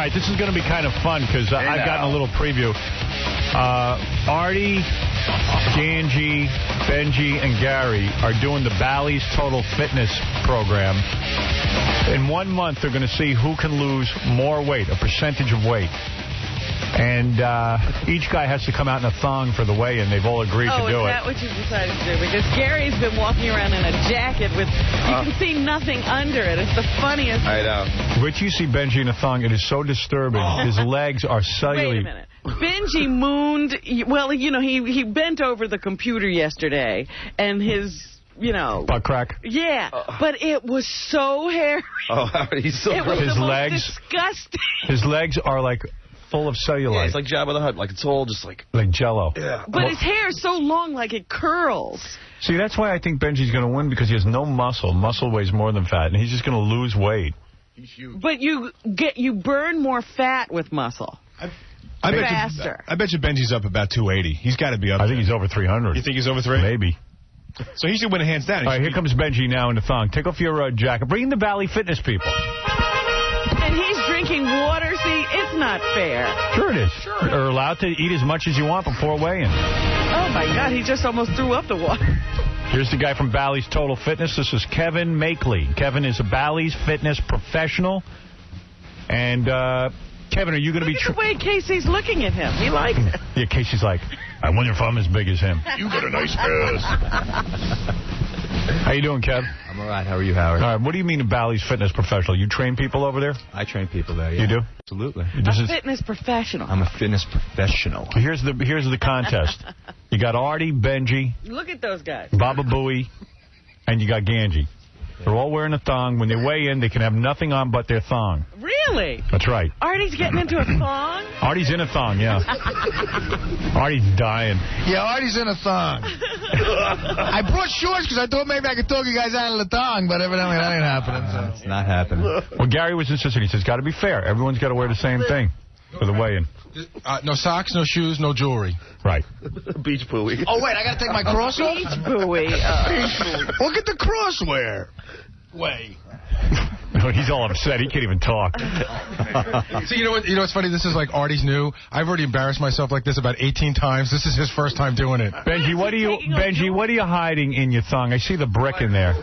right, this is going to be kind of fun because I've gotten a little preview. Artie, Ganji, Benji, and Gary are doing the Bally's Total Fitness program. In 1 month, they're going to see who can lose more weight, a percentage of weight. And each guy has to come out in a thong for the weigh-in. They've all agreed to do it. Oh, is that what you decided to do? Because Gary's been walking around in a jacket with, you can see nothing under it. It's the funniest. I know. Which you see Benji in a thong, it is so disturbing. His legs are cellular. Wait a minute. Benji mooned, well, you know, he bent over the computer yesterday, and his... You know. Butt crack? Yeah, but it was so hairy. Oh, he's so gross. His legs, disgusting. His legs are like full of cellulite. Yeah, it's like Jabba the Hutt, like it's all just like Jello. Yeah. But his hair is so long, like it curls. See, that's why I think Benji's going to win, because he has no muscle. Muscle weighs more than fat, and he's just going to lose weight. He's huge. But you burn more fat with muscle. I bet you Benji's up about 280. He's got to be up. I think he's over 300. You think he's over 300? Maybe. So he should win a hands down. All right, here comes Benji now in the thong. Take off your jacket. Bring in the Bally fitness people. And he's drinking water. See, it's not fair. Sure it is. Sure. You're allowed to eat as much as you want before weigh-in. Oh, my God. He just almost threw up the water. Here's the guy from Bally's Total Fitness. This is Kevin Makeley. Kevin is a Bally's fitness professional. And, Kevin, are you going to be... Look at the way Casey's looking at him. He likes it. Yeah, Casey's like, I wonder if I'm as big as him. You got a nice ass. How you doing, Kev? I'm all right. How are you, Howard? All right. What do you mean a Bally's fitness professional? You train people over there? I train people there, yeah. You do? Absolutely. A fitness professional. I'm a fitness professional. Here's the contest. You got Artie, Benji. Look at those guys. Baba Booey, and you got Ganji. They're all wearing a thong. When they weigh in, they can have nothing on but their thong. Really? That's right. Artie's getting into a thong? Artie's in a thong, yeah. Artie's dying. Yeah, Artie's in a thong. I brought shorts because I thought maybe I could talk you guys out of the thong, but evidently that ain't happening. So. It's not happening. Well, Gary was insisting. He says, got to be fair. Everyone's got to wear the same thing for the weigh-in. No socks, no shoes, no jewelry. Right. Beach buoy. Oh, wait, I got to take my cross off? Beach buoy. Look at the crosswear. Way. He's all upset. He can't even talk. See, you know what's funny? This is like Artie's new. I've already embarrassed myself like this about 18 times. This is his first time doing it. Benji, what are you hiding in your thong? I see the brick in there.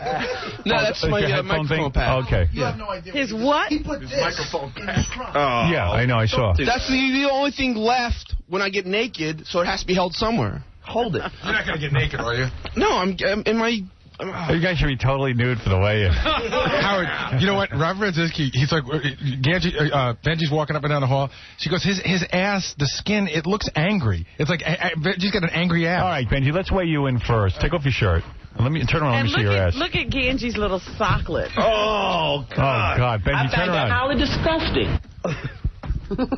No, that's my microphone pad. Okay. You have no idea. His what? He put his microphone pad. Oh. Yeah, I know. I saw. That's the only thing left when I get naked, so it has to be held somewhere. Hold it. You're not going to get naked, are you? No, I'm in my... You guys should be totally nude for the weigh-in. Howard, you know what? Robert Radzinski, he's like, Benji's walking up and down the hall. She goes, his ass, the skin, it looks angry. It's like, Benji's got an angry ass. All right, Benji, let's weigh you in first. Take off your shirt. Let me turn around. Let me see your ass. Look at Ganji's little socklet. Oh, God. Oh, God. Benji, turn around. How disgusting.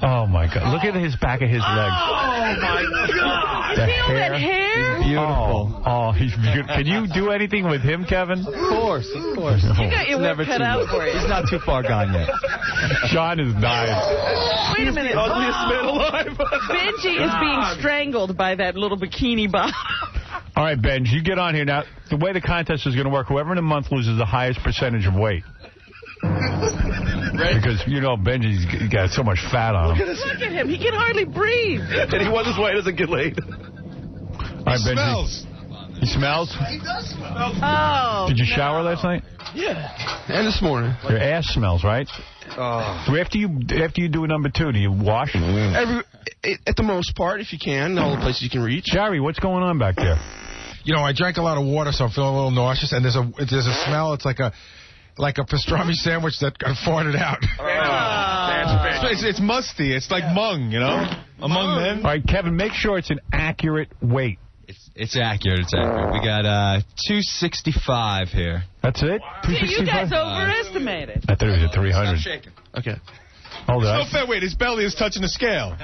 Oh, my God. Look at his back of his legs. Oh, my God. See all that hair? He's beautiful. Oh, he's beautiful. Can you do anything with him, Kevin? Of course, of course. You got your work cut out for you. He's not too far gone yet. Sean is dying. Wait a minute. Ugliest man alive. Benji is being strangled by that little bikini bottom. All right, Benji, you get on here. Now, the way the contest is going to work, whoever in a month loses the highest percentage of weight. Right. Because, you know, Benji's got so much fat on him. Look at him. He can hardly breathe. And he wonders why he doesn't get laid. All right, Benji. Smells. He smells? He does smell. Oh, did you shower last night? Yeah. And this morning. Your ass smells, right? So after you do a number 2, do you wash? At the most part, if you can. All the places you can reach. Jerry, what's going on back there? You know, I drank a lot of water, so I'm feeling a little nauseous. And there's a smell. It's like a pastrami sandwich that got farted out. It's musty. It's like mung, you know? Among men. All right, Kevin, make sure it's an accurate weight. It's accurate. It's accurate. We got 265 here. That's it? 265? You guys overestimated. I thought it was at 300. Stop shaking. Okay. Hold on. It's no fair weight. His belly is touching the scale.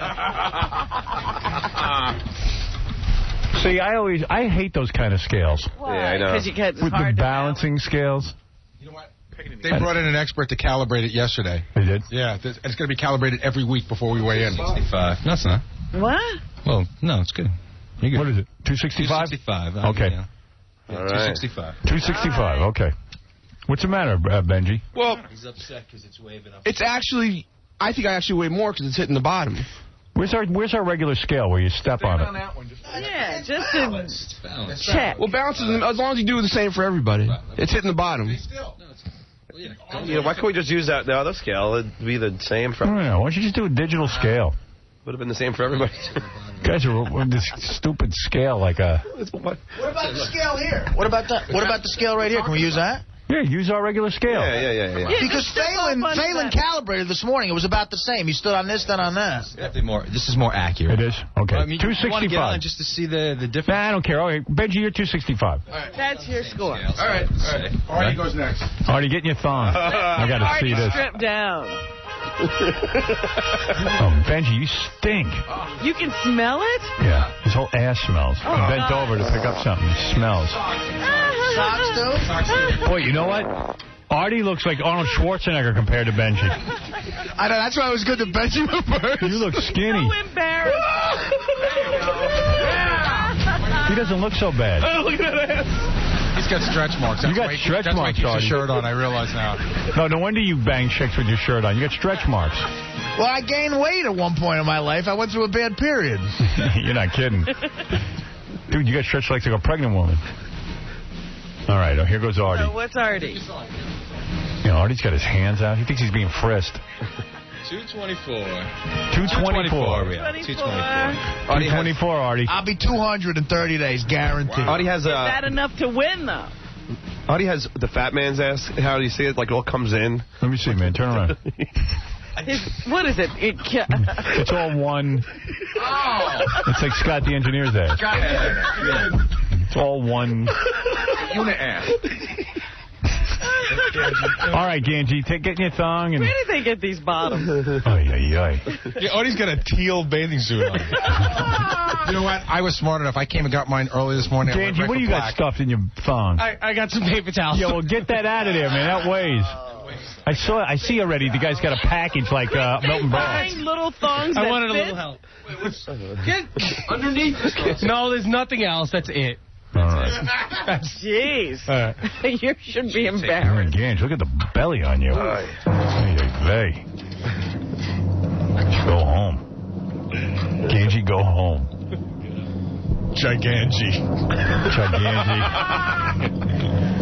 See, I hate those kind of scales. Why? Yeah, I know. Because you get with the balancing scales. You know what? They brought in an expert to calibrate it yesterday. They did? Yeah. It's going to be calibrated every week before we weigh in. 65. No, it's not. What? Well, no, it's good. You're good. What is it? 265? 265. Okay. Yeah. All right. 265. 265. Okay. What's the matter, Benji? Well, he's upset because it's waving up. It's actually I think I actually weigh more because it's hitting the bottom. Where's our regular scale where you step on it? Yeah, just to check. Well, balance is, as long as you do the same for everybody. It's hitting the bottom. Yeah, why can't we just use the other scale? It'd be the same for everybody. I don't know. Why don't you just do a digital scale? Would have been the same for everybody. You guys are with this stupid scale like a... What about the scale here? What about the scale right here? Can we use that? Yeah, use our regular scale. Yeah. Because Phelan calibrated this morning. It was about the same. He stood on this, then on that. This is more accurate. It is? Okay. I mean, 265. Get on just to see the difference? Nah, I don't care. Okay, Benji, you're 265. Right. That's your score. All right. Artie goes next. Artie, get in your thong. I got to see this. Strip down. Oh, Benji, you stink. You can smell it? Yeah, his whole ass smells. I bent over to pick up something. It smells. Socks, too? Boy, you know what? Artie looks like Arnold Schwarzenegger compared to Benji. I know, that's why it was good that Benji went first. You look skinny. So embarrassed. He doesn't look so bad. Oh, look at that ass. He's got stretch marks. You got stretch marks, Artie. That's why he keeps a shirt on, I realize now. No wonder you bang chicks with your shirt on. You got stretch marks. Well, I gained weight at one point in my life. I went through a bad period. You're not kidding. Dude, you got stretched like a pregnant woman. All right, here goes Artie. So what's Artie? You know, Artie's got his hands out. He thinks he's being frisked. 224. 224. 224, Artie. I'll be 200 in 30 days, guaranteed. Artie has Is that enough to win, though? Artie has the fat man's ass. How do you see it? Like, it all comes in. Let me see, man. Turn around. What is it? It's all one. Oh. It's like Scott the Engineer's ass. It's all one. Unit ass. All right, Ganji, get in your thong. And... Where did they get these bottoms? Yeah, Artie's got a teal bathing suit on. You know what? I was smart enough. I came and got mine early this morning. Ganji, what do you got stuffed in your thong? I got some paper towels. Yeah, well, get that out of there, man. That weighs. I see already. The guy's got a package like Milton Berle. Little thongs. I wanted a little help. Get underneath this. No, there's nothing else. That's it. All right. Jeez. You should be embarrassed. Gange, look at the belly on you. Hey. Go home. Gange, go home. Giganji.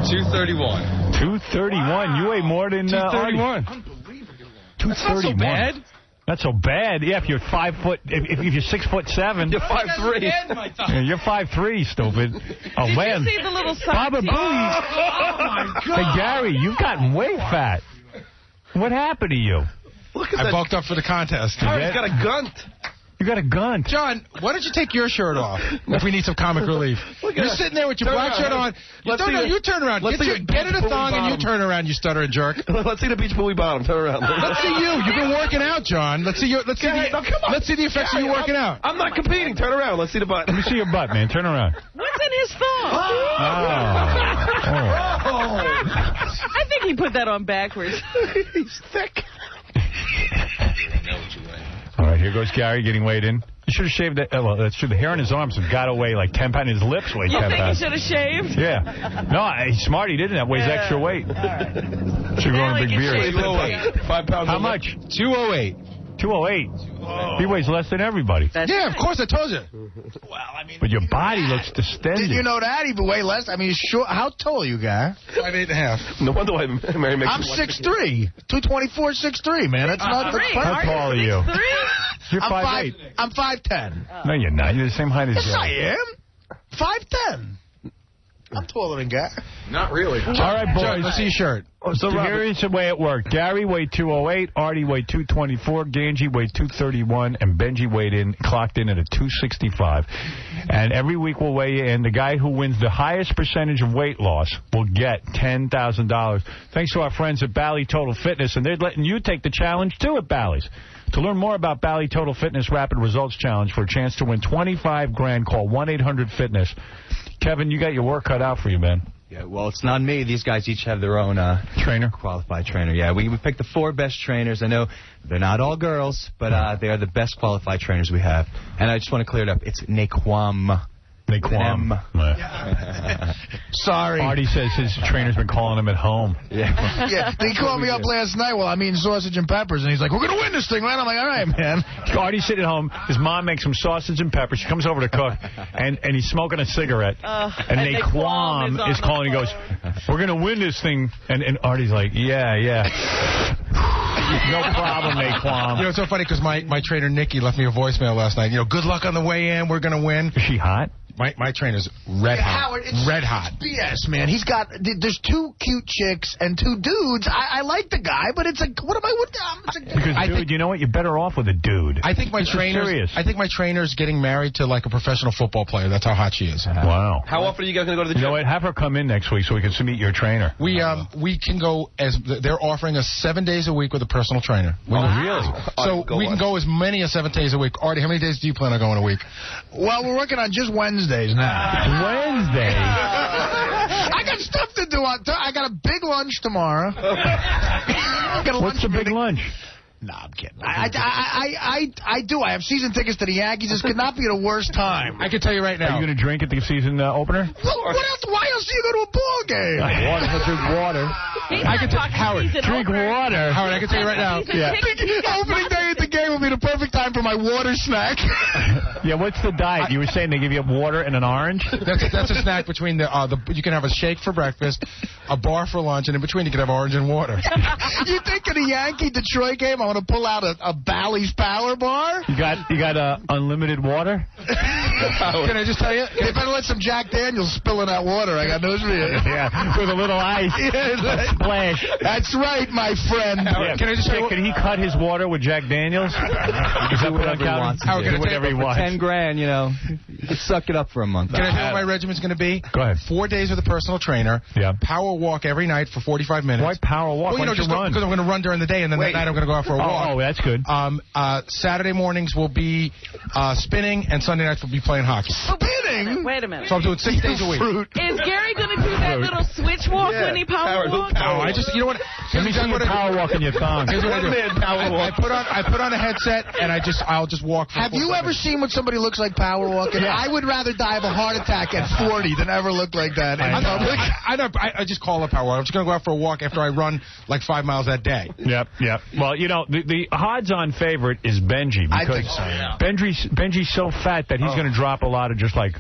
231. 231. You weigh more than 231. 231. Not so bad. Not so bad. Yeah, if you're 5 foot, if you're 6'7", you're 5'3". Yeah, you're 5'3", stupid. Oh man. Did you see the little Baba Booey. Oh my God. Hey Gary, you've gotten way fat. What happened to you? Look at I bulked up for the contest. He's got a gunt. You got a gun. John, why don't you take your shirt off if we need some comic relief? You're sitting there with your black shirt on. You turn around. Get in a thong and you turn around, you stuttering jerk. Let's see the beach buoy bottom. Turn around. Let's see you. You've been working out, John. Let's see the effects of you working out. I'm not competing. Turn around. Let's see the butt. Let me see your butt, man. Turn around. What's in his thong? I think he put that on backwards. He's thick. All right, here goes Gary getting weighed in. You should have shaved that. Well, that's true. The hair on his arms have got away like 10 pounds. His lips weigh 10 pounds. You think he should have shaved? Yeah. No, he's smart. He didn't. That weighs extra weight. All right. Should go on a big beard. 208. 5 pounds. How much? 208. 208. He weighs less than everybody. Yeah, of course, I told you. Well, I mean... But your body looks distended. Did you know that? Even way less. I mean, short. How tall are you, guy? 5'8.5". No wonder why Mary makes I'm 6'3". 224, 6'3", man. That's not... How tall are you? 6'3"? You're 5'8". I'm 5'10". No, you're not. You're the same height as Yes, Gary. I am. 5'10". I'm taller than Guy. Not really. All right, boys. John, let's see your shirt. So here's the way it worked. Gary weighed 208, Artie weighed 224, Ganji weighed 231, and Benji clocked in at a 265. And every week we'll weigh you in. The guy who wins the highest percentage of weight loss will get $10,000. Thanks to our friends at Bally Total Fitness, and they're letting you take the challenge, too, at Bally's. To learn more about Bally Total Fitness Rapid Results Challenge for a chance to win $25,000, call 1-800-FITNESS. Kevin, you got your work cut out for you, man. Yeah, well, it's not me. These guys each have their own trainer, qualified trainer. Yeah, we picked the 4 best trainers. I know they're not all girls, but they are the best qualified trainers we have. And I just want to clear it up. It's Naquam. They qualm. Sorry. Artie says his trainer's been calling him at home. Yeah. They called me up last night while I'm eating sausage and peppers, and he's like, we're going to win this thing, man. I'm like, all right, man. Artie's sitting at home. His mom makes him sausage and peppers. She comes over to cook, and he's smoking a cigarette. And Naquan is calling. He goes, we're going to win this thing. And Artie's like, yeah. No problem, Naquan. You know, it's so funny because my trainer, Nikki, left me a voicemail last night. You know, good luck on the way in. We're going to win. Is she hot? My trainer's red hot. Howard, it's red hot. BS, man. There's 2 cute chicks and 2 dudes. I like the guy, but it's like, what am I with? Because, dude, you know what? You're better off with a dude. I think my trainer's getting married to like a professional football player. That's how hot she is. Wow. How often are you guys going to go to the gym? You know what? Have her come in next week so we can meet your trainer. We can go they're offering us 7 days a week with a personal trainer. Really? So we can go as many as 7 days a week. Artie, how many days do you plan on going a week? Well, we're working on just Wednesdays now. Wednesday? I got stuff to do. I got a big lunch tomorrow. What's the big lunch? No, I'm kidding. I do. I have season tickets to the Yankees. This could not be the worst time. I can tell you right now. Are you going to drink at the season opener? What else? Why else do you go to a ball game? Water. Drink water. I can tell Howard. Drink water. Howard, I can tell you right now. Yeah. Opening day at the game will be the perfect time for my water snack. Yeah, what's the diet? You were saying they give you water and an orange? That's a snack between you can have a shake for breakfast, a bar for lunch, and in between you can have orange and water. You think of the Yankee-Detroit game, I want to pull out a Bally's Power Bar? You got unlimited water? Can I just tell you? They better let some Jack Daniels spill in that water. I got news for you. Yeah, with a little ice. A splash. That's right, my friend. Yeah. Can I just say, can he cut his water with Jack Daniels? Do whatever he wants. How can whatever he wants. For $10,000, you know, you could suck it up for a month. Can I tell you what my regimen's going to be? Go ahead. 4 days with a personal trainer. Yeah. Power walk every night for 45 minutes. Why power walk? Well, just run? Because I'm going to run during the day, and then that night I'm going to go out for a walk. Oh, that's good. Saturday mornings will be spinning, and Sunday nights will be playing hockey. Spinning? Wait a minute. So I'm doing 6 days a week. Is Gary going to do that little switch walk when he power walks? No, you know what? Let me see you power walk in your thong. Here's what I do. I put on a headset, and I'll just walk. Have you ever seen what somebody looks like power walking? I would rather die of a heart attack at 40 than ever look like that in public. I just call it power walk. I'm just going to go out for a walk after I run like 5 miles that day. Yep. Well, you know, the odds-on favorite is Benji. I think so, yeah. Benji's so fat that he's going to drop a lot of just like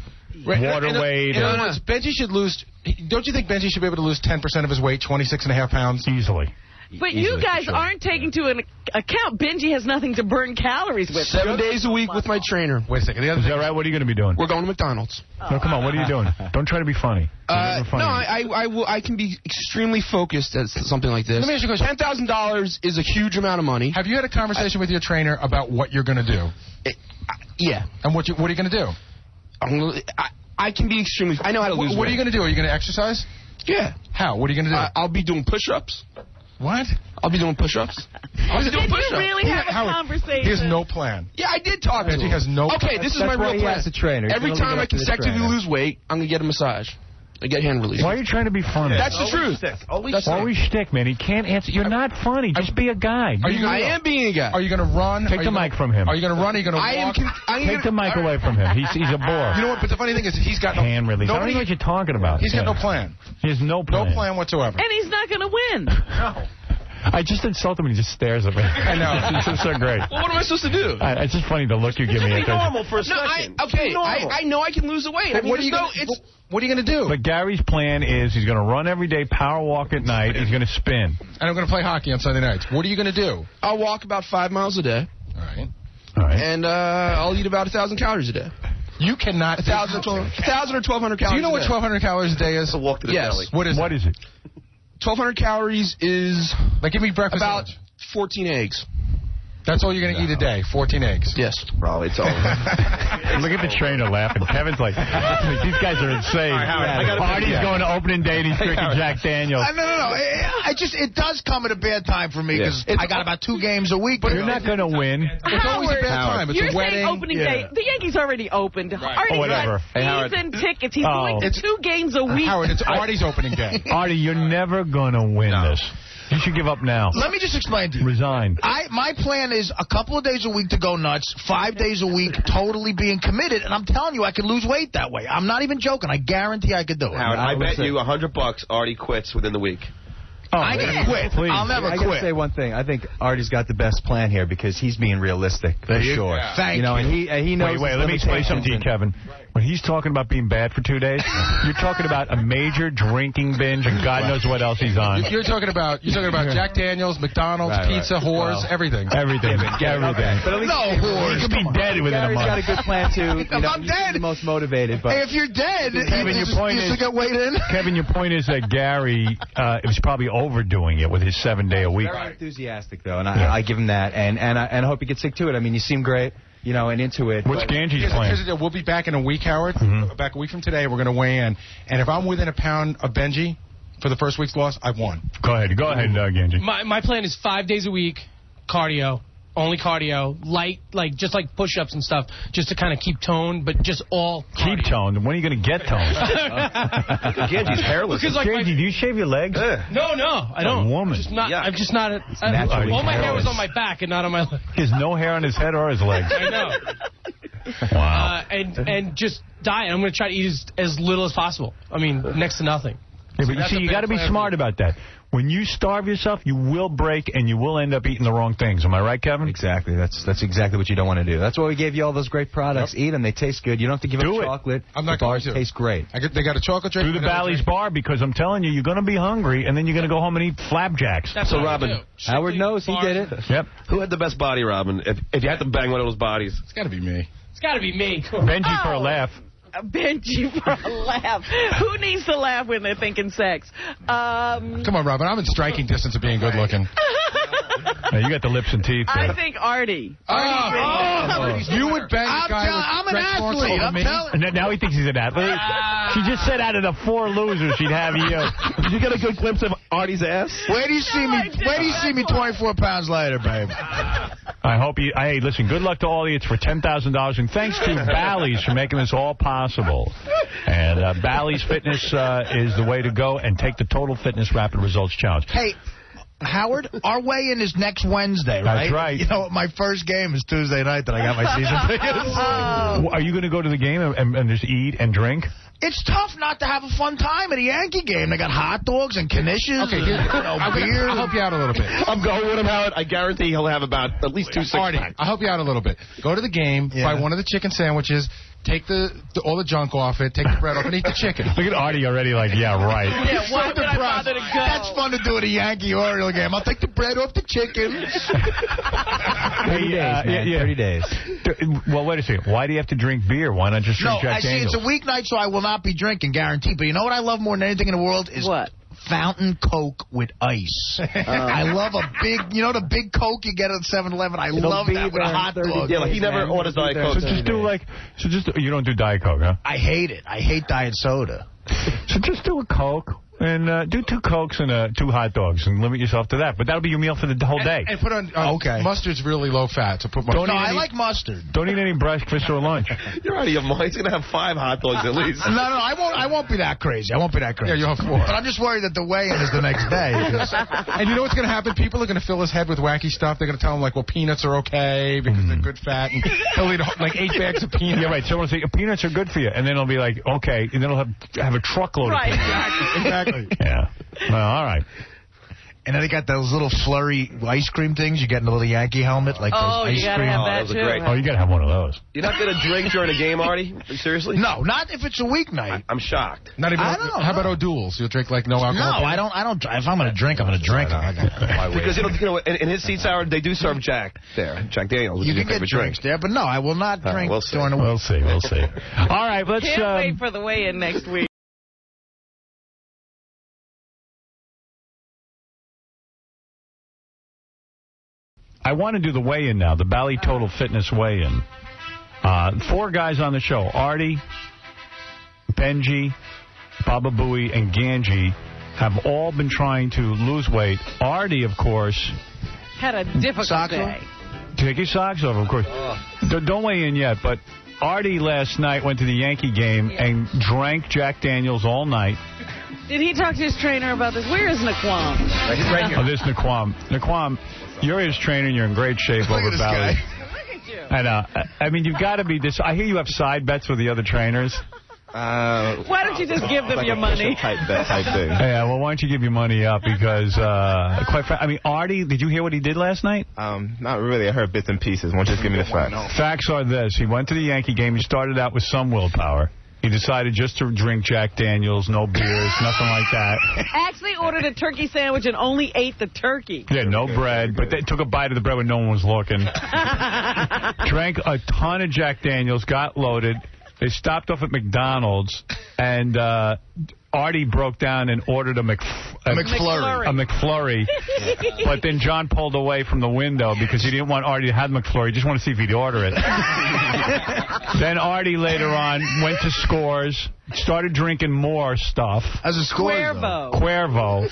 water weight. In other words, Benji should lose. Don't you think Benji should be able to lose 10% of his weight, 26.5 pounds? Easily. But you guys aren't taking to an account Benji has nothing to burn calories with. 7 days a week with my trainer. Wait a second. Is that right? What are you going to be doing? We're going to McDonald's. No, come on. What are you doing? Don't try to be funny. No, I can be extremely focused at something like this. Let me ask you a question. $10,000 is a huge amount of money. Have you had a conversation with your trainer about what you're going to do? Yeah. And what are you going to do? I can be extremely... I know how to lose weight. What are you going to do? Are you going to exercise? Yeah. How? What are you going to do? I'll be doing push-ups. What? I'll be doing push-ups. Did you really have a conversation? He has no plan. Yeah, I did talk to him. He has no plan. Okay, this is my real plan. A trainer. Every time I consecutively lose weight, I'm going to get a massage. I get hand release. Why are you trying to be funny? That's the truth. Always shtick, man. He can't answer. You're not funny. Just be a guy. I am being a guy. Are you going to run? Take the mic from him. Are you going to run? Are you going to walk? Take the mic away from him. He's a bore. You know what? But the funny thing is, he's got no hand release. I don't know what you're talking about. He's got no plan. He has no plan. No plan whatsoever. And he's not going to win. No. I just insult him and he just stares at me. I know. It's so great. Well, what am I supposed to do? It's just funny the look you give me. It's normal for a second. I know I can lose the weight. What are you going to do? But Gary's plan is he's going to run every day, power walk at night. He's going to spin. And I'm going to play hockey on Sunday nights. What are you going to do? I'll walk about 5 miles a day. All right. And I'll eat about 1,000 calories a day. You cannot... 1,000 or 1,200 calories. Do you know what 1,200 calories a day is? It's a walk to the belly. What is it? 1,200 calories is... Like, give me breakfast. About 14 eggs. That's all you're going to eat a day, 14 eggs. Yes. Probably. It's all. Look at the trainer laughing. Kevin's like, these guys are insane. Artie's going to opening day and he's drinking Jack Daniels. No. It does come at a bad time for me because I got about 2 games a week. But you're not going to win. It's always a bad time. It's you're a wedding. Saying opening day. The Yankees already opened. Right. Artie whatever. got season tickets. He's going to 2 games a week. Howard, it's Artie's opening day. Artie, you're never going to win this. You should give up now. Let me just explain to you. Resign. My plan is a couple of days a week to go nuts, 5 days a week totally being committed, and I'm telling you I could lose weight that way. I'm not even joking. I guarantee I could do it. Howard, I bet you $100 Artie quits within the week. Oh, I can quit. Please. I'll never quit. I gotta say one thing. I think Artie's got the best plan here because he's being realistic for sure. Yeah. Thank you. And he knows. Wait. Let me explain something to you, Kevin. When he's talking about being bad for 2 days, you're talking about a major drinking binge and God knows what else he's on. You're talking about Jack Daniels, McDonald's, pizza, whores, everything. Everything. Everything. But at least whores. He could be dead within a month. Gary's got a good plan too. I'm dead. He's the most motivated. But hey, if you're dead, Kevin, your point is, get weight in. Kevin, your point is that Gary was probably overdoing it with his 7-day-a-week. Very enthusiastic though, and I give him that, and I hope he gets sick to it. I mean, you seem great. And into it. What's Ganji's plan? We'll be back in a week, Howard. Back a week from today, we're going to weigh in. And if I'm within a pound of Benji for the first week's loss, I've won. Go ahead, Ganji. My plan is 5 days a week, cardio, only cardio, light, just like push-ups and stuff, just to kind of keep tone, but just all cardio. Keep toned. When are you going to get toned? Ganji's hairless. Ganji, do you shave your legs? No, I don't. A woman. I'm just not. All my hair was on my back and not on my legs. He has no hair on his head or his legs. I know. Wow. And just diet. I'm going to try to eat as little as possible. I mean, next to nothing. Yeah, but you see, you got to be smart about that. When you starve yourself, you will break and you will end up eating the wrong things. Am I right, Kevin? Exactly. That's exactly what you don't want to do. That's why we gave you all those great products. Eat them. They taste good. You don't have to give up chocolate. I'm not the bars taste great. They got a chocolate drink. Do the Bally's bar because I'm telling you, you're going to be hungry and then you're going to go home and eat flapjacks. That's so, Robin. Howard knows. He did it. Yep. Who had the best body, Robin? If you had to bang one of those bodies. It's got to be me. It's got to be me. Benji for a laugh. Benji for a laugh. Who needs to laugh when they're thinking sex? Come on, Robin. I'm in striking distance of being good looking. You got the lips and teeth. I think Artie. You would bang a guy I'm an athlete. I'm telling you. Now he thinks he's an athlete. She just said out of the 4 losers, she'd have you. Did you get a good glimpse of Artie's ass? Where do you see me 24 pounds later, babe? I hope you... Hey, listen, good luck to all of you. It's for $10,000. And thanks to Ballys for making this all possible. And Ballys Fitness is the way to go. And take the Total Fitness Rapid Results Challenge. Hey, Howard, our weigh-in is next Wednesday, right? That's right. You know, my first game is Tuesday night that I got my season tickets. Are you going to go to the game and just eat and drink? It's tough not to have a fun time at a Yankee game. They got hot dogs and knishes and beer. I'll help you out a little bit. I'm going with him, Howard. I guarantee he'll have about at least 2 Artie, I'll help you out a little bit. Go to the game, buy one of the chicken sandwiches, take all the junk off it, take the bread off, and eat the chicken. Look at Artie already like, yeah, right. Yeah, why would I bother to go? That's fun to do at a Yankee-Oriole game. I'll take the bread off the chicken. 30 days, man. 30 days. Well, wait a second. Why do you have to drink beer? Why not just drink Jack Daniels? It's a weeknight, so I will not be drinking, guaranteed. But you know what I love more than anything in the world is what? Fountain Coke with ice. I love a big, the big Coke you get at 7-Eleven. I love that with a hot dog. Yeah, he never orders Diet Coke. You don't do Diet Coke, huh? I hate it. I hate diet soda. So just do a Coke. And do 2 Cokes and 2 hot dogs and limit yourself to that. But that'll be your meal for the whole day. And put on mustard's really low fat. So put mustard. I like mustard. Don't eat any breakfast or lunch. You're out of your mind. He's going to have 5 hot dogs at least. No, I won't be that crazy. Yeah, you'll have 4. But I'm just worried that the weigh-in is the next day. And you know what's going to happen? People are going to fill his head with wacky stuff. They're going to tell him, like, well, peanuts are okay because they're good fat. And he'll eat, like, 8 bags of peanuts. Yeah, right. Someone will say, peanuts are good for you. And then it'll be like, okay. And then he'll have a truckload of peanuts. Exactly. Yeah. Well, all right. And then they got those little flurry ice cream things you get in the little Yankee helmet, like those ice you gotta cream. have that too. Oh, you gotta have one of those. You're not going to drink during a game, Artie? Seriously? No, not if it's a weeknight. I'm shocked. Not even. How about O'Doul's? You'll drink like no alcohol? No, I don't. If I'm going to drink, I'm going to drink. Because in his seats, Howard, they do serve Jack there, Jack Daniels. You can get drinks there, but no, I will not drink during the week. We'll see. All right, let's. Can't wait for the weigh-in next week. I want to do the weigh-in now, the Bally Total Fitness weigh-in. 4 guys on the show. Artie, Benji, Baba Booey, and Ganji have all been trying to lose weight. Artie, of course... Had a difficult day. Take your socks off, of course. Don't weigh in yet, but Artie last night went to the Yankee game and drank Jack Daniels all night. Did he talk to his trainer about this? Where is Naquan? He's right here. Oh, this is Naquan. Naquan, you're his trainer, and you're in great shape over Bally. I know. I mean, you've got to be this. I hear you have side bets with the other trainers. Why don't you just give them your money? Type thing. Yeah, well, why don't you give your money up? Because, I mean, Artie, did you hear what he did last night? Not really. I heard bits and pieces. Why don't you just give me the facts? Facts are this. He went to the Yankee game. He started out with some willpower. He decided just to drink Jack Daniels, no beers, nothing like that. Actually ordered a turkey sandwich and only ate the turkey. Yeah, no bread, but they took a bite of the bread when no one was looking. Drank a ton of Jack Daniels, got loaded. They stopped off at McDonald's, and Artie broke down and ordered a McFlurry. But then John pulled away from the window because he didn't want Artie to have McFlurry. He just wanted to see if he'd order it. Then Artie later on went to Scores, started drinking more stuff. As a Scores, Cuervo.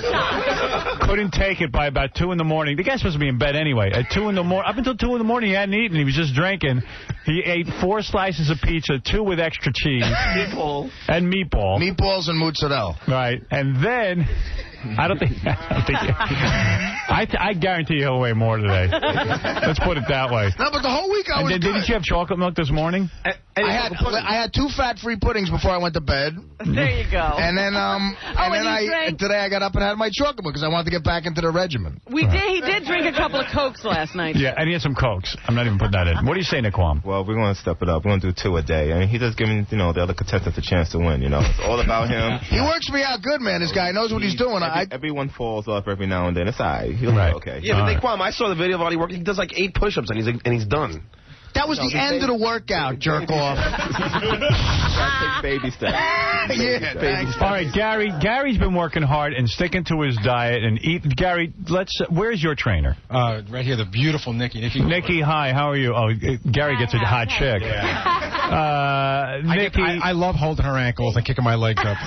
Couldn't take it by about 2 in the morning. The guy's supposed to be in bed anyway. At 2 in the morning, up until 2 in the morning, he hadn't eaten. He was just drinking. He ate 4 slices of pizza, 2 with extra cheese. Meatball. And meatball. Meatballs and mozzarella. Right. And then, I guarantee he'll weigh more today. Let's put it that way. No, but the whole week I was good. Didn't you have chocolate milk this morning? I had 2 fat-free puddings before I went to bed. There you go. And then, today I got up and had my chocolate milk because I wanted to get back into the regimen. He did drink a couple of Cokes last night. Yeah, and he had some Cokes. I'm not even putting that in. What do you say, Naquan? Well, we're going to step it up. We're going to do 2 a day. I mean, he just giving, the other contestants a chance to win, It's all about him. He works me out good, man. This guy knows what he's doing. Everyone falls off every now and then. It's all right. He'll be okay. Yeah, but Naquan, I saw the video of Artie working. He does like 8 push-ups, and he's done. That was the end of the workout, jerk off. Baby steps. All right, Gary's been working hard and sticking to his diet and eat. Gary, where's your trainer? Right here, the beautiful Nikki. Nikki, hi, how are you? Oh, Gary gets a hot chick. Yeah. Nikki, I love holding her ankles and kicking my legs up.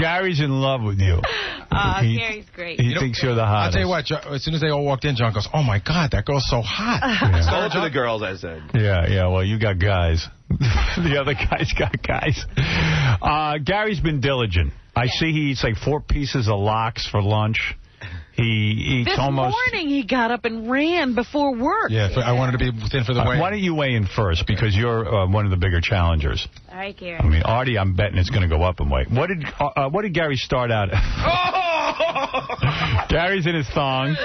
Gary's in love with you. Gary's great. He thinks you're the hottest. I'll tell you what, as soon as they all walked in, John goes, "Oh my God, that girl's so hot." All to the girls, I said. Yeah, well, you got guys. The other guys got guys. Gary's been diligent. I see he eats like 4 pieces of lox for lunch. He eats almost... This morning he got up and ran before work. Yeah, I wanted to be thin for the weigh-in. Why don't you weigh in first, because you're one of the bigger challengers. All right, Gary. I mean, Artie, I'm betting it's going to go up in weight. What did Gary start out at? Gary's in his thong.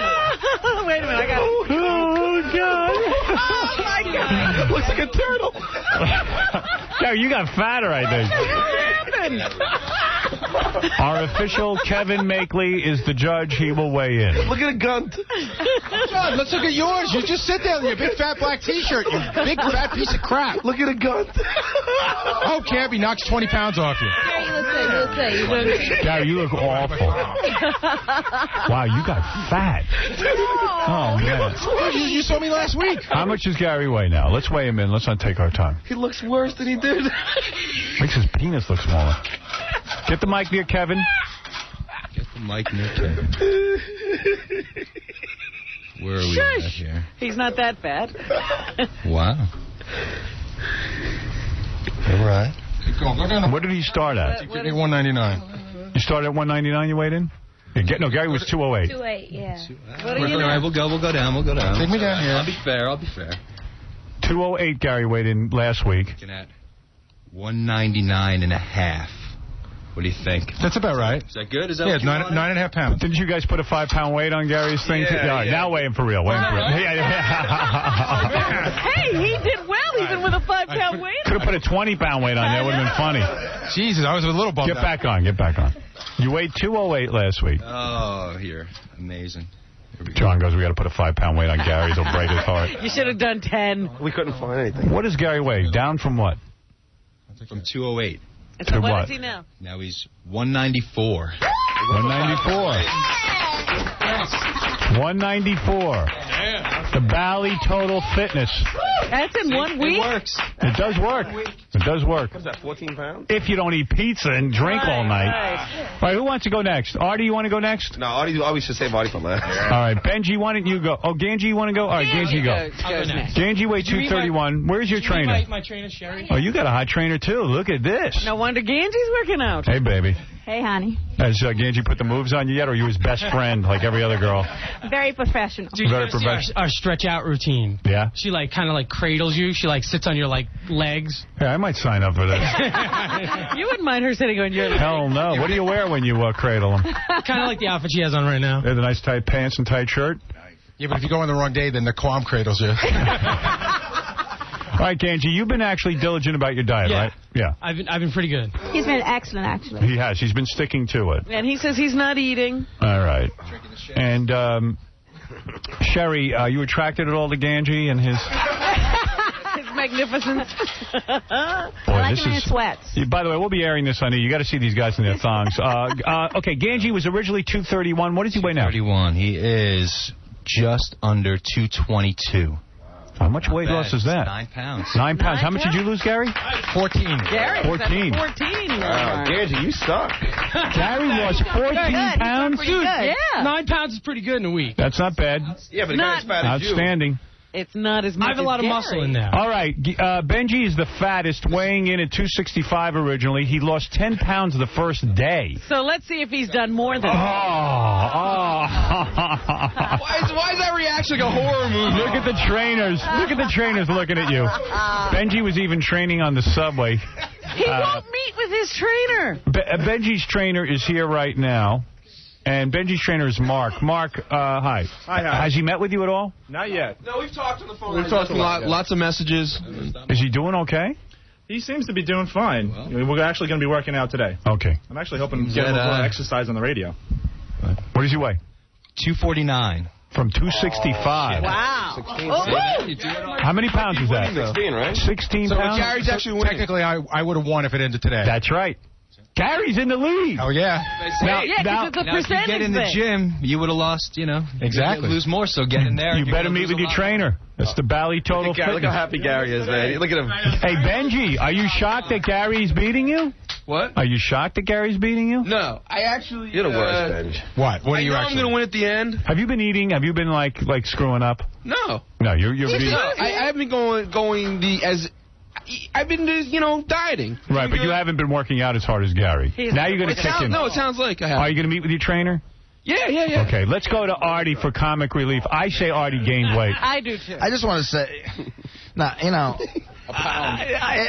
Wait a minute, I got it. Oh, God. Oh, my God. Looks like a turtle. Gary, you got fatter, I think. What happened? Our official Kevin Makeley is the judge. He will weigh in. Look at a gun. John, let's look at yours. You just sit there in your big fat black T-shirt, you big fat piece of crap. Look at a gun. Oh, Cabby knocks 20 pounds off you. Let's say. Gary, you look awful. Wow, you got fat. Oh, man. You saw me last week. How much does Gary weigh now? Let's weigh him in. Let's not take our time. He looks worse than he did. Makes his penis look smaller. Get the mic near Kevin. Get the mic near Kevin. Where are we at here? He's not that bad. Wow. All right. What did he start at? 199. You started at 199, you weighed in? No, Gary was 208. 208, yeah. All right, we'll go down. Take me down here. I'll be fair. 208 Gary weighed in last week. Looking at 199.5. What do you think? That's about right. Is that good? Is that it's 9.5 pounds. Didn't you guys put a 5-pound weight on Gary's thing? Yeah, All right, now weigh him for real. Hey, he did well even with a 5-pound weight. Could have put a 20-pound weight on there. Would have been funny. Jesus, I was a little bummed Get back on. You weighed 208 last week. Oh, here. Amazing. John goes, we got to put a 5-pound weight on Gary's. It'll break his heart. You should have done 10. We couldn't find anything. What does Gary weigh? Down from what? From 208. So what is he now? Now he's 194. 194. The Bally Total Fitness. That's in 1 week? It works. It does work. What's that, 14 pounds? If you don't eat pizza and drink all night. Right. All right, who wants to go next? Artie, you want to go next? No, Artie always should save Artie for last. All right, Benji, why don't you go? Oh, Ganji, you want to go? All right, Ganji, go. Ganji weighs 231. Where's your trainer? My trainer, Sherry. Oh, you got a hot trainer, too. Look at this. No wonder Ganji's working out. Hey, baby. Hey, honey. Has Ganji put the moves on you yet, or are you his best friend like every other girl? Very professional. Dude, very professional. Our stretch out routine. Yeah. She like kind of like cradles you. She like sits on your like legs. Hey, I might sign up for this. You wouldn't mind her sitting on your legs. Hell no. What do you wear when you cradle him? Kind of like the outfit she has on right now. They have the nice tight pants and tight shirt. Yeah, but if you go on the wrong day, then the Quam cradles you. All right, Ganji, you've been actually diligent about your diet, right? Yeah. I've been pretty good. He's been excellent, actually. He has. He's been sticking to it. And he says he's not eating. All right. And, Sherry, you attracted at all to Ganji and his... His magnificence. I like him in his sweats. By the way, we'll be airing this on you. You got to see these guys in their thongs. Okay, Ganji was originally 231. What does he weigh now? 231. He is just under 222. How much weight loss is that? 9 pounds. 9 pounds. How much did you lose, Gary? 14. Gary 14. 14. Ganji, you suck. Gary lost 14 pounds? Dude, yeah. 9 pounds is pretty good in a week. That's not bad. Yeah, but the guy's fat as you. Outstanding. It's not as much I have a lot of muscle in there. All right. Benji is the fattest, weighing in at 265 originally. He lost 10 pounds the first day. So let's see if he's done more than that. Why is that reaction like a horror movie? Look at the trainers. Look at the trainers looking at you. Benji was even training on the subway. He won't meet with his trainer. Benji's trainer is here right now. And Benji's trainer is Mark. Mark, hi. Hi. Has he met with you at all? Not yet. No, we've talked on the phone. We've talked lots of messages. Is he doing okay? He seems to be doing fine. We're actually going to be working out today. Okay. I'm actually hoping to get a little exercise on the radio. What does he weigh? 249. From 265. Wow. How many pounds is that? 16, right? 16 so pounds? Gary's actually winning. Technically, I would have won if it ended today. That's right. Gary's in the lead. Oh, yeah. Now, it's a if you get in the gym, you would have lost, Exactly. Lose more, so get in there. You better meet with your trainer. That's the Bally Total Fitness. Look how happy Gary is, man. Look at him. Hey, Benji, are you shocked that Gary's beating you? What? Are you shocked that Gary's beating you? No. I actually... You're the worst, Benji. What? What are you actually... I'm going to win at the end. Have you been eating? Have you been, like screwing up? No. No, you're beating... No, I haven't been going as... I've been, dieting. Right, but you haven't been working out as hard as Gary. Now you're going to kick him. No, it sounds like I have. Are you going to meet with your trainer? Yeah. Okay, let's go to Artie for comic relief. I say Artie gained weight. I do, too. I just want to say,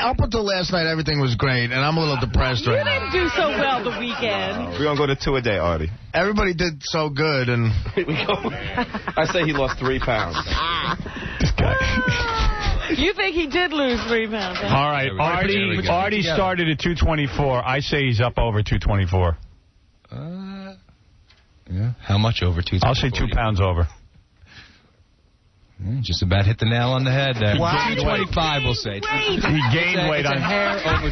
up until last night, everything was great, and I'm a little depressed right now. You didn't do so well the weekend. We're going to go to 2 a day, Artie. Everybody did so good, and... I say he lost 3 pounds. This guy. You think he did lose 3 pounds? Huh? All right, Artie started at 224. I say he's up over 224. Yeah. How much over 224? I'll say 2 pounds over. Just about hit the nail on the head there. Wow. 225, we'll say. He gained weight on hair over.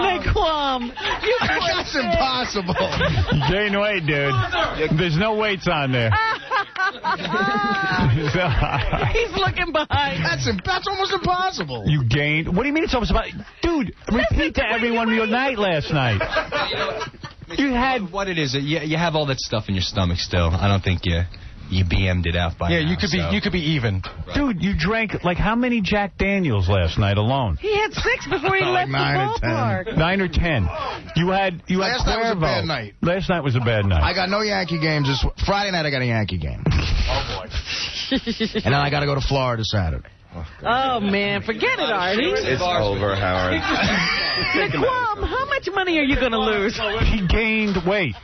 Naquam, that's impossible. You gained weight, dude. There's no weights on there. He's looking behind. That's almost impossible. You gained. What do you mean it's almost about? Dude, repeat to everyone your night last night. You had what it is. You have all that stuff in your stomach still. I don't think you BM'd it out by now. Yeah, you could be even. Dude, you drank how many Jack Daniels last night alone? He had 6 before he left the ballpark. 9 or 10. You had Last night was a bad night. Last night was a bad night. I got no Yankee games. Friday night I got a Yankee game. Oh boy. And then I got to go to Florida Saturday. Oh, man. Forget it, Artie. It's over, Howard. Naquam, how much money are you going to lose? He gained weight.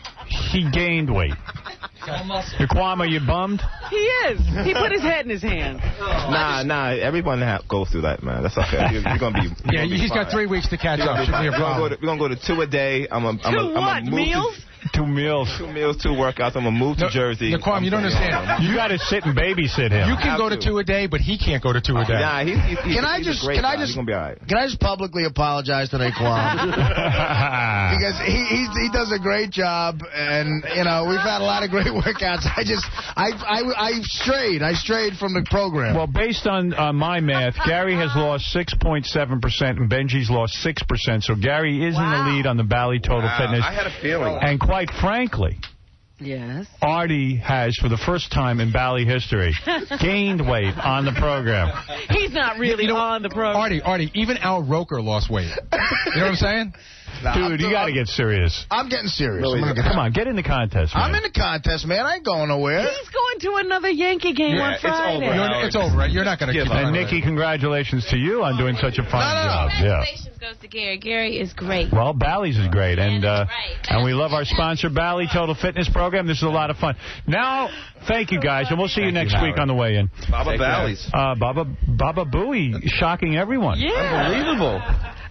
Naquam, are you bummed? He is. He put his head in his hand. Nah. Everyone goes through that, man. That's okay. You're going to be... Yeah, he's got 3 weeks to catch up. Shouldn't be a problem. We're going to go to 2 a day. Two what? Meals? 2 meals. 2 meals, 2 workouts. I'm going to move to Jersey. Naquam, you don't understand. You got to sit and babysit him. You can go to 2 a day, but he can't go to 2 a day. Nah, he's Can I just gonna be all right. Can I just publicly apologize to Naquam? Because he does a great job, and we've had a lot of great workouts. I strayed from the program. Well, based on my math, Gary has lost 6.7% and Benji's lost 6%. So Gary is in the lead on the Bally Total Fitness. I had a feeling. And quite frankly, yes, Artie has, for the first time in Bally history, gained weight on the program. He's not really on the program. Artie, even Al Roker lost weight. You know what I'm saying? Dude, you got to get serious. I'm getting serious. Really? Come on, get in the contest, man. I'm in the contest, man. I ain't going nowhere. He's going to another Yankee game on Friday. It's over, right? You're not going to give up. And, Nikki, congratulations to you on doing such a fine job. Congratulations goes to Gary. Gary is great. Well, Bally's is great. And we love our sponsor, Bally Total Fitness Program. This is a lot of fun. Now, thank you, guys, and we'll see you next week on the way in. Baba Bally's. Baba Booey, shocking everyone. Yeah. Unbelievable.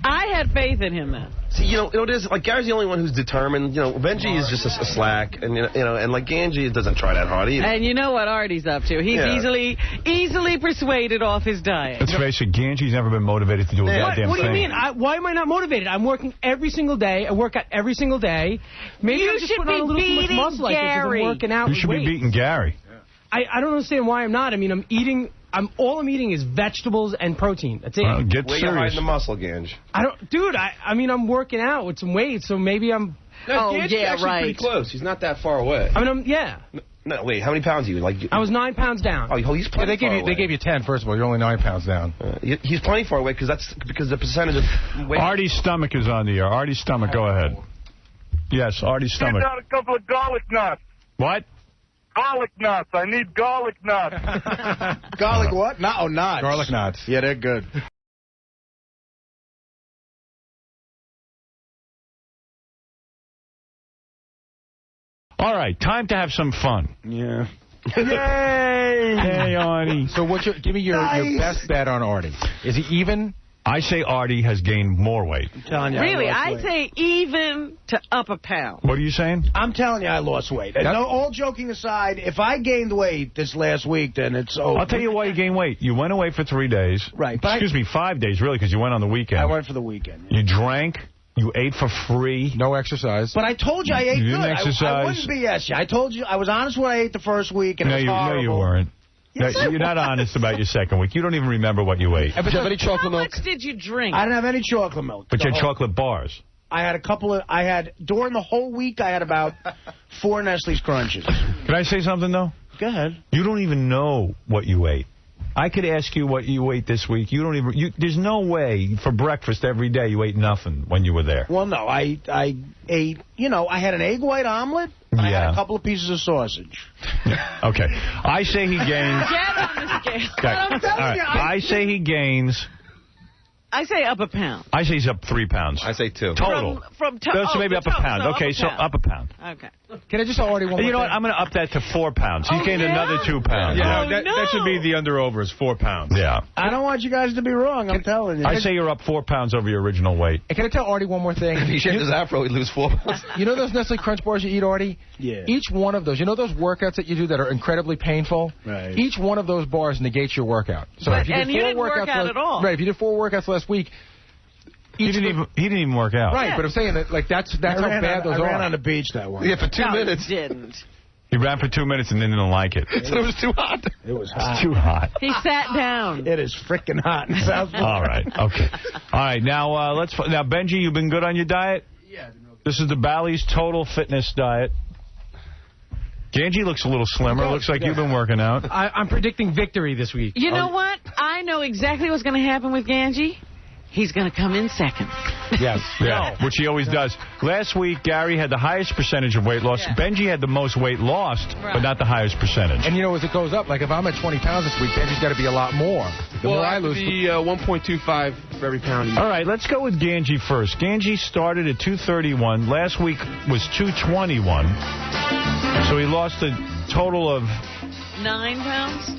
I had faith in him, then. See, you know, it is like Gary's the only one who's determined. You know, Benji is just a slack, and and like Angie doesn't try that hard either. And you know what Artie's up to? He's easily persuaded off his diet. Let's face it, Ganji's never been motivated to do a goddamn thing. What do you mean? Why am I not motivated? I'm working every single day. I work out every single day. Maybe I'm just putting on a little too much muscle like this because I'm working out. You should be beating Gary. I don't understand why I'm not. I mean, all I'm eating is vegetables and protein. That's it. Get Where serious. you hiding the muscle, Gange? Dude, I mean, I'm working out with some weight, so maybe I'm... No, Gange is actually pretty close. He's not that far away. I mean, yeah. No, wait, how many pounds are you? I was 9 pounds down. Oh, he's plenty they far away. They gave you 10, first of all. You're only 9 pounds down. He's plenty far away because the percentage of weight... Artie's stomach is on the air. Artie's stomach, go ahead. Yes, Artie's stomach. Give out a couple of garlic nuts. What? Garlic nuts. I need garlic nuts. Garlic what? No, nuts. Garlic nuts. Yeah, they're good. All right, time to have some fun. Yeah. Yay! Hey, Artie. So give me your best bet on Artie. Is he even? I say Artie has gained more weight. I'm telling you, Really, I say even to up a pound. What are you saying? I'm telling you, I lost weight. No, all joking aside, if I gained weight this last week, then it's over. I'll tell you why you gained weight. You went away for 3 days. Right. Excuse me, 5 days, really, because you went on the weekend. I went for the weekend. You drank. You ate for free. No exercise. But I told you I ate you good. Didn't exercise. I wouldn't BS you. I told you I was honest when I ate the first week, and it was horrible. No, you weren't. Yes, no, you're not honest about your second week. You don't even remember what you ate. How much did you drink? I didn't have any chocolate milk. But you had chocolate bars. I had during the whole week, I had about 4 Nestle's Crunches. Can I say something, though? Go ahead. You don't even know what you ate. I could ask you what you ate this week. You don't even. There's no way for breakfast every day you ate nothing when you were there. Well, no, I ate. I had an egg white omelet. I had a couple of pieces of sausage. Okay, I say he gains. Get on the scale. Okay. I'm telling you, I say he gains. I say up a pound. I say he's up 3 pounds. I say 2. Total. So maybe up a pound. Okay, so up a pound. Okay. Can I just already one more You know thing? what? I'm going to up that to 4 pounds. He's gained another 2 pounds. Yeah, that should be the under-over is 4 pounds. Yeah. I don't want you guys to be wrong. I'm telling you. I say you're up 4 pounds over your original weight. Can I tell Artie one more thing? If he shaved his afro, he'd lose 4 pounds. You know those Nestle Crunch bars you eat, Artie? Yeah. Each one of those, you know those workouts that you do that are incredibly painful? Right. Each one of those bars negates your workout. So if you did 4 didn't workouts work out at all. Right, if you did 4 workouts last week, He didn't even work out. Right, but I'm saying that that's how bad those are. I ran on the beach that one. Yeah, for 2 minutes. No, he didn't. He ran for 2 minutes and then didn't like it. So it was too hot. It was hot. It's too hot. He sat down. It is freaking hot in South Florida. All right. Okay. All right. Now now Benji, you've been good on your diet? Yeah. This is the Bally's Total Fitness Diet. Ganji looks a little slimmer. Looks like you've been working out. I'm predicting victory this week. You know what? I know exactly what's going to happen with Ganji. He's going to come in second. Yes. Yeah, which he always does. Last week, Gary had the highest percentage of weight loss. Yeah. Benji had the most weight lost, but not the highest percentage. And, as it goes up, like if I'm at 20 pounds this week, Benji's got to be a lot more. The more I lose, the 1.25 for every pound. All right, let's go with Ganji first. Ganji started at 231. Last week was 221. So he lost a total of 9 pounds?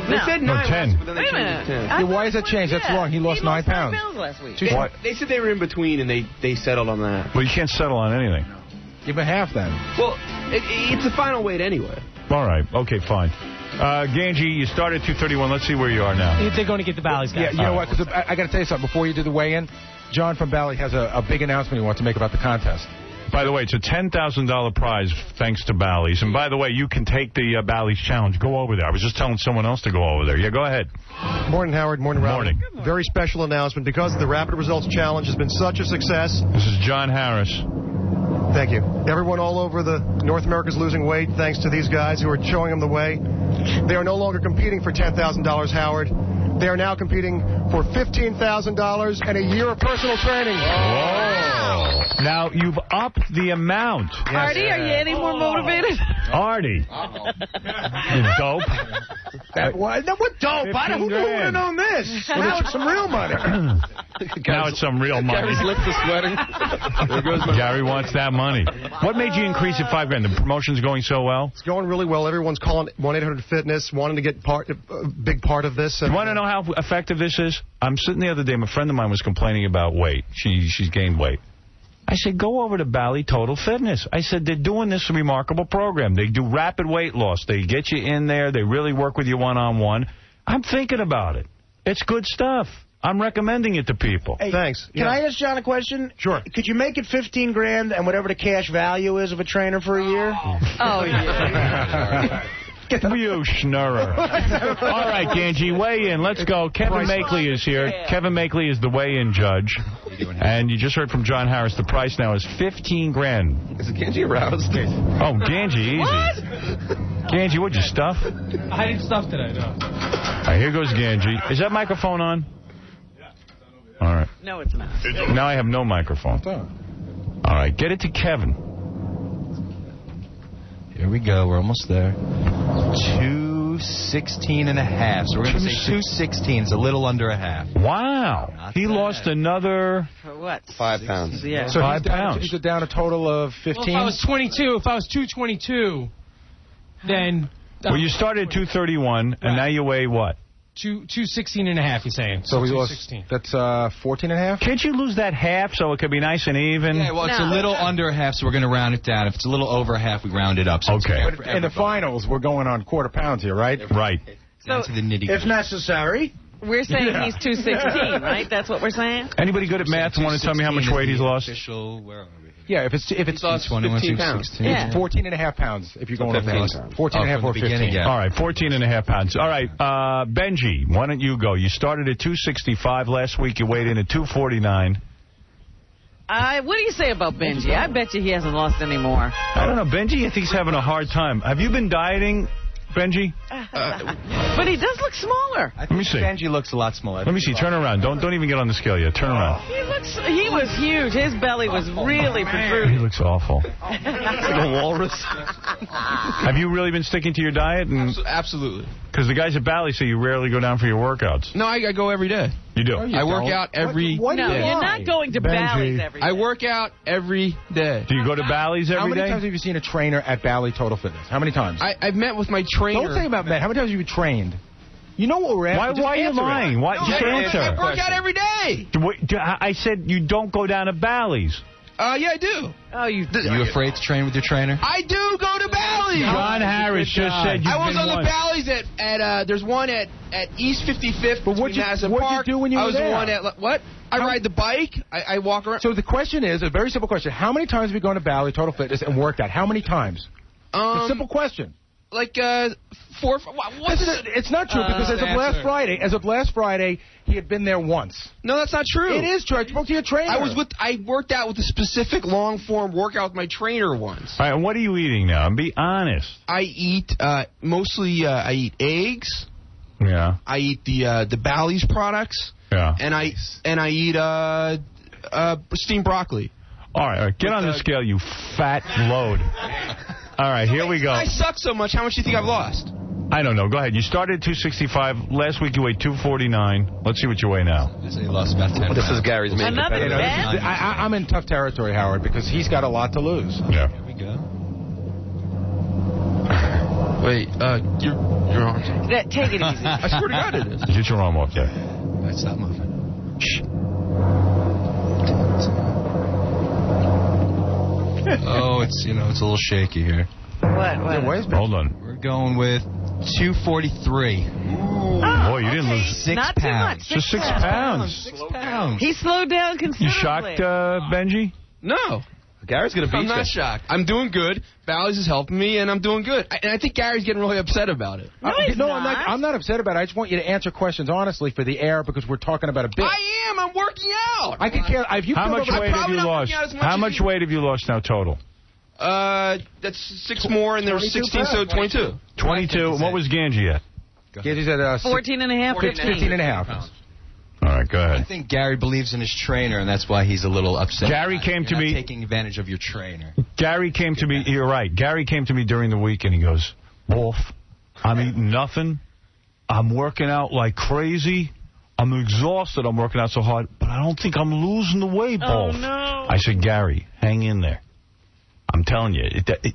They said 9. 10. But then they Wait a changed minute. it to 10. why is that changed? That's wrong. He lost 9 pounds. 9 pounds last week. They said they were in between, and they settled on that. Well, you can't settle on anything. Give him half then. Well, it's the final weight anyway. All right. Okay, fine. Ganji, you started at 231. Let's see where you are now. They're going to get the Bally's guys. Yeah, you know what? Because I got to tell you something. Before you do the weigh-in, John from Bally has a big announcement he wants to make about the contest. By the way, it's a $10,000 prize thanks to Bally's. And by the way, you can take the Bally's challenge. Go over there. I was just telling someone else to go over there. Yeah, go ahead. Morning, Howard. Morning, Ronnie. Morning. Very special announcement. Because the Rapid Results Challenge has been such a success. This is John Harris. Thank you. Everyone all over the North America is losing weight thanks to these guys who are showing them the way. They are no longer competing for $10,000, Howard. They are now competing for $15,000 and a year of personal training. Whoa. Now, you've upped the amount. Yes. Artie, are you any more motivated? Artie. You dope. What dope? Who would have known this? Now it's some real money. Now it's some real money. Gary's lips are sweating. There goes my Gary wants that money. What made you increase it $5,000? The promotion's going so well? It's going really well. Everyone's calling 1-800-FITNESS, wanting to get a big part of this. You want to know how effective this is? I'm sitting the other day, my friend of mine was complaining about weight. She's gained weight. I said, go over to Bally Total Fitness. I said, they're doing this remarkable program. They do rapid weight loss. They get you in there. They really work with you one-on-one. I'm thinking about it. It's good stuff. I'm recommending it to people. Hey, thanks. Can I ask John a question? Sure. Could you make it $15,000 and whatever the cash value is of a trainer for a year? Oh, yeah. You schnurrer. All right, Ganji, weigh in. Let's go. Kevin Makeley is here. Kevin Makeley is the weigh-in judge. And you just heard from John Harris. The price now is $15,000. Is Ganji aroused? Oh, Ganji, easy. What? Ganji, what'd you stuff? I didn't stuff today, no. All right, here goes Ganji. Is that microphone on? All right. No, it's not. Now I have no microphone. All right, get it to Kevin. Here we go. We're almost there. 216 and a half. So we're going to say 216. It's a little under a half. Wow. He lost another... For what? 5 pounds. Yeah. So 5 pounds. He's down a total of 15? Well, if I was 22, if I was 222, then... Well, you started at 231, and now you weigh what? 216 and a half, you're saying. So we lost, that's 14 and a half? Can't you lose that half so it could be nice and even? Yeah, well, it's a little under half, so we're going to round it down. If it's a little over half, we round it up. So okay. But in the finals, we're going on quarter pounds here, right? Right. Down to the nitty-gritty. If necessary. We're saying he's 216, right? That's what we're saying? Anybody good at math and want to tell me how much weight he's lost? Where are we? Yeah, if it's 15 pounds. It's 14 and a half pounds if you're going over 14 and a half or 15. Yeah. All right, 14 and a half pounds. All right, Benji, why don't you go? You started at 265 last week. You weighed in at 249. What do you say about Benji? I bet you he hasn't lost any more. I don't know. Benji, I think he's having a hard time. Have you been dieting, Benji? But he does look smaller. Let me see. Benji looks a lot smaller. Let me see. Turn around. Don't even get on the scale yet. Turn around. He was huge. His belly was really protruding. He looks awful. Like a walrus. Have you really been sticking to your diet? Absolutely. Because the guys at Bally say you rarely go down for your workouts. No, I go every day. You do? I work out every No, day. you're not going to Bally's every day. I work out every day. Do you go to Bally's every day? How many times have you seen a trainer at Bally Total Fitness? How many times? I've met with my trainer. Don't say about that. How many times have you trained? You know what we're asking. Why are you lying? Why? Just answer. I work out every day. I said you don't go down to Bally's. Yeah, I do. Oh, you afraid to train with your trainer? I do go to Bally's. John Harris just said you've I was been on the Bally's at there's one at East 55th. But what'd you do when you were there? I was the one at what? I ride the bike. I walk around. So the question is a very simple question. How many times have you gone to Bally Total Fitness and worked out? How many times? It's a simple question. Like 4 or 5. It's not true because as of last Friday, he had been there once. No, that's not true. It is true. I spoke to your trainer. I worked out with a specific long form workout with my trainer once. All right, and what are you eating now? Be honest. I eat mostly I eat eggs. Yeah. I eat the Bally's products. Yeah. And I eat steamed broccoli. All right, get on the scale, you fat load. All right, here we go. I suck so much. How much do you think I've lost? I don't know. Go ahead. You started at 265. Last week you weighed 249. Let's see what you weigh now. He lost about 10 This is Gary's main competitor. I'm in tough territory, Howard, because he's got a lot to lose. Yeah. Here we go. Wait, your arms. Take it easy. I swear to God it is. Get your arm off there. That's not moving. Shh. Oh, it's a little shaky here. What? Hold on. We're going with 243. Boy, you didn't lose 6 Not pounds. Too much. Just 6 pounds. 6 pounds. He slowed down considerably. You shocked, Benji? No. Gary's going to beat you. I'm not shocked. I'm doing good. Bally's is helping me, and I'm doing good. And I think Gary's getting really upset about it. No, he's not. I'm not upset about it. I just want you to answer questions honestly for the air because we're talking about a bit. I am. I'm working out. I could care. How much weight have you lost? How much weight have you lost now total? That's 6 more, and there's 16, so 22. 22. What was Ganji at? Ganji's at 14 and a half, 15 and a half. All right, go ahead. I think Gary believes in his trainer, and that's why he's a little upset. Gary came to me taking advantage of your trainer. Gary came to me. You're right. Gary came to me during the week, and he goes, Wolf, I'm eating nothing. I'm working out like crazy. I'm exhausted. I'm working out so hard, but I don't think I'm losing the weight, Wolf. Oh, no. I said, Gary, hang in there. I'm telling you,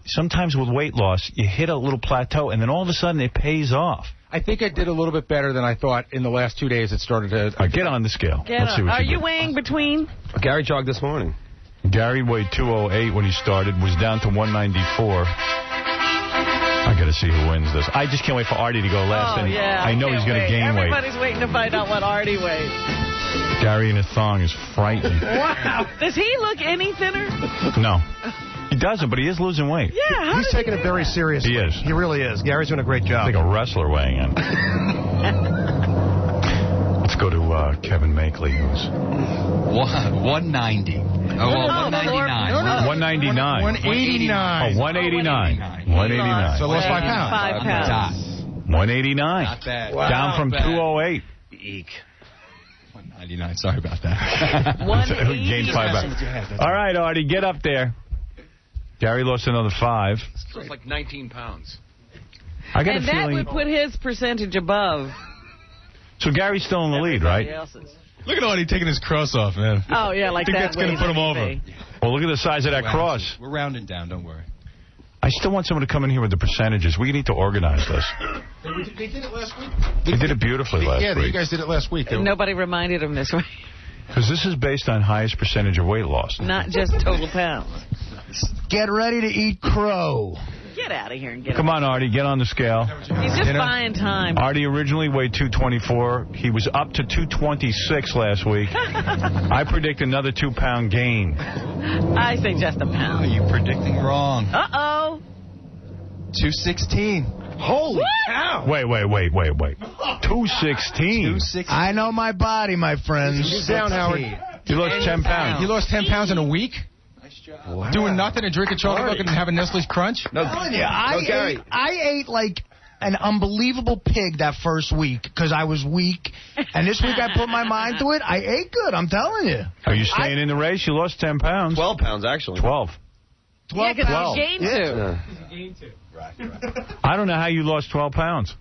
sometimes with weight loss, you hit a little plateau, and then all of a sudden it pays off. I think I did a little bit better than I thought in the last 2 days. It started to... Get on the scale. Let's see what Are you do. weighing between? Gary jogged this morning. Gary weighed 208 when he started, was down to 194. I got to see who wins this. I just can't wait for Artie to go last. Oh, yeah. I know he's going to gain weight. Everybody's waiting to find out what Artie weighs. Gary in a thong is frightening. Wow. Does he look any thinner? No. He doesn't, but he is losing weight. Yeah, he's taking it very seriously. He is. He really is. Gary's doing a great job. Like a wrestler weighing in. Let's go to Kevin Makeley, who's 190. Oh, 199. 199. 189. Oh, 189. 189. So lost 5 pounds. 5 pounds. 189. Not bad. Wow. Down from 208. Eek. 199. Sorry about that. 180. Gained 5 pounds. All right, Artie, get up there. Gary lost another 5. It's like 19 pounds. I got and a that feeling... would put his percentage above. So Gary's still in the lead, right? Else's. Look at Artie taking his cross off, man. Oh, yeah, like I think that. that's going to put him over. Well, look at the size of that cross. We're rounding down, don't worry. I still want someone to come in here with the percentages. We need to organize this. They did it last week. They did it beautifully last week. Yeah, you guys did it last week. Nobody reminded him this way. Because this is based on highest percentage of weight loss. Not just total pounds. Get ready to eat crow. Get out of here and get Come on, Artie, get on the scale. He's just buying time. Artie originally weighed 224. He was up to 226 last week. I predict another 2-pound gain. I say just a pound. You're predicting wrong. Uh-oh. 216. Holy cow. Wait. 216. I know my body, my friends. He's down, Howard. You lost 10 pounds. You lost 10 pounds in a week? Wow. Doing nothing and drinking chocolate milk and having Nestle's Crunch? No, I ate like an unbelievable pig that first week because I was weak. And this week I put my mind to it. I ate good, I'm telling you. Are you staying in the race? You lost 10 pounds. 12 pounds, actually. 12. Yeah, because you gained 2. I don't know how you lost 12 pounds.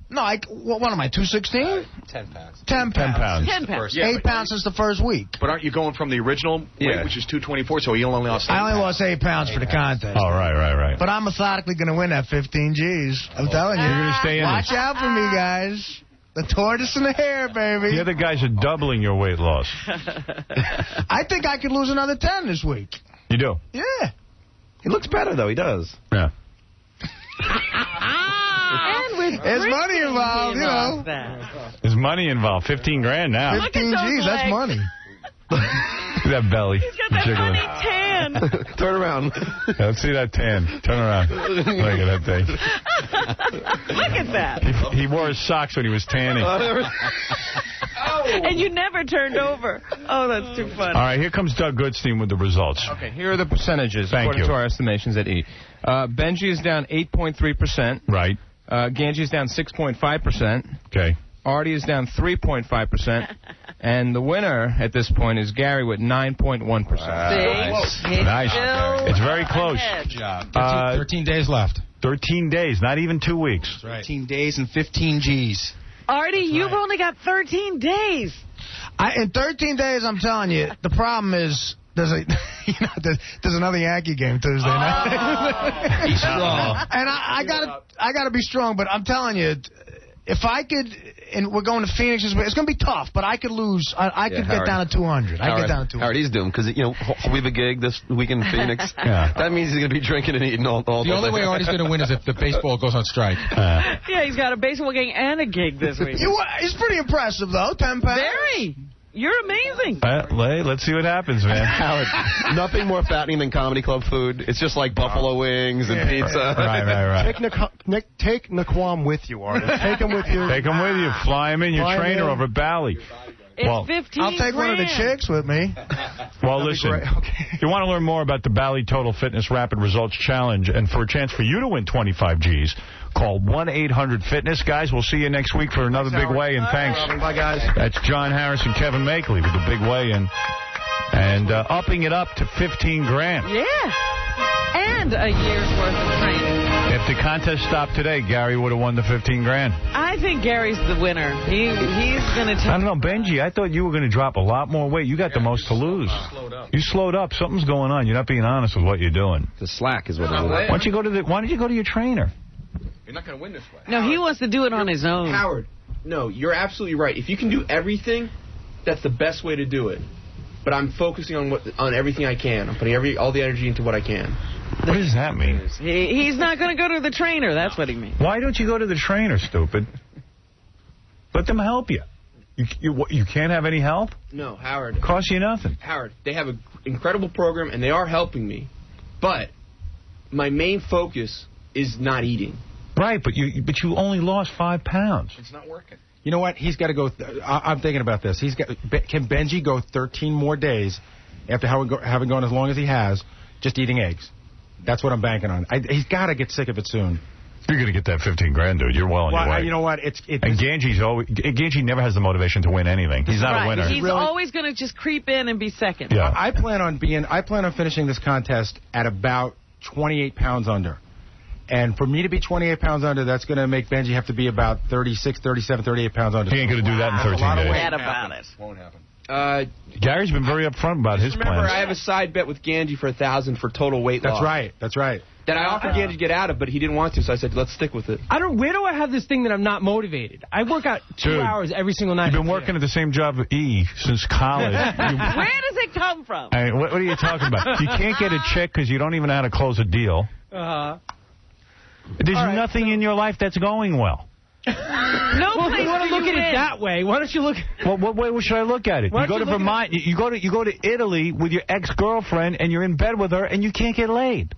No, what am I, 216? 10 pounds. 10 pounds. 10 pounds. 8 pounds since the first week. But aren't you going from the original weight, which is 224, so you only lost 8 I only pounds. lost 8 pounds for the contest. Oh, right. But I'm methodically going to win that 15 G's. I'm telling you. You're going to stay in Watch out for me, guys. The tortoise and the hare, baby. The other guys are doubling your weight loss. I think I could lose another 10 this week. You do? Yeah. He looks better, though. He does. Yeah. And with There's money involved, you know. There's money involved. 15 grand now. 15 G's, that's money. Look at that belly. He's got that jiggling. funny tan. Turn around. Yeah, let's see that tan. Turn around. Look at that thing. Look at that. He wore his socks when he was tanning. And you never turned over. Oh, that's too funny. All right, here comes Doug Goodstein with the results. Okay, here are the percentages Thank according you. to our estimations at E. Benji is down 8.3%. Right. Ganji is down 6.5%. Okay. Artie is down 3.5%. And the winner at this point is Gary with 9.1%. Nice. It's very close. Good job. 13 days left. 13 days, not even 2 weeks. Right. 13 days and 15 G's. Artie, you've only got 13 days. In 13 days, I'm telling you, the problem is there's another Yankee game Tuesday night. He's strong. And I gotta be strong, but I'm telling you, if I could, and we're going to Phoenix, it's going to be tough, but I could lose. I could get down to 200. I get down to 200. Howard, he's doomed because, we have a gig this week in Phoenix. Yeah. That means he's going to be drinking and eating all The only way Artie's going to win is if the baseball goes on strike. Yeah, he's got a baseball game and a gig this week. He's pretty impressive, though, 10 pounds. Very. You're amazing. Let's see what happens, man. Howard, nothing more fattening than comedy club food. It's just like buffalo wings and pizza. Right. Take Naquan with you, Artie. Take him with you. Take him with you. Fly him in. Your Fly him trainer in. over at Bally. It's 15 I'll take one of the chicks with me. Well, listen, if you want to learn more about the Bally Total Fitness Rapid Results Challenge and for a chance for you to win 25 G's, call 1-800-FITNESS. Guys, we'll see you next week for another big weigh-in. Thanks. Bye, guys. That's John Harris and Kevin Makeley with the big weigh-in. And upping it up to 15 grand. Yeah. And a year's worth of training. If the contest stopped today, Gary would have won the 15 grand. I think Gary's the winner. He's going to take... I don't know, Benji, I thought you were going to drop a lot more weight. You got the most to lose. You slowed up. Something's going on. You're not being honest with what you're doing. The slack is what it is. Why don't you go to your trainer? You're not going to win this way. No, he wants to do it on his own. Howard, no, you're absolutely right. If you can do everything, that's the best way to do it. But I'm focusing on everything I can. I'm putting all the energy into what I can. What does that mean? He's not going to go to the trainer. That's what he means. Why don't you go to the trainer, stupid? Let them help you. You can't have any help? No, Howard. Costs you nothing. Howard, they have an incredible program, and they are helping me. But my main focus is not eating. Right, but you only lost 5 pounds. It's not working. You know what? He's got to go. I'm thinking about this. Can Benji go 13 more days after having gone as long as he has, just eating eggs? That's what I'm banking on. He's got to get sick of it soon. You're going to get that 15 grand, dude. You're well on your way. You know what? And Ganji never has the motivation to win anything. He's not a winner. He's always going to just creep in and be second. Yeah. I plan on finishing this contest at about 28 pounds under. And for me to be 28 pounds under, that's going to make Benji have to be about 36, 37, 38 pounds under. He ain't going to do that in 13 days. Mad about it. Won't happen. Gary's been very upfront about his plans. Remember, I have a side bet with Ganji for 1,000 for total weight loss. That's right. That I offered Ganji to get out of, but he didn't want to, so I said, let's stick with it. Where do I have this thing that I'm not motivated? I work out 2 hours every single night. You've been working at the same job with E since college. Where does it come from? What are you talking about? You can't get a check because you don't even know how to close a deal. Uh-huh. There's nothing in your life that's going well. No place you want to look at it that way. Why don't you look? Well, what way should I look at it? You go to Vermont. You go to Italy with your ex-girlfriend, and you're in bed with her, and you can't get laid.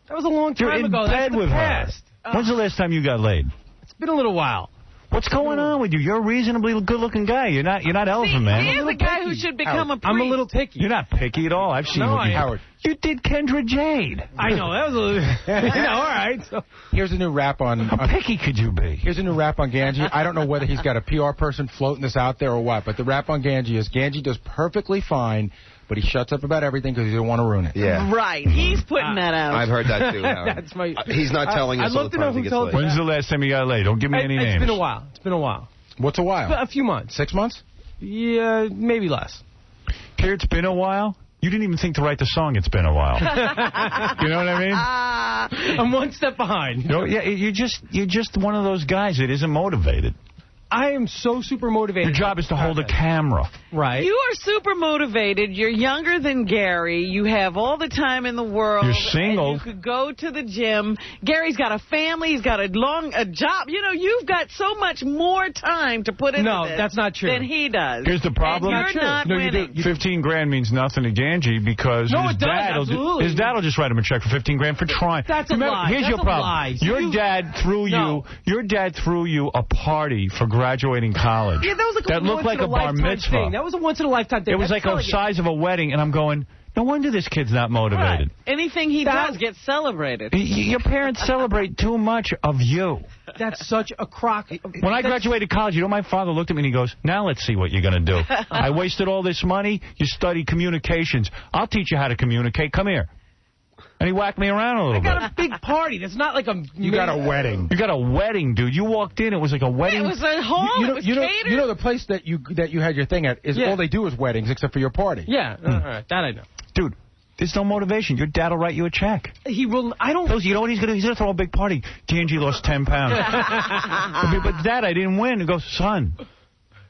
That was a long time ago. You're in bed with her. When's the last time you got laid? It's been a little while. What's going on with you? You're a reasonably good-looking guy. You're not Elephant Man. He is a guy who should become a priest. I'm a little picky. You're not picky at all. I've seen what you do. Howard. You did Kendra Jade. I know. That was a little... all right. So. Here's a new rap on... How picky could you be? Here's a new rap on Ganji. I don't know whether he's got a PR person floating this out there or what, but the rap on Ganji is Ganji does perfectly fine, but he shuts up about everything because he doesn't want to ruin it. Yeah. Right. He's putting that out. I've heard that, too, Howard. That's my... He's not telling us all the times he gets laid. When's the last time you got laid? Don't give me any names. It's been a while. What's a while? A few months. 6 months? Yeah, maybe less. Here, it's been a while. You didn't even think to write the song, It's Been a While. You know what I mean? I'm one step behind. You're just one of those guys that isn't motivated. I am so super motivated. Your job is to hold a camera. Right. You are super motivated. You're younger than Gary. You have all the time in the world. You're single. And you could go to the gym. Gary's got a family. He's got a job. You know, you've got so much more time to put into this. No, that's not true. Than he does. Here's the problem. And you're not winning. 15 grand means nothing to Ganji because his dad will just write him a check for 15 grand for trying. That's a lie. Here's your problem. Your dad threw you a party for graduating college. Yeah, that was like that looked like a bar mitzvah. Thing. That was a once-in-a-lifetime thing. It was like the size of a wedding, and I'm going, no wonder this kid's not motivated. Right. Anything he does gets celebrated. Your parents celebrate too much of you. That's such a crock. When I graduated college, my father looked at me and he goes, now let's see what you're going to do. I wasted all this money. You study communications. I'll teach you how to communicate. Come here. And he whacked me around a little bit. I got a big party. That's not like a... You got a wedding. You got a wedding, dude. You walked in. It was like a wedding. It was a hall. It was catered. You know the place that you had your thing at is all they do is weddings except for your party. Yeah. All right. That I know. Dude, there's no motivation. Your dad will write you a check. He will... I don't... You know what he's going to... He's going to throw a big party. Ganji lost 10 pounds. But Dad, I didn't win. He goes, son...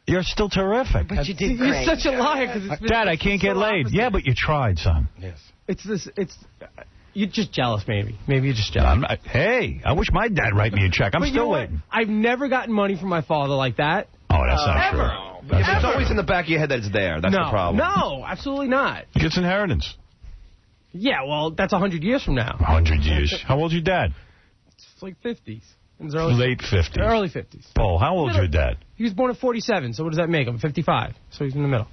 You're still terrific. But you did great. You're such a liar. Dad, I can't get laid. Yeah, but you tried, son. Yes. It's... You're just jealous, maybe. Maybe you're just jealous. Hey, I wish my dad write me a check. I'm still waiting. I've never gotten money from my father like that. Oh, that's not true. It's always in the back of your head that it's there. That's the problem. No, absolutely not. He gets inheritance. Yeah, well, that's 100 years from now. 100 years. How old's your dad? It's like 50s. In his early Late 50s. Early 50s. Paul, how old's your dad? He was born in 47, so what does that make him? 55. So he's in the middle.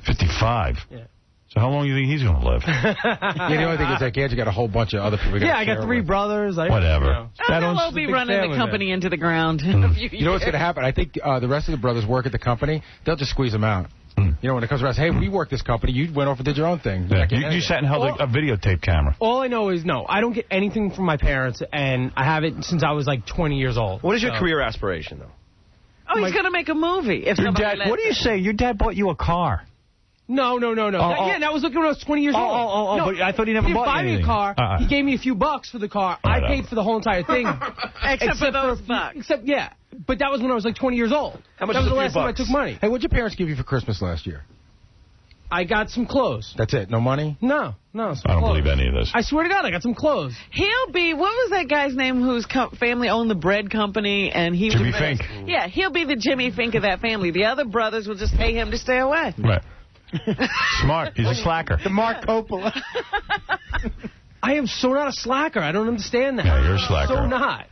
55? Yeah. So how long do you think he's going to live? The only thing is that Gage got a whole bunch of other people. Yeah, I got 3 brothers. Whatever. He'll be running the company into the ground in a few years. You know what's going to happen? I think the rest of the brothers work at the company. They'll just squeeze them out. You know, when it comes around, hey, we work this company. You went off and did your own thing. Yeah. You sat and held a videotape camera. All I know is, no, I don't get anything from my parents, and I have it since I was like 20 years old. What is your career aspiration, though? Oh, he's going to make a movie. If your dad, what do you say? Your dad bought you a car. No. Yeah, that was looking when I was 20 years old. But I thought he never bought buy me a car. He gave me a few bucks for the car. I paid for the whole entire thing. Except for those bucks. Yeah. But that was when I was like 20 years old. How much that was was the a last few time I bucks? took money. Hey, what'd your parents give you for Christmas last year? I got some clothes. That's it? No money? No. I don't believe any of this. I swear to God, I got some clothes. He'll be, what was that guy's name whose family owned the bread company? And he Jimmy was Fink. Yeah, he'll be the Jimmy Fink of that family. The other brothers will just pay him to stay away. Right. Smart. He's a slacker. The Mark Coppola. I am so not a slacker. I don't understand that. Yeah, you're a slacker. So not.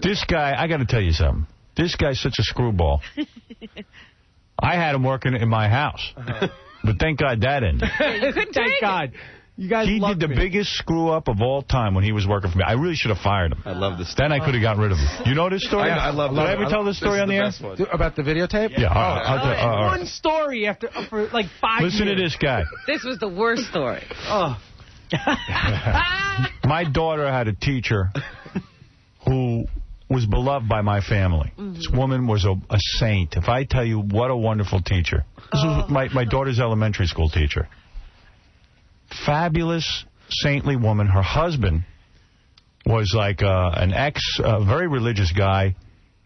This guy, I got to tell you something. This guy's such a screwball. I had him working in my house. But thank God that ended. You couldn't Thank God. You guys he did the biggest screw-up of all time when he was working for me. I really should have fired him. I love this. Then I could have gotten rid of him. You know this story? I love it. Did I ever tell this story on the air? About the videotape? Yeah. All right. One story for like 5 years. Listen to this guy. This was the worst story. Oh. My daughter had a teacher who was beloved by my family. This woman was a saint. If I tell you what a wonderful teacher. This was my daughter's elementary school teacher. Fabulous, saintly woman. Her husband was like an very religious guy.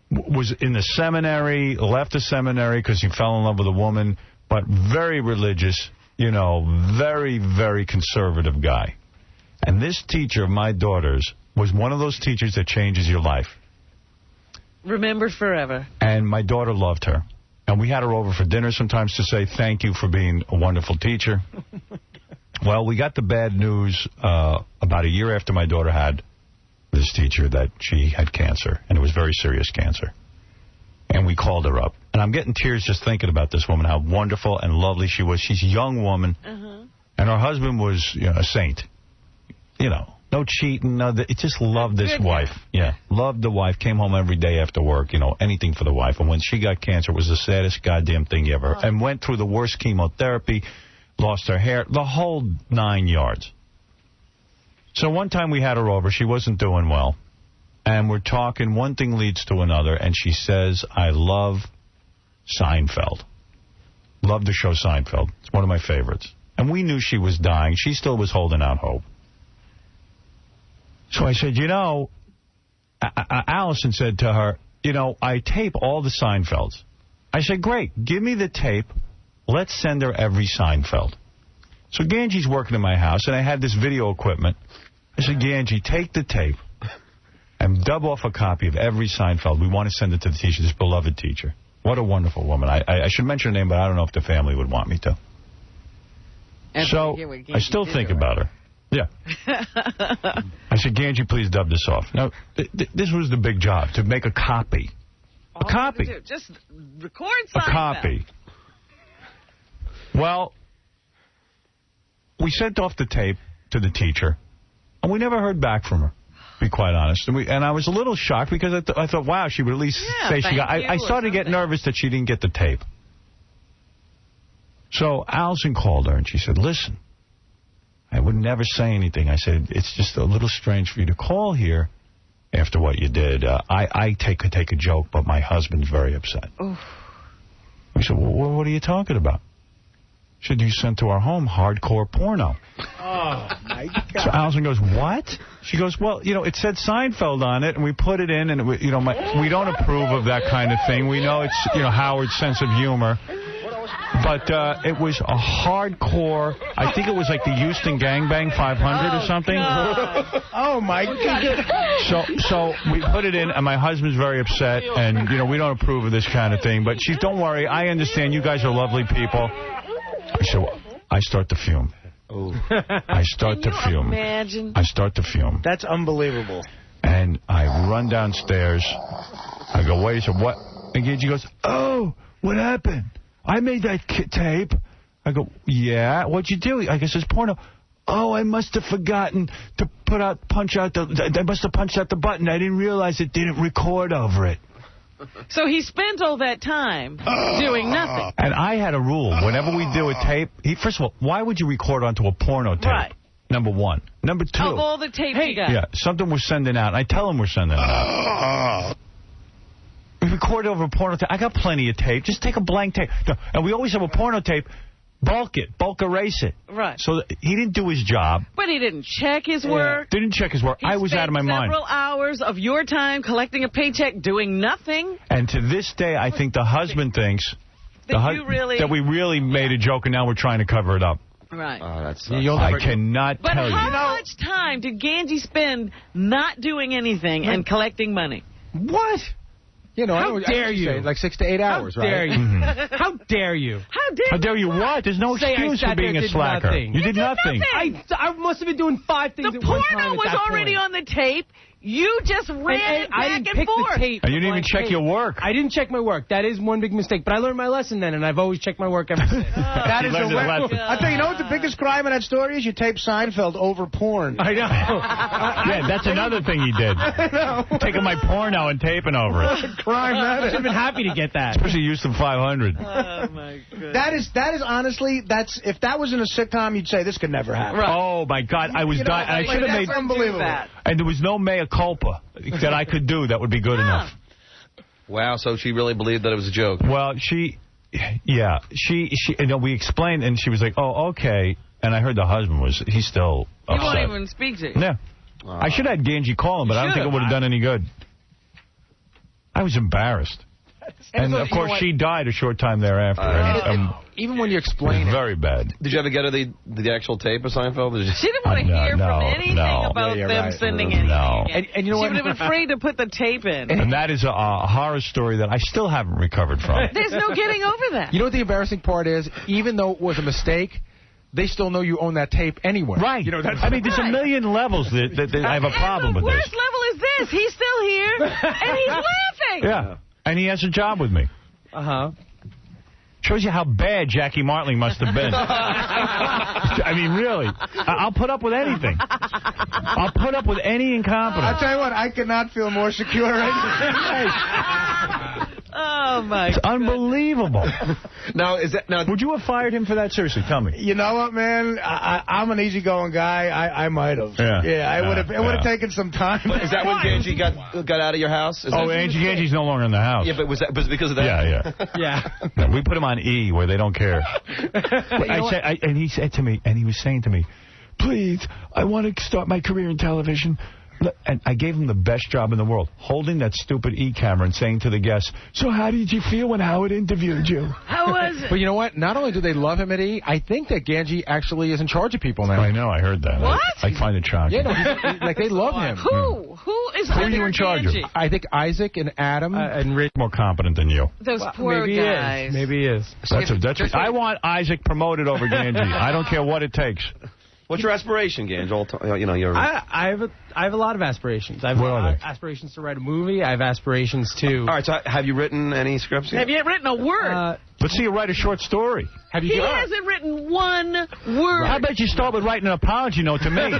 Was in the seminary, left the seminary because he fell in love with a woman, but very religious, very, very conservative guy. And this teacher of my daughter's was one of those teachers that changes your life. Remembered forever. And my daughter loved her. And we had her over for dinner sometimes to say thank you for being a wonderful teacher. Well, we got the bad news about a year after my daughter had this teacher that she had cancer, and it was very serious cancer. And we called her up. And I'm getting tears just thinking about this woman, how wonderful and lovely she was. She's a young woman. And her husband was a saint. No cheating. It just loved this wife. Yeah, loved the wife. Came home every day after work, anything for the wife. And when she got cancer, it was the saddest goddamn thing ever. And went through the worst chemotherapy, lost her hair, the whole 9 yards. So one time we had her over. She wasn't doing well. And we're talking. One thing leads to another. And she says, I love Seinfeld. Love the show Seinfeld. It's one of my favorites. And we knew she was dying. She still was holding out hope. So I said, Allison said to her, I tape all the Seinfelds. I said, great, give me the tape. Let's send her every Seinfeld. So Ganji's working in my house, and I had this video equipment. I said, Ganji, take the tape and dub off a copy of every Seinfeld. We want to send it to the teacher, this beloved teacher. What a wonderful woman. I should mention her name, but I don't know if the family would want me to. So I still think about her. Yeah. I said, Ganji, please dub this off. Now, this was the big job, to make a copy. A copy. Just record Seinfeld. A copy. Well, we sent off the tape to the teacher, and we never heard back from her, to be quite honest. And I was a little shocked because I thought, wow, she would at least say she got... I started to get nervous that she didn't get the tape. So Allison called her, and she said, listen, I would never say anything. I said, it's just a little strange for you to call here after what you did. I could take a joke, but my husband's very upset. Oof. I said, well, what are you talking about? She said, you sent to our home hardcore porno. Oh, my God. So Allison goes, what? She goes, well, it said Seinfeld on it, and we put it in, and, we don't approve of that kind of thing. We know it's, Howard's sense of humor. But it was a hardcore, I think it was like the Houston Gangbang 500 or something. No. Oh, my God. So we put it in, and my husband's very upset, and, we don't approve of this kind of thing. But don't worry, I understand. You guys are lovely people. I said, I start to fume. I start to fume. Imagine? I start to fume. That's unbelievable. And I run downstairs. I go, wait, so what? And Ganji goes, oh, what happened? I made that tape. I go, yeah, what'd you do? I guess it's porno. Oh, I must have forgotten to punch out the button. I didn't realize it didn't record over it. So he spent all that time doing nothing. And I had a rule. Whenever we do a tape, first of all, why would you record onto a porno tape? Right. Number one. Number two. Of all the tapes you got. Yeah, something we're sending out. I tell them we're sending it out. We record over a porno tape. I got plenty of tape. Just take a blank tape. No, and we always have a porno tape. Bulk erase it. Right. So he didn't do his job. But he didn't check his work. Didn't check his work. I was out of my mind. Several hours of your time collecting a paycheck, doing nothing. And to this day, I think the husband thinks that we really made a joke, and now we're trying to cover it up. Right. Oh, that's. I cannot tell you. But how much time did Ganji spend not doing anything and collecting money? What? You know, how dare you? Say, like 6 to 8 hours, right? Dare you? How dare you? How dare you what? There's no excuse for being a slacker. You did nothing. I must have been doing 5 things at one time. The porno was already on the tape. You just ran it back and forth. The tape. And you didn't even check your work. I didn't check my work. That is one big mistake. But I learned my lesson then, and I've always checked my work ever since. That is a lesson. I tell you, know what the biggest crime in that story is? You tape Seinfeld over porn. I know. Yeah, that's another thing he did. I know. Taking my porno and taping over it. What a crime that is. I should have been happy to get that. Especially Houston 500. Oh, my goodness. That is honestly, if that was in a sitcom, you'd say this could never happen. Right. Oh, my God. I was dying. I should have made... Unbelievable. And there was no mea culpa that I could do that would be good enough. Wow, so she really believed that it was a joke. Well, she we explained, and she was like, oh, okay. And I heard the husband he's still upset. He won't even speak to you. Yeah. I should have had Ganji call him, but I don't think it would have done any good. I was embarrassed. And, of course, she died a short time thereafter. Even when you explain it. Very bad. Did you ever get her the actual tape of Seinfeld? She didn't want to hear from anything about them sending anything. No. And you know what? She would have been afraid to put the tape in. And that is a horror story that I still haven't recovered from. There's no getting over that. You know what the embarrassing part is? Even though it was a mistake, they still know you own that tape anyway. Right. You know, there's a million levels that I have a problem with this. The worst level is this. He's still here, and he's laughing. Yeah. And he has a job with me. Uh-huh. Shows you how bad Jackie Martling must have been. I mean, really. I'll put up with anything. I'll put up with any incompetence. I'll tell you what, I could not feel more secure. Oh, my It's unbelievable. Now, would you have fired him for that? Seriously, tell me. You know what, man? I'm an easygoing guy. I might have. Yeah, it would have taken some time. But is that when Ganji got out of your house? Ganji's no longer in the house. Yeah, but was it because of that? Yeah. No, we put him on E, where they don't care. And he said to me, and he was saying to me, please, I want to start my career in television. And I gave him the best job in the world, holding that stupid E camera and saying to the guests, so how did you feel when Howard interviewed you? How was it? But you know what? Not only do they love him at E, I think that Ganji actually is in charge of people now. I know, I heard that. What? I find it shocking. Yeah, no, like they love him. Who? Who is Who are you in charge of? I think Isaac and Adam. And Rick more competent than you. Those poor guys. Maybe he is. I want Isaac promoted over Ganji. I don't care what it takes. What's your aspiration, Gange? I have a lot of aspirations. I have aspirations to write a movie. I have aspirations to... All right, so have you written any scripts yet? Have you written a word? Let's see you write a short story. He hasn't written one word. How about you start with writing an apology note to me?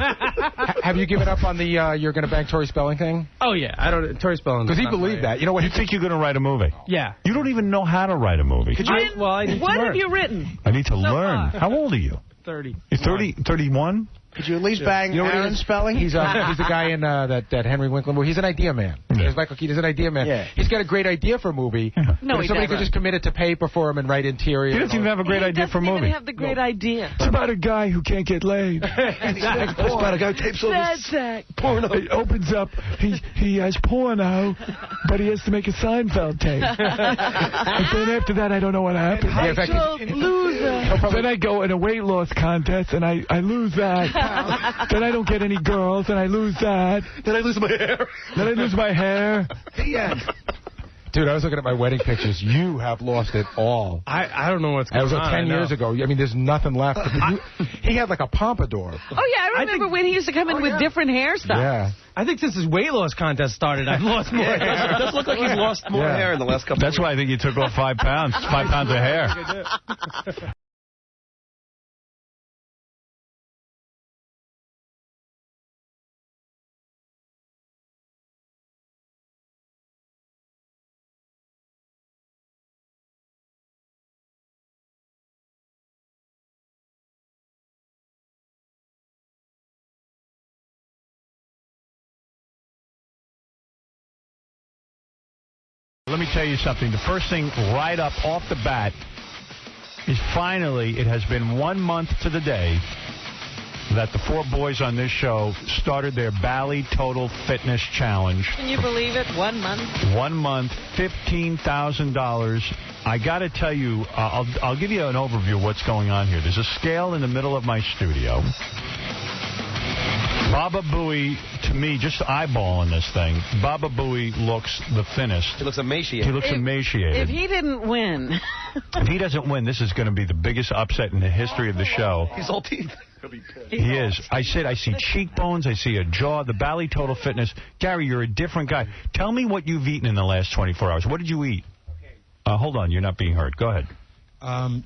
Have you given up on the you're going to bang Tori Spelling thing? Oh, yeah. Tori Spelling. Because he believed that. You know what? You think you're going to write a movie? Yeah. You don't even know how to write a movie. What have you written? I need to learn. How old are you? 30. You're 31? Could you at least bang Aaron Spelling? He's the guy in that Henry Winkler movie. He's an idea man. Yeah. Michael Keaton is an idea man. Yeah. He's got a great idea for a movie. Yeah. No, if somebody could just commit it to paper for him and write interior. He doesn't even have a great idea for a movie. He doesn't even have the great idea. It's about a guy who can't get laid. It's about a guy who tapes all this porno. It opens up. He has porno, but he has to make a Seinfeld tape. And then after that, I don't know what happened. Loser. Then I go in a weight loss contest, and I lose that. Then I don't get any girls, and I lose that. Then I lose my hair. Then I lose my hair. The end. Dude, I was looking at my wedding pictures. You have lost it all. I don't know what's going on. It was like 10 years ago. I mean, there's nothing left. He had like a pompadour. Oh, yeah, I remember when he used to come in with different hairstyles. Yeah. I think since his weight loss contest started, I've lost more hair. It does look like he's lost more hair in the last couple of weeks. That's why I think you took off 5 pounds. 5 pounds of hair. Let me tell you something. The first thing right up off the bat is finally, it has been 1 month to the day that the 4 boys on this show started their Bally Total Fitness Challenge. Can you believe it? 1 month? 1 month, $15,000. I got to tell you, I'll give you an overview of what's going on here. There's a scale in the middle of my studio. Baba Booey, to me, just eyeballing this thing, Baba Booey looks the thinnest. He looks emaciated. He looks emaciated. If he didn't win. If he doesn't win, this is going to be the biggest upset in the history of the show. He's all teeth. He is. I said, I see cheekbones, I see a jaw, the Bally Total Fitness. Gary, you're a different guy. Tell me what you've eaten in the last 24 hours. What did you eat? Hold on, you're not being heard. Go ahead.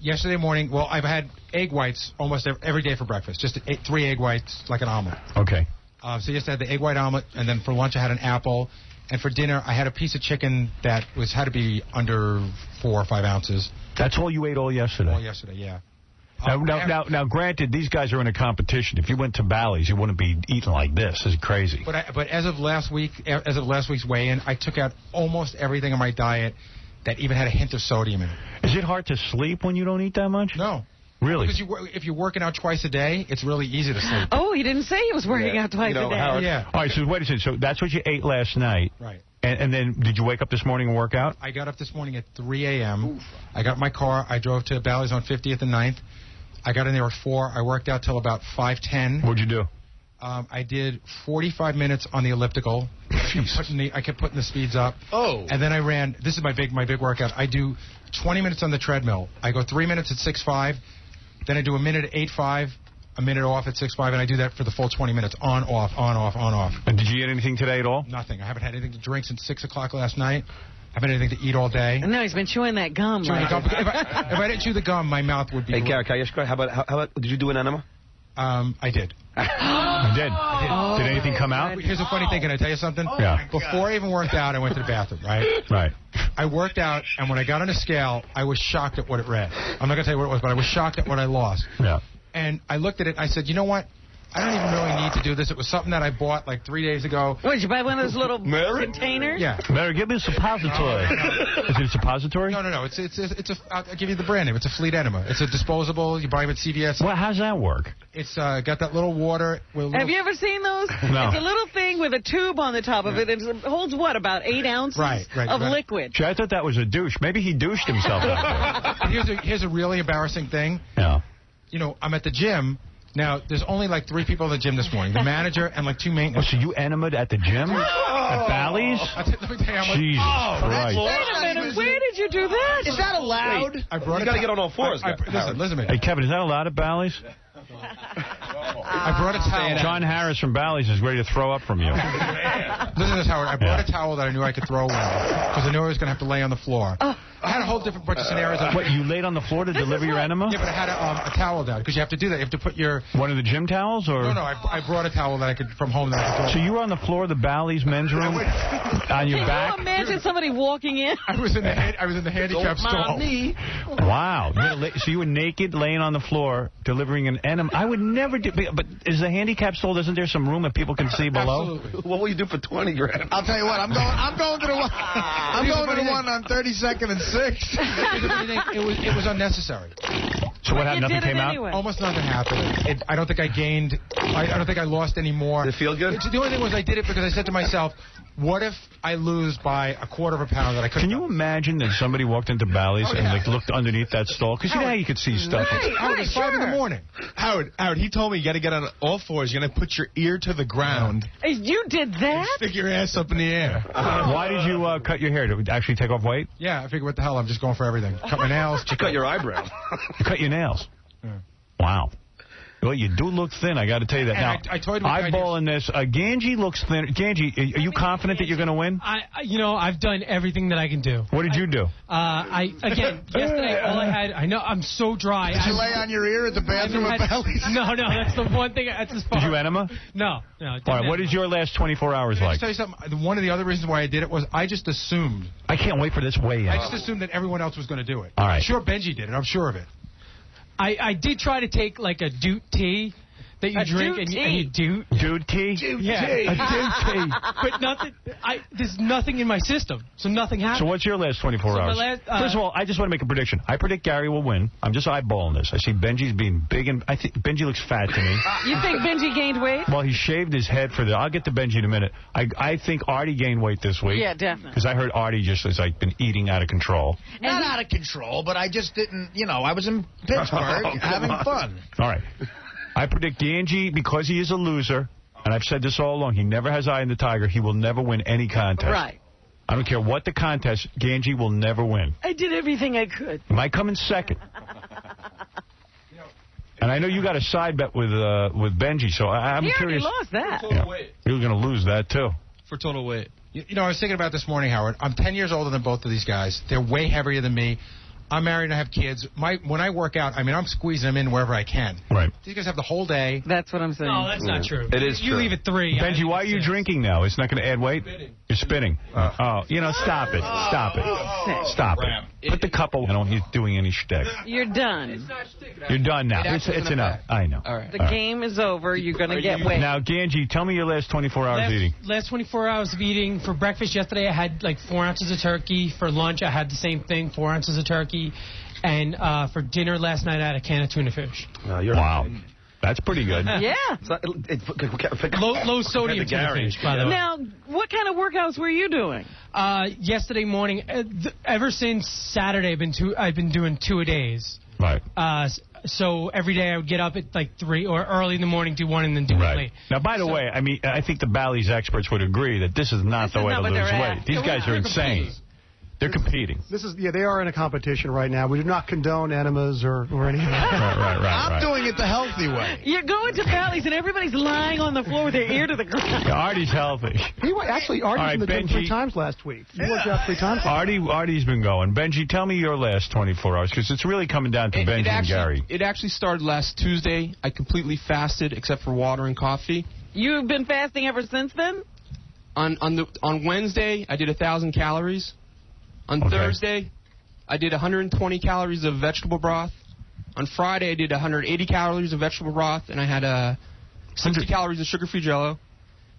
Yesterday morning, well, I've had egg whites almost every day for breakfast. Just 3 egg whites, like an omelet. Okay. So yesterday I had the egg white omelet, and then for lunch I had an apple. And for dinner, I had a piece of chicken that had to be under 4 or 5 ounces. That's all you ate all yesterday? All yesterday, yeah. Now, granted, these guys are in a competition. If you went to Bally's, you wouldn't be eating like this. This is crazy. But as of last week's weigh-in, I took out almost everything in my diet that even had a hint of sodium in it. Is it hard to sleep when you don't eat that much? No. Really? Because if you're working out twice a day, it's really easy to sleep. Oh, he didn't say he was working out twice a day. Howard. Yeah. All right, so wait a second. So that's what you ate last night. Right. And then did you wake up this morning and work out? I got up this morning at 3 a.m. I got my car. I drove to Bally's on 50th and 9th. I got in there at 4. I worked out till about 5:10. What'd you do? I did 45 minutes on the elliptical. I kept putting the speeds up. Oh. And then I ran. This is my big workout. I do 20 minutes on the treadmill. I go 3 minutes at 6.5. Then I do a minute at 8.5, a minute off at 6.5, and I do that for the full 20 minutes. On, off, on, off, on, off. And did you eat anything today at all? Nothing. I haven't had anything to drink since 6 o'clock last night. I haven't had anything to eat all day. No, he's been chewing that gum. If I didn't chew the gum, my mouth would be... Hey, Gary, can I ask you, how about, did you do an enema? I did. You did? Oh, did anything come out? Here's a funny thing. Can I tell you something? Yeah. Before I even worked out, I went to the bathroom, right? Right. I worked out, and when I got on a scale, I was shocked at what it read. I'm not going to tell you what it was, but I was shocked at what I lost. Yeah. And I looked at it, I said, you know what? I don't even really need to do this. It was something that I bought like 3 days ago. What, did you buy one of those little containers? Yeah. Mary, give me a suppository. Is it a suppository? No. I'll give you the brand name. It's a Fleet Enema. It's a disposable. You buy them at CVS. Well, how's that work? It's got that little water. Have you ever seen those? No. It's a little thing with a tube on the top of it. It holds, what, about 8 ounces of liquid? I thought that was a douche. Maybe he douched himself out there. Here's a really embarrassing thing. Yeah. You know, I'm at the gym. Now, there's only like 3 people in the gym this morning. The manager and like 2 maintenance. Oh, so you enemaed at the gym? At Bally's? Jesus Christ. Wait a minute. Where did you do that? Is that allowed? You got to get on all fours. Listen. Hey, Kevin, is that allowed at Bally's? I brought a towel. John Harris from Bally's is ready to throw up from you. Listen to this, Howard. I brought a towel that I knew I could throw away because I knew I was going to have to lay on the floor. I had a whole different bunch of scenarios. What, you laid on the floor to deliver your enema? Yeah, but I had a towel down because you have to do that. You have to put your... One of the gym towels? Or? No, I brought a towel that I could from home. That I could so you were on the floor of the Bally's men's room? On your back? Can you imagine somebody walking in? I was in the handicap stall. Wow. So you were naked, laying on the floor, delivering an enema. I would never do... But is the handicap stall, isn't there some room that people can see below? Absolutely. What will you do for 20 grand? I'll tell you what. I'm going to the one. I'm going to the one on 32nd and 6th. It was unnecessary. So what happened? Nothing came out? Almost nothing happened. I don't think I gained. I don't think I lost any more. Did it feel good? The only thing was I did it because I said to myself, What if I lose by a quarter of a pound that I couldn't? Can you imagine that somebody walked into Bally's and like looked underneath that stall? Because you know how you could see stuff. Howard, it's 5 in the morning. Howard, he told me you got to get on all fours. You're going to put your ear to the ground. You did that? Stick your ass up in the air. Why did you cut your hair? To actually take off weight? Yeah, I figured, what the hell? I'm just going for everything. Cut my nails. You cut your eyebrow. You cut your nails. Yeah. Wow. Well, you do look thin, I got to tell you that. Now, I told you eyeballing this, Ganji looks thin. Ganji, are you confident that you're going to win? I've done everything that I can do. What did you do? Yesterday, all I had, I'm so dry. Did you lay on your ear at the bathroom at Bally's? No, that's the one thing. That's as far. Did you enema? No. All right, what is your last 24 hours like? Can I just tell you something? One of the other reasons why I did it was I just assumed. I can't wait for this weigh-in. I just assumed that everyone else was going to do it. All right. I'm sure Benji did it. I'm sure of it. I did try to take like a doot tea that you drink and you doot. Doot tea? Yeah. A doot tea. But nothing. There's nothing in my system, so nothing happened. So what's your last 24 hours? First of all, I just want to make a prediction. I predict Gary will win. I'm just eyeballing this. I see Benji's being big, and I think Benji looks fat to me. You think Benji gained weight? Well, he shaved his head for the... I'll get to Benji in a minute. I think Artie gained weight this week. Yeah, definitely. Because I heard Artie just has like been eating out of control. Not out of control, but I just didn't, I was in Pittsburgh having fun. All right. I predict Ganji, because he is a loser, and I've said this all along, he never has eye in the tiger, he will never win any contest. Right. I don't care what the contest, Ganji will never win. I did everything I could. He might come in second. And I know you got a side bet with Benji, so I'm curious. He already lost that. You're going to lose that, too. For total weight. I was thinking about this morning, Howard. I'm 10 years older than both of these guys. They're way heavier than me. I'm married and I have kids. When I work out, I'm squeezing them in wherever I can. Right. These guys have the whole day. That's what I'm saying. No, that's not true. It is you true. leave at 3. Benji, why are you drinking now? It's not going to add weight? You're spitting. Stop it. Stop it. Stop it. Put the cup away. I don't he's doing any shtick. You're done. You're done now. It's enough. I know. All right. The game is over. You're going to get weight. Now, Ganji, tell me your last 24 hours eating. Last 24 hours of eating. For breakfast yesterday, I had like 4 ounces of turkey. For lunch, I had the same thing, 4 ounces of turkey. And for dinner last night, I had a can of tuna fish. Wow. That's pretty good. Yeah. Low sodium tuna fish, by the way. Now, what kind of workouts were you doing? Yesterday morning, ever since Saturday, I've been doing 2-a-days. Right. So every day I would get up at like 3 or early in the morning, do one, and then do one late. Now, by the way, I think the Bally's experts would agree that this is not the way to lose weight. These guys are insane. They're competing. They are in a competition right now. We do not condone enemas or anything. Right. I'm doing it the healthy way. You're going to Bally's and everybody's lying on the floor with their ear to the ground. Yeah, Artie's healthy. Artie's in the gym 3 times last week. You worked out 3 times. Artie's been going. Benji, tell me your last 24 hours, because it's really coming down to Benji and Gary. It actually started last Tuesday. I completely fasted except for water and coffee. You've been fasting ever since then? On Wednesday, I did 1,000 calories. On Thursday, I did 120 calories of vegetable broth. On Friday, I did 180 calories of vegetable broth, and I had 60 calories of sugar-free Jell-O.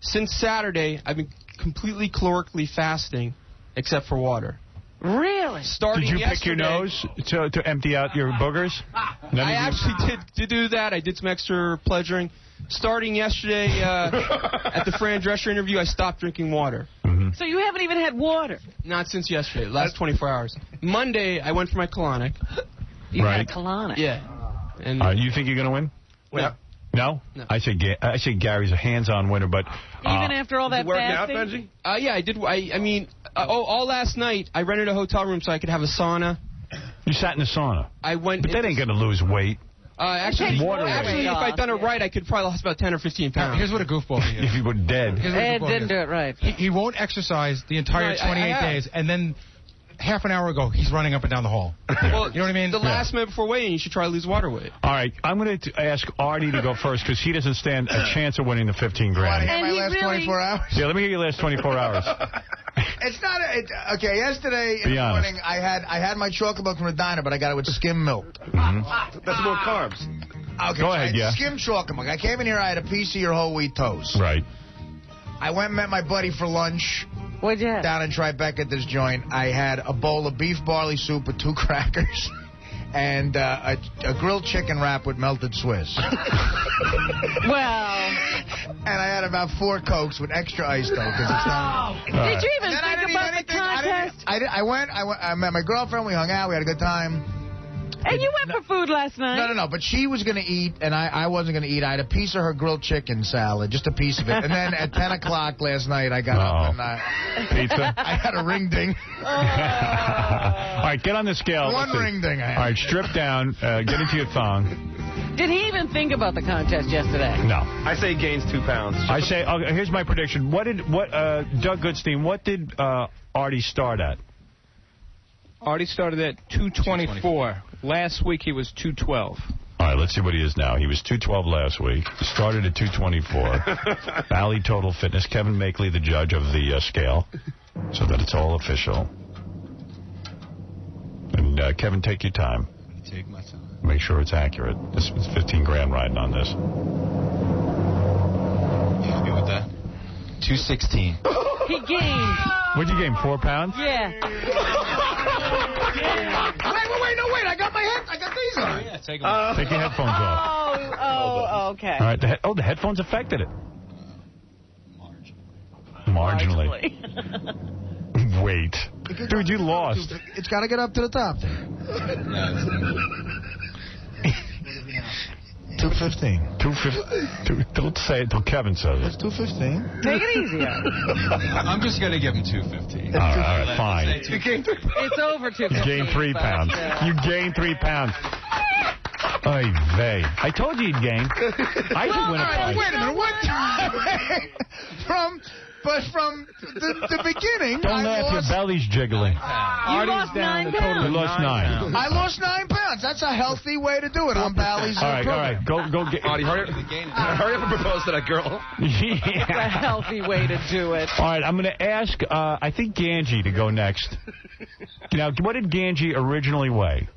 Since Saturday, I've been completely calorically fasting, except for water. Really? Did you pick your nose to empty out your boogers? I actually did do that. I did some extra pleasuring. Starting yesterday at the Fran Drescher interview, I stopped drinking water. So you haven't even had water? Not since yesterday, the last 24 hours. Monday, I went for my colonic. You had a colonic? Yeah. And you think you're going to win? No. No? I say Gary's a hands-on winner, but... Even after all that fasting? Out, Benji? Yeah, I did. All last night, I rented a hotel room so I could have a sauna. You sat in the sauna? But that ain't going to lose weight. Actually, if I'd done it right, I could probably lost about 10 or 15 pounds. Here's what a goofball he is. If you were dead. Ed didn't do it right. He won't exercise the entire 28 days, and then half an hour ago, he's running up and down the hall. Well, you know what I mean? The last minute before weighing, you should try to lose water weight. All right, I'm going to ask Artie to go first, because he doesn't stand a chance of winning the 15 grand. Want to hear my last 24 hours? Yeah, let me hear your last 24 hours. It's not okay. Yesterday in the morning, I had my chocolate milk from the diner, but I got it with skim milk. That's more carbs. Okay, go ahead, skim chocolate milk. I came in here, I had a piece of your whole wheat toast. Right. I went and met my buddy for lunch. What'd you have? Down in Tribeca at this joint. I had a bowl of beef barley soup with 2 crackers and a grilled chicken wrap with melted Swiss. Well, And I had about 4 Cokes with extra ice, though, because it's not... Did you even think about the contest? I met my girlfriend. We hung out. We had a good time. And you went for food last night? No. But she was going to eat, and I wasn't going to eat. I had a piece of her grilled chicken salad, just a piece of it. And then at 10 o'clock last night, I got up and... Pizza? I had a ring ding. All right, get on the scale. One ring ding I had. All right, strip down. Get into your thong. Did he even think about the contest yesterday? No. I say he gains 2 pounds. I say, here's my prediction. Doug Goodstein, what did Artie start at? Artie started at 224. Last week he was 212. All right, let's see what he is now. He was 212 last week. He started at 224. Bally Total Fitness. Kevin Makeley, the judge of the scale, so that it's all official. And Kevin, take your time. Take my time. Make sure it's accurate. This was 15 grand riding on this. You happy with that? 216. He gained. What'd you gain, 4 pounds? Yeah. Wait, I got these on. Yeah, take them off. Take your headphones off. Oh, okay. All right, the headphones affected it. Marginally. Wait. Dude, you lost. It's got to get up to the top there. 215. 215. Don't say it till Kevin says it. It's 215. Take it easier. I'm just going to give him 215. All right, fine. It's over 215. You gained 3 pounds. You gained 3 pounds. Oy vey. I told you you'd gain. I should win a prize. Wait a minute. What time? From the beginning, Don't laugh, your belly's jiggling. You lost 9 pounds. You lost 9. I lost 9 pounds. That's a healthy way to do it on Bally's program. All right. Go get... Artie, hurry up and propose to that girl. It's a healthy way to do it. All right, I'm going to ask, I think, Ganji to go next. Now, what did Ganji originally weigh?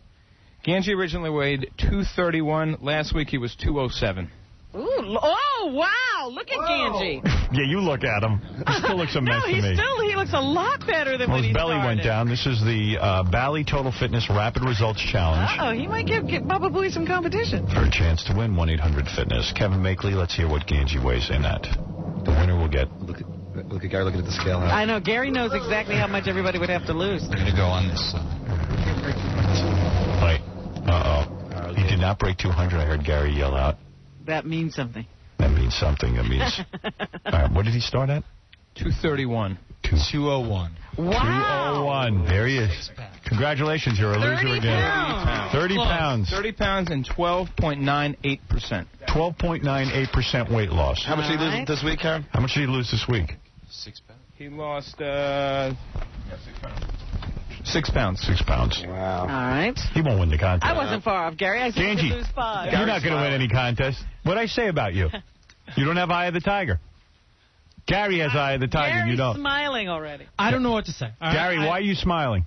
Ganji originally weighed 231. Last week he was 207. Ooh, oh, wow. Look at Ganji. Yeah, you look at him. He still looks a mess to me. He looks a lot better than when he his belly started. went down. This is the Bally Total Fitness Rapid Results Challenge. Uh-oh, he might give Baba Booey some competition. For a chance to win 1-800-FITNESS. Kevin Makeley, let's hear what Ganji weighs in at. The winner will get... Look at Gary looking at the scale. I know. Gary knows exactly how much everybody would have to lose. I'm going to go on this side. Wait. Uh-oh. He did not break 200. I heard Gary yell out. That means something. That means something. That means... All right, what did he start at? 231. 201. Wow. 201. There he is. Congratulations, you're a loser again. 30 pounds. 30 pounds and 12.98%. 12.98% weight loss. How much did he lose this week, Karen? How much did he lose this week? 6 pounds. He lost 6 pounds. 6 pounds. Wow. All right. He won't win the contest. I wasn't far off, Gary. I said he could lose 5. You're not going to win any contest. What'd I say about you? You don't have Eye of the Tiger. Gary has Eye of the Tiger. Gary's You don't. Smiling already. I don't know what to say. Gary, why are you smiling?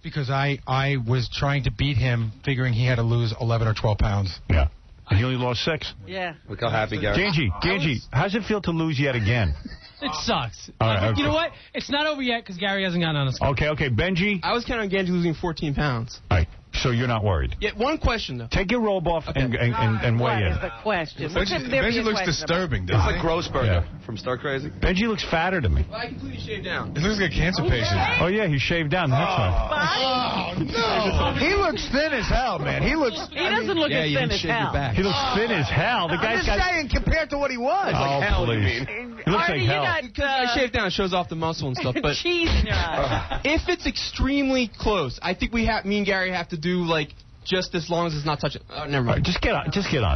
Because I was trying to beat him, figuring he had to lose 11 or 12 pounds. Yeah. And he only lost 6. Yeah. Look how happy Gary is. Ganji, how's it feel to lose yet again? It sucks. All right, You know what? It's not over yet because Gary hasn't gotten on the scale. Okay. Benji? I was counting on Ganji losing 14 pounds. All right. So you're not worried? Yeah, one question, though. Take your robe off and weigh in. What is the question? Benji looks disturbing, doesn't It's like Grossberger from Star Crazy. Benji looks fatter to me. Well, I completely shaved down. He looks like a cancer patient. Oh, yeah, he shaved down. That's Oh, no. He looks thin as hell, man. He doesn't look as thin as hell. He looks thin as hell. The guy's I'm just saying, compared to what he was. Oh, Like hell, please. He looks like hell. Because I shaved down, it shows off the muscle and stuff. But cheese in your eye. If it's extremely close, I think me and Gary have to do like just as long as it's not touching. Oh, never mind. Right, just get on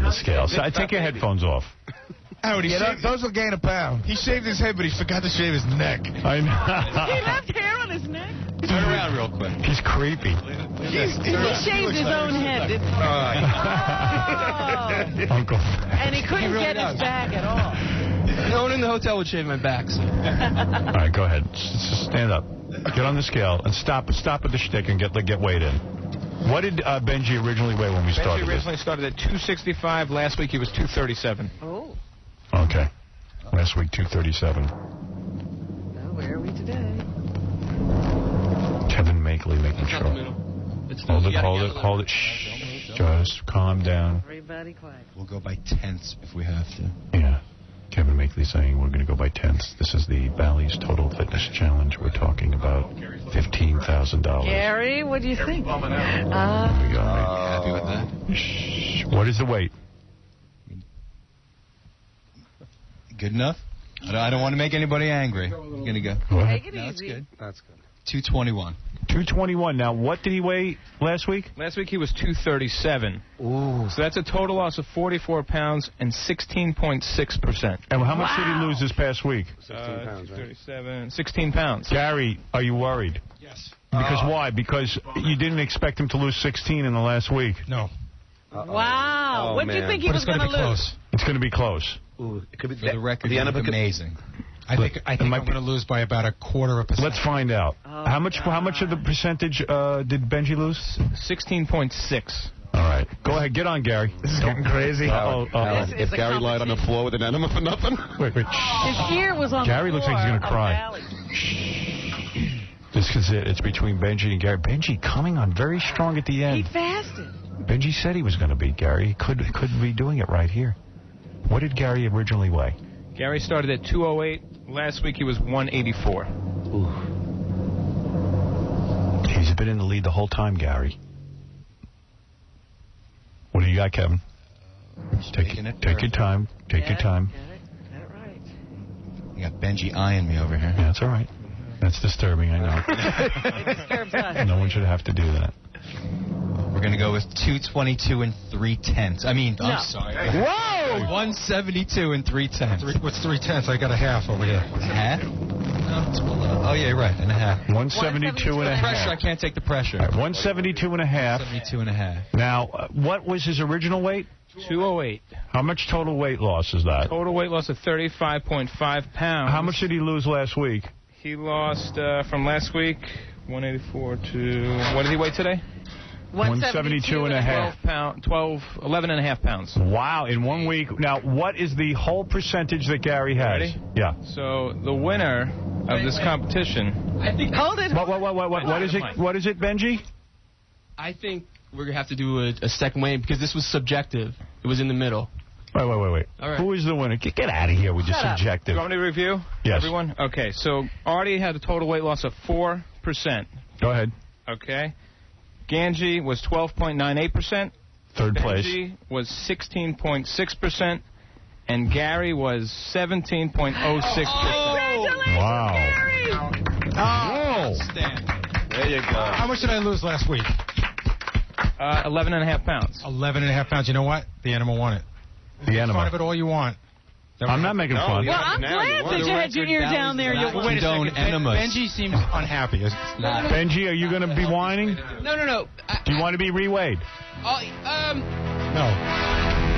the scale. So, take your headphones off. Howard, those will gain a pound. He shaved his head, but he forgot to shave his neck. I know. He left hair on his neck. Turn around real quick. He's creepy. He shaved his own head, didn't he? Oh. Uncle. And he couldn't get his back at all. No one in the hotel would shave my back. So. All right, go ahead. Just stand up. Get on the scale and stop at the shtick and get weighed in. What did Benji originally weigh when we started? Benji originally started at 265. Last week he was 237. Oh. Okay. Last week 237. Well, where are we today? Kevin Makeley making sure. Hold it. Shh. Just calm down. Everybody quiet. We'll go by tenths if we have to. Yeah. Kevin Makeley saying we're going to go by tenths. This is the Bally's Total Fitness Challenge. We're talking about $15,000. Gary, what do you think? Here we go. Happy with that? Shh. What is the weight? Good enough? I don't want to make anybody angry. I'm going to go. Take it That's easy. good. That's good. 221. 221. Now, what did he weigh last week? Last week he was 237. Ooh. So that's a total loss of 44 pounds and 16.6%. And how much did he lose this past week? 16 pounds, 37, 16 pounds. Gary, are you worried? Yes. Because why? Because you didn't expect him to lose 16 in the last week. No. Wow. Oh, what do you think he was going to lose? Close. It's going to be close. Ooh, it could be For the record, you look amazing. I think I'm going to lose by about 1/4%. Let's find out. How much of the percentage did Benji lose? 16.6. All right. Go ahead. Get on, Gary. This is getting crazy. If Gary lied on the floor with an enema for nothing? Wait. His ear was on Gary the looks floor like he's going to of cry. Bally. This is it. It's between Benji and Gary. Benji coming on very strong at the He end. fasted. Benji said he was going to beat Gary. He could be doing it right here. What did Gary originally weigh? Gary started at 208. Last week he was 184. Ooh. He's been in the lead the whole time, Gary. What do you got, Kevin? Take your time. Take your time. Get it right. You got Benji eyeing me over here. Yeah, that's all right. That's disturbing, I know. It disturbs us. No one should have to do that. We're going to go with 222 and 3/10. I'm sorry. Whoa! 172 and 3/10. What's 3/10? I got a half over here. Half? No, it's below. Oh, yeah, you're right. And a half. 172 and a half. Pressure. I can't take the pressure. All right, 172 and a half. 172 and a half. Now, what was his original weight? 208. How much total weight loss is that? Total weight loss of 35.5 pounds. How much did he lose last week? He lost from last week 184 to what did he weigh today? 172 and a half. 11 and a half pounds. Wow, in 1 week. Now, what is the whole percentage that Gary has? Ready? Yeah. So the winner of this competition. I think. Hold it. What is it? What is it, Benji? I think we're gonna have to do a second weigh because this was subjective. It was in the middle. Wait. All right. Who is the winner? Get out of here with your subjective. You want me to review? Yes. Everyone? Okay, so Artie had a total weight loss of 4%. Go ahead. Okay. Ganji was 12.98%. Third place. Benji was 16.6%. And Gary was 17.06%. Wow. Whoa. There you go. How much did I lose last week? 11 and a half pounds. 11 and a half pounds. You know what? The animal won it. The Make animal. fun of it all you want. I'm not making fun. Well, I'm glad that you had your ear down there. Wait a second. Benji seems unhappy. Benji, are you going to be whining? No. Do you want to be reweighed? No.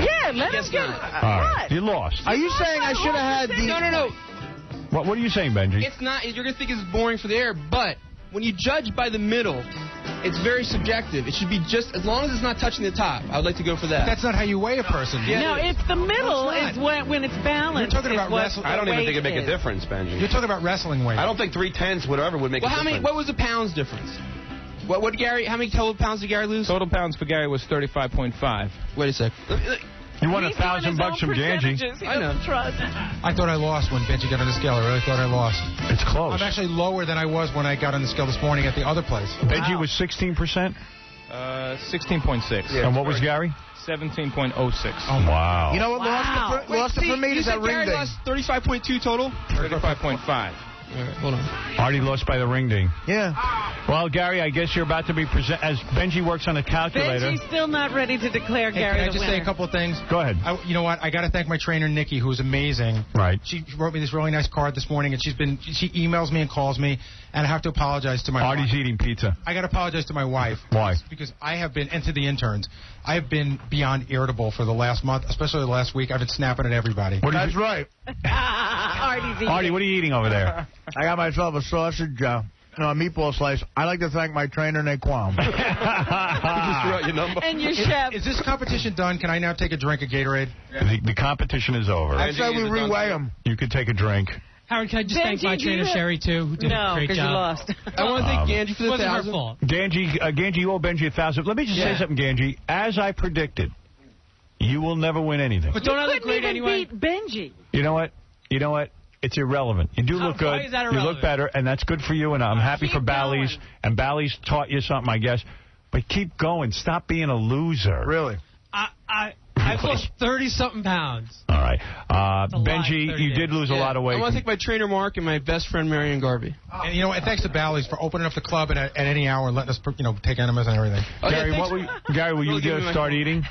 Yeah, let us get. All right. You lost. Are you saying I should have had the... No. What are you saying, Benji? It's not. You're gonna think it's boring for the air, but when you judge by the middle, it's very subjective. It should be just as long as it's not touching the top. I would like to go for that. But that's not how you weigh a person. Yeah, No, it's the middle. It's when it's balanced. You're talking about wrestling. I don't even think it'd make a difference, Benji. You're talking about wrestling weight. I don't think 3/10 whatever would make a difference. What was the pounds difference? What Gary? How many total pounds did Gary lose? Total pounds for Gary was 35.5 Wait a sec. You won $1,000 from Ganji. I know. I thought I lost when Benji got on the scale. I really thought I lost. It's close. I'm actually lower than I was when I got on the scale this morning at the other place. Benji was 16%? 16.6. Yeah, and what was Gary? 17.06. Oh, wow. You know what lost it for me is that ring Gary ding. lost 35.2 total? 35.5. All right, hold on. Artie lost by the ring ding. Yeah. Well, Gary, I guess you're about to be as Benji works on a calculator. Benji's still not ready to declare Gary Can I the just winner. say a couple of things? Go ahead. You know what? I got to thank my trainer, Nikki, who's amazing. Right. She wrote me this really nice card this morning, and she emails me and calls me, and I have to apologize to my wife. Artie's eating pizza. I got to apologize to my wife. Why? Because I have been, and to the interns, I have been beyond irritable for the last month, especially the last week. I've been snapping at everybody. That's right. Artie, what are you eating over there? I got myself a sausage, a meatball slice. I'd like to thank my trainer, Naquan. And your chef. Is this competition done? Can I now take a drink of Gatorade? The competition is over. I said we reweigh them. You could take a drink. Howard, can I just thank my trainer, Sherry, too, who did a great job? No, because you lost. I want to thank Ganji for the It wasn't her 1,000. fault. Ganji, you owe Benji $1,000. Let me just say something, Ganji. As I predicted, You will never win anything. But don't I look great anyway? Beat Benji. You know what? It's irrelevant. You do look good. Why is that irrelevant? You look better, and that's good for you, and I'm happy for Ballys. And Ballys taught you something, I guess. But keep going. Stop being a loser. Really? I've lost 30-something pounds. All right. Benji, you did lose a lot of weight. I want to thank my trainer, Mark, and my best friend, Marion Garvey. And, you know, and thanks to Ballys for opening up the club at any hour and letting us, take enemas and everything. Gary, will you just start eating?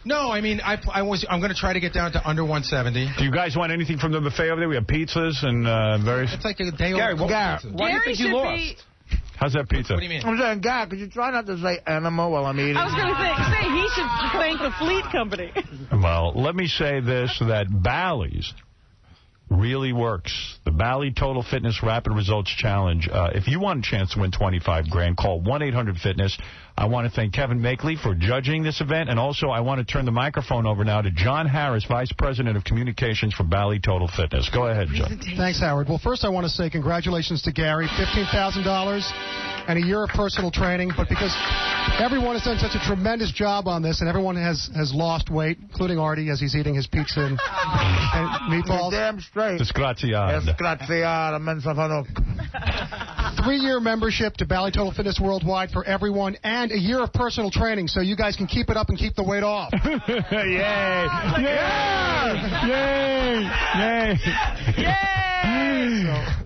No, I mean, I'm going to try to get down to under 170. Do you guys want anything from the buffet over there? We have pizzas and various... It's like a day old. Gary, why do you think you lost? How's that pizza? What do you mean? I'm saying, Gary, could you try not to say enema while I'm eating? I was going to say he should thank the Fleet Company. Well, let me say this, that Bally's really works. The Bally Total Fitness Rapid Results Challenge. If you want a chance to win $25,000, call 1-800-FITNESS. I want to thank Kevin Makeley for judging this event, and also I want to turn the microphone over now to John Harris, Vice President of Communications for Bally Total Fitness. Go ahead, John. Thanks, Howard. Well, first I want to say congratulations to Gary, $15,000 and a year of personal training, but because everyone has done such a tremendous job on this, and everyone has lost weight, including Artie as he's eating his pizza and meatballs. Damn straight. Disgraziato. Disgraziato, mensa fanuk. 3-year membership to Bally Total Fitness Worldwide for everyone, and a year of personal training, so you guys can keep it up and keep the weight off. Yay! Yay!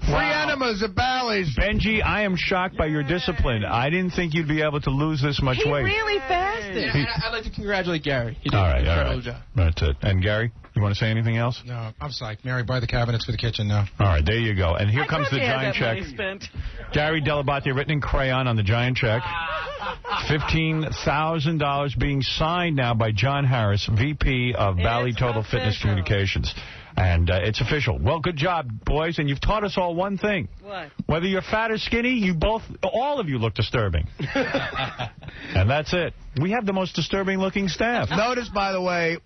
Free enemas at Bally's. Benji, I am shocked by your discipline. I didn't think you'd be able to lose this much weight. He really fasted. I'd like to congratulate Gary. He did an incredible job. That's it. And Gary, you want to say anything else? No, I'm psyched. Mary, buy the cabinets for the kitchen now. All right, there you go. And here comes the giant check. Gary Delabate, written in crayon on the giant check. $15,000 being signed now by John Harris, VP of Bally Total Fitness Communications. And it's official. Well, good job, boys. And you've taught us all one thing. What? Whether you're fat or skinny, all of you look disturbing. And that's it. We have the most disturbing-looking staff. Notice, by the way,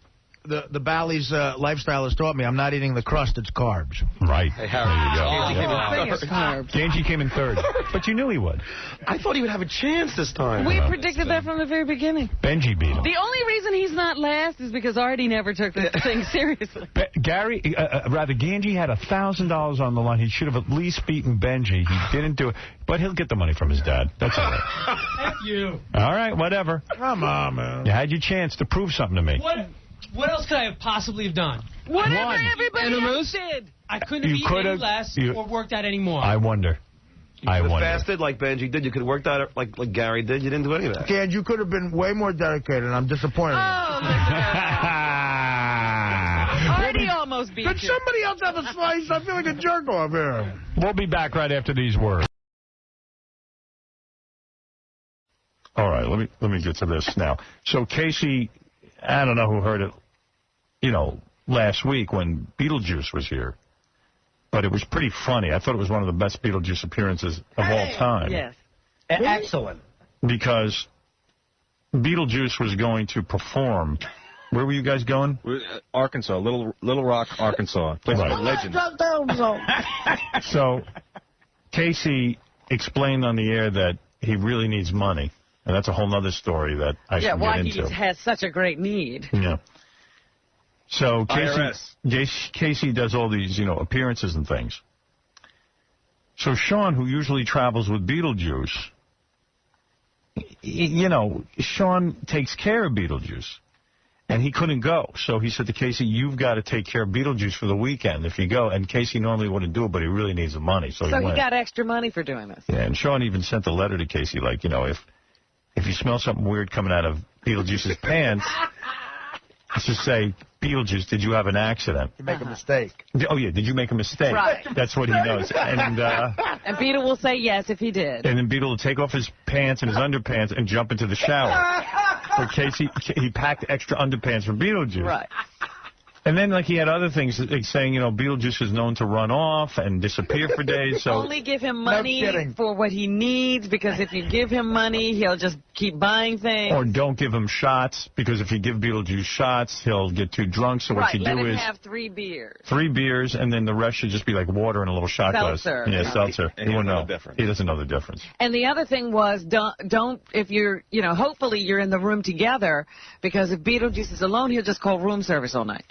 the Bally's lifestyle has taught me I'm not eating the crust, it's carbs. Right. Hey, Howard. Ganji came in third. But you knew he would. I thought he would have a chance this time. We predicted that from the very beginning. Benji beat him. The only reason he's not last is because Artie never took the thing seriously. Ganji had $1,000 on the line. He should have at least beaten Benji. He didn't do it. But he'll get the money from his dad. That's all right. Thank you. All right, whatever. Come on, man. You had your chance to prove something to me. What else could I have possibly have done? Whatever everybody else did. I couldn't have eaten any less or worked out any more. I wonder. You could have fasted like Benji did. You could have worked out like Gary did. You didn't do any of that. Gad, you could have been way more dedicated, and I'm disappointed. Artie almost beat you. Could somebody else have a slice? I feel like a jerk off here. We'll be back right after these words. All right, let me get to this now. So Casey, I don't know who heard it, last week when Beetlejuice was here. But it was pretty funny. I thought it was one of the best Beetlejuice appearances of all time. Yes. Excellent. Because Beetlejuice was going to perform. Where were you guys going? Arkansas, Little Rock, Arkansas. Place of legend. So Casey explained on the air that he really needs money. And that's a whole other story that I should get into. Why he has such a great need. Yeah. So Casey does all these, appearances and things. So Sean, who usually travels with Beetlejuice, Sean takes care of Beetlejuice. And he couldn't go. So he said to Casey, you've got to take care of Beetlejuice for the weekend if you go. And Casey normally wouldn't do it, but he really needs the money. So he got extra money for doing this. Yeah, and Sean even sent a letter to Casey, like, if you smell something weird coming out of Beetlejuice's pants, just say, Beetlejuice, did you have an accident? You make a mistake. Oh, yeah, did you make a mistake? Right. That's what he knows. And Beetle will say yes if he did. And then Beetle will take off his pants and his underpants and jump into the shower. For Casey, he packed extra underpants for Beetlejuice. Right. And then, like, he had other things, like saying, you know, Beetlejuice is known to run off and disappear for days. So only give him money for what he needs, because if you give him money, he'll just keep buying things. Or don't give him shots, because if you give Beetlejuice shots, he'll get too drunk. So what you do let him is have 3 beers. 3 beers, and then the rest should just be like water in a little shot glass. Seltzer. Yeah, seltzer. And he won't know the difference. He doesn't know the difference. And the other thing was, don't if you're, you know, hopefully you're in the room together, because if Beetlejuice is alone, he'll just call room service all night.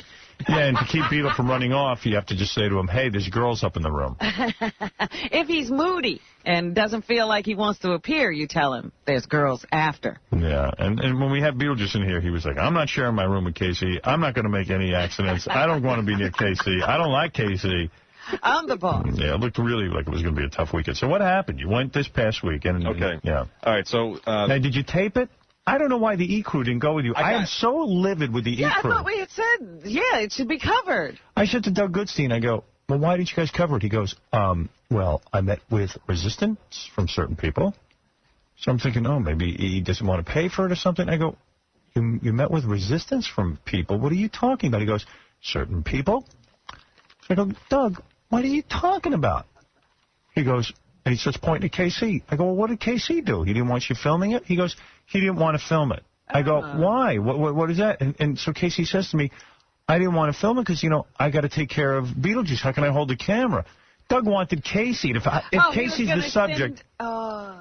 Yeah, and to keep Beetle from running off, you have to just say to him, hey, there's girls up in the room. If he's moody and doesn't feel like he wants to appear, you tell him there's girls after. Yeah, and when we had Beetlejuice in here, he was like, I'm not sharing my room with Casey. I'm not going to make any accidents. I don't want to be near Casey. I don't like Casey. I'm the boss. Yeah, it looked really like it was going to be a tough weekend. So what happened? You went this past weekend. Okay. Yeah. All right, so... now, did you tape it? I don't know why the E-Crew didn't go with you. I am so livid with the E-Crew. Yeah, I thought we had said, it should be covered. I said to Doug Goodstein, I go, well, why didn't you guys cover it? He goes, well, I met with resistance from certain people. So I'm thinking, oh, maybe he doesn't want to pay for it or something. I go, you met with resistance from people? What are you talking about? He goes, certain people. So I go, Doug, what are you talking about? He goes, and he starts pointing to KC. I go, well, what did KC do? He didn't want you filming it? He goes, he didn't want to film it. I go, why? What is that? And so Casey says to me, I didn't want to film it because, you know, I got to take care of Beetlejuice. How can I hold the camera? Doug wanted Casey to... If Casey's the subject...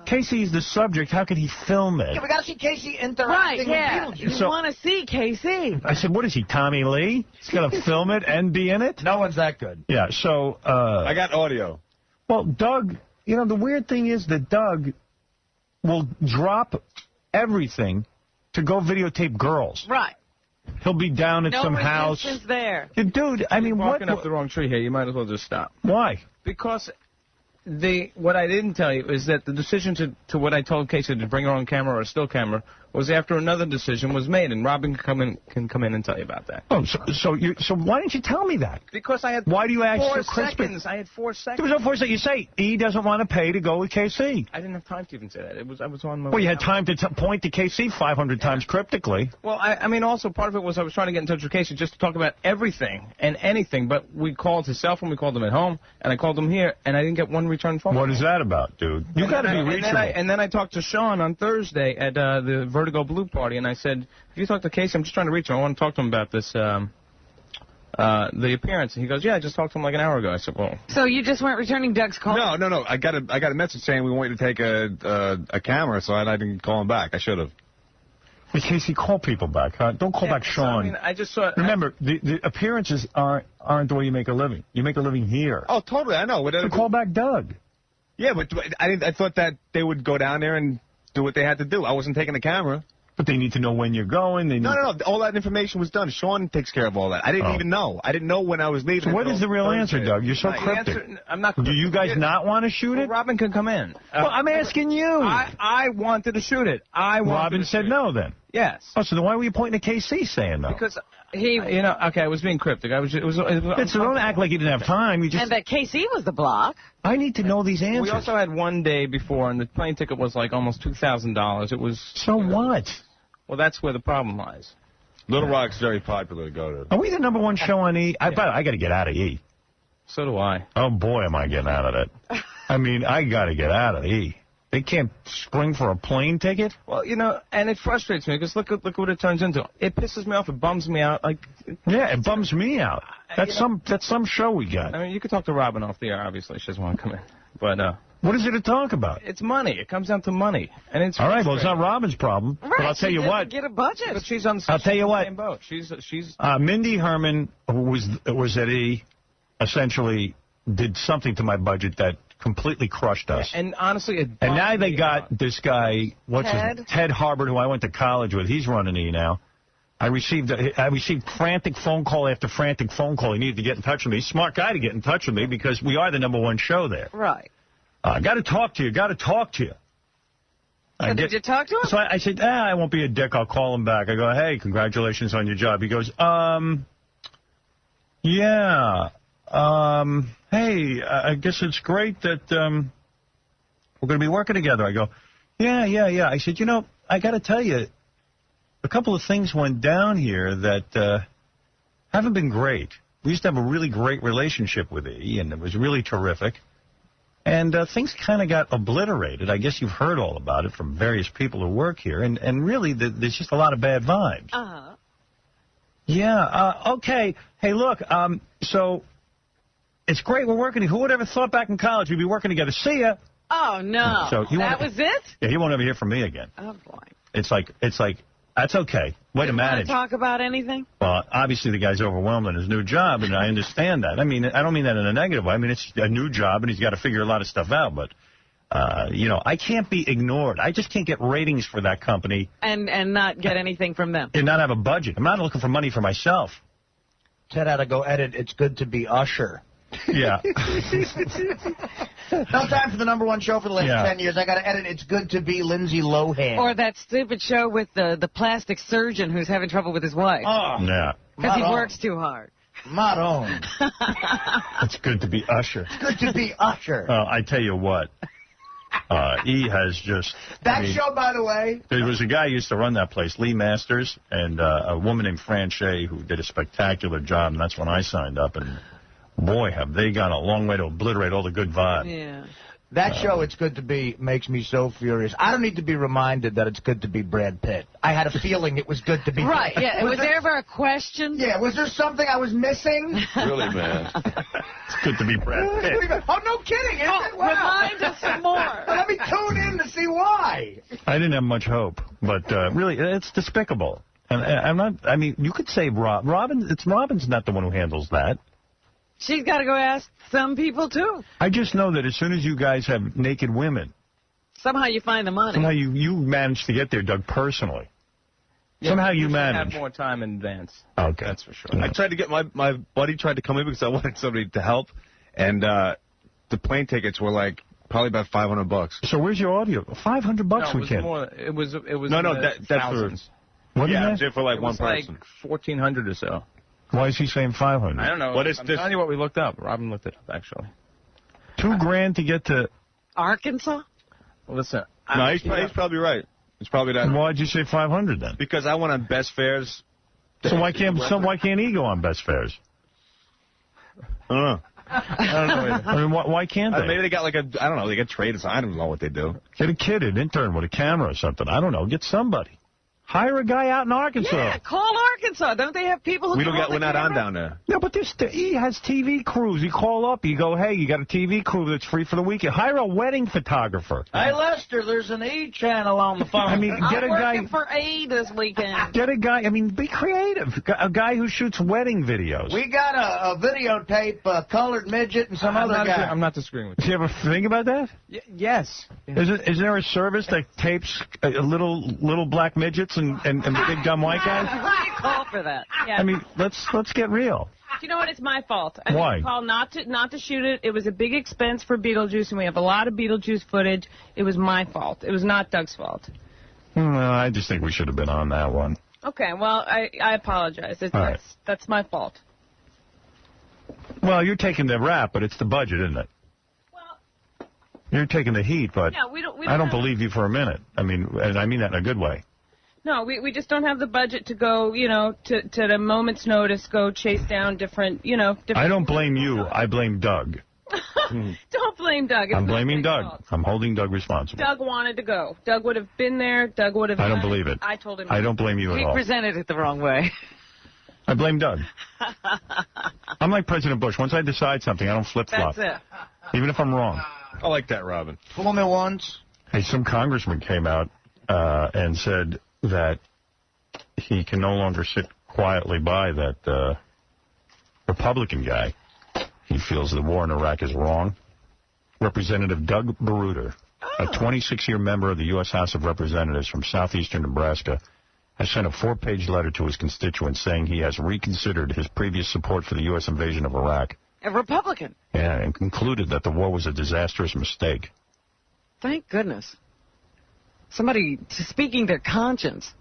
Casey's the subject, how could he film it? Yeah, we got to see Casey interacting with Beetlejuice. You want to see Casey. I said, what is he, Tommy Lee? He's going to film it and be in it? No one's that good. Yeah, so... I got audio. Well, Doug... You know, the weird thing is that Doug will drop everything to go videotape girls. Right. He'll be down at some house. No resistance there. Dude, I mean, You're barking up the wrong tree here. You might as well just stop. Why? Because what I didn't tell you is that the decision to what I told Casey to bring her own camera or a still camera was after another decision was made, and Robin can come in and tell you about that. Oh, so why didn't you tell me that? Because I had why do you ask 4 so seconds. I had 4 seconds. There was no 4 seconds. You say he doesn't want to pay to go with KC. I didn't have time to even say that. I was on my way. Well, you had time to point to KC 500 times cryptically. Well, I mean, also part of it was I was trying to get in touch with Casey just to talk about everything and anything, but we called his cell phone, we called him at home, and I called him here, and I didn't get one return phone. What is that about, dude? You got to be reachable. And then I talked to Sean on Thursday at the Vertigo Blue Party, and I said, if you talk to Casey, I'm just trying to reach him. I want to talk to him about this, the appearance. And he goes, yeah, I just talked to him like an hour ago. I said, well. So you just weren't returning Doug's call? No. I got a message saying we want you to take a camera, so I didn't call him back. I should have. Hey, Casey, call people back, huh? Don't call back Sean. I mean, I just saw. Remember, the appearances aren't the way you make a living. You make a living here. Oh, totally. I know. So call back Doug. Yeah, but I thought that they would go down there and do what they had to do. I wasn't taking the camera. But they need to know when you're going. No. All that information was done. Sean takes care of all that. I didn't even know. I didn't know when I was leaving. So what is the real answer, Doug? You're so cryptic. I'm not. Do you guys not want to shoot it? Robin can come in. Well, I'm asking you. I wanted to shoot it. Robin said no then. Yes. Oh, so then why were you pointing to KC saying no? Because he, okay, I was being cryptic. So don't act like you didn't have time. And that KC was the block. I need to know these answers. We also had one day before, and the plane ticket was like almost $2,000. It was. So what? Well, that's where the problem lies. Little Rock's very popular to go to. Are we the #1 show on E? I got to get out of E. So do I. Oh, boy, am I getting out of it. I mean, I got to get out of E. They can't spring for a plane ticket? Well, you know, and it frustrates me because look what it turns into. It pisses me off. It bums me out. Yeah, it bums me out. That's some show we got. I mean, you could talk to Robin off the air, obviously. She doesn't want to come in. But, what is it to talk about? It's money. It comes down to money. And it's all right, well, it's not Robin's problem. Right, but I'll tell you what. Get a budget. But she's on I'll tell you what. the same boat. She's Mindy Herman, who was at E, essentially did something to my budget that completely crushed us. Yeah, and honestly, and now they got this guy, Ted Harbert, who I went to college with. He's running E now. I received frantic phone call after frantic phone call. He needed to get in touch with me. He's a smart guy to get in touch with me because we are the #1 show there. Right. I got to talk to you. So did you talk to him? So I said, I won't be a dick. I'll call him back. I go, hey, congratulations on your job. He goes, yeah. Hey, I guess it's great that we're going to be working together. I go, yeah. I said, you know, I got to tell you, a couple of things went down here that haven't been great. We used to have a really great relationship with E, and it was really terrific. And things kind of got obliterated. I guess you've heard all about it from various people who work here. And really, there's just a lot of bad vibes. Uh-huh. Yeah, okay. Hey, look, so it's great we're working. Who would ever thought back in college we'd be working together? See ya. Oh, no. So that was it? Yeah, he won't ever hear from me again. Oh, boy. It's like, that's okay. Way to manage. Talk about anything? Well, obviously the guy's overwhelmed in his new job, and I understand that. I mean, I don't mean that in a negative way. I mean, it's a new job, and he's got to figure a lot of stuff out. But, you know, I can't be ignored. I just can't get ratings for that company. And not get anything from them. And not have a budget. I'm not looking for money for myself. Ted had to go edit It's Good to Be Usher. Yeah. No time for the #1 show for the last 10 years. I got to edit It's Good to Be Lindsay Lohan. Or that stupid show with the plastic surgeon who's having trouble with his wife. Oh. Yeah. Because he works too hard. Maron. It's good to be Usher. It's good to be Usher. I tell you what. E has just... That show, by the way... There was a guy who used to run that place, Lee Masters, and a woman named Fran Shea who did a spectacular job, and that's when I signed up, and... Boy, have they gone a long way to obliterate all the good vibe. Yeah. That show, It's Good to Be, makes me so furious. I don't need to be reminded that it's good to be Brad Pitt. I had a feeling it was good to be Right, yeah. Was there ever a question? Yeah, was there something I was missing? Really, man. It's good to be Brad Pitt. Oh, no kidding, isn't it? Wow. Remind us some more. Let me tune in to see why. I didn't have much hope, but really, it's despicable. And I'm not, I mean, you could say Robin's not the one who handles that. She's got to go ask some people, too. I just know that as soon as you guys have naked women... Somehow you find the money. Somehow you manage to get there, Doug, personally. Yeah, somehow you manage. Have more time in advance. Okay. That's for sure. I tried to get my buddy tried to come in because I wanted somebody to help, and the plane tickets were like probably about $500. So where's your audio? $500 we can't. It was No, that's thousands. What yeah, it was for like one person. Like 1,400 or so. Why is he saying 500? I don't know. What is I'm this? telling you what we looked up. Robin looked it up, actually. $2,000 to get to... Arkansas? Well, listen. No, he's probably right. It's probably that. Why'd you say 500 then? Because I went on Best Fares. So why can't he go on Best Fares? I don't know. I mean, why can't they? Maybe they got like I don't know, they get traded. I don't know what they do. Get a kid, an intern with a camera or something. I don't know. Get somebody. Hire a guy out in Arkansas. Yeah, call Arkansas. Don't they have people who we're not on down there. No, but he has TV crews. You call up, you go, hey, you got a TV crew that's free for the weekend. Hire a wedding photographer. Hey, Lester, there's an E channel on the phone. I mean, get a guy. I'm working for E this weekend. Get a guy. I mean, be creative. A guy who shoots wedding videos. We got a videotape, Colored Midget, and some other guy. I'm not disagreeing with you. Do you ever think about that? Yes. Is there a service that tapes little black midgets and big dumb white guys? Why do you call for that? Yeah. I mean, let's get real. You know what? It's my fault. Why? I called not to shoot it. It was a big expense for Beetlejuice, and we have a lot of Beetlejuice footage. It was my fault. It was not Doug's fault. Well, I just think we should have been on that one. Okay. Well, I apologize. That's my fault. Well, you're taking the rap, but it's the budget, isn't it? Well, you're taking the heat, but yeah, we don't I don't believe you for a minute. I mean, and I mean that in a good way. No, we just don't have the budget to go, to the moment's notice, go chase down different. I don't blame you. I blame Doug. Don't blame Doug. I'm blaming Doug. I'm holding Doug responsible. Doug wanted to go. Doug would have been there. Doug would have. I don't believe it. I told him. I don't blame you at all. He presented it the wrong way. I blame Doug. I'm like President Bush. Once I decide something, I don't flip-flop. That's it. Even if I'm wrong. I like that, Robin. Fool me once. Hey, some congressman came out and said that he can no longer sit quietly by that Republican guy. He feels the war in Iraq is wrong. Representative Doug Baruter, a 26-year member of the U.S. House of Representatives from southeastern Nebraska, has sent a 4-page letter to his constituents saying he has reconsidered his previous support for the U.S. invasion of Iraq. A Republican. Yeah, and concluded that the war was a disastrous mistake. Thank goodness. Somebody speaking their conscience.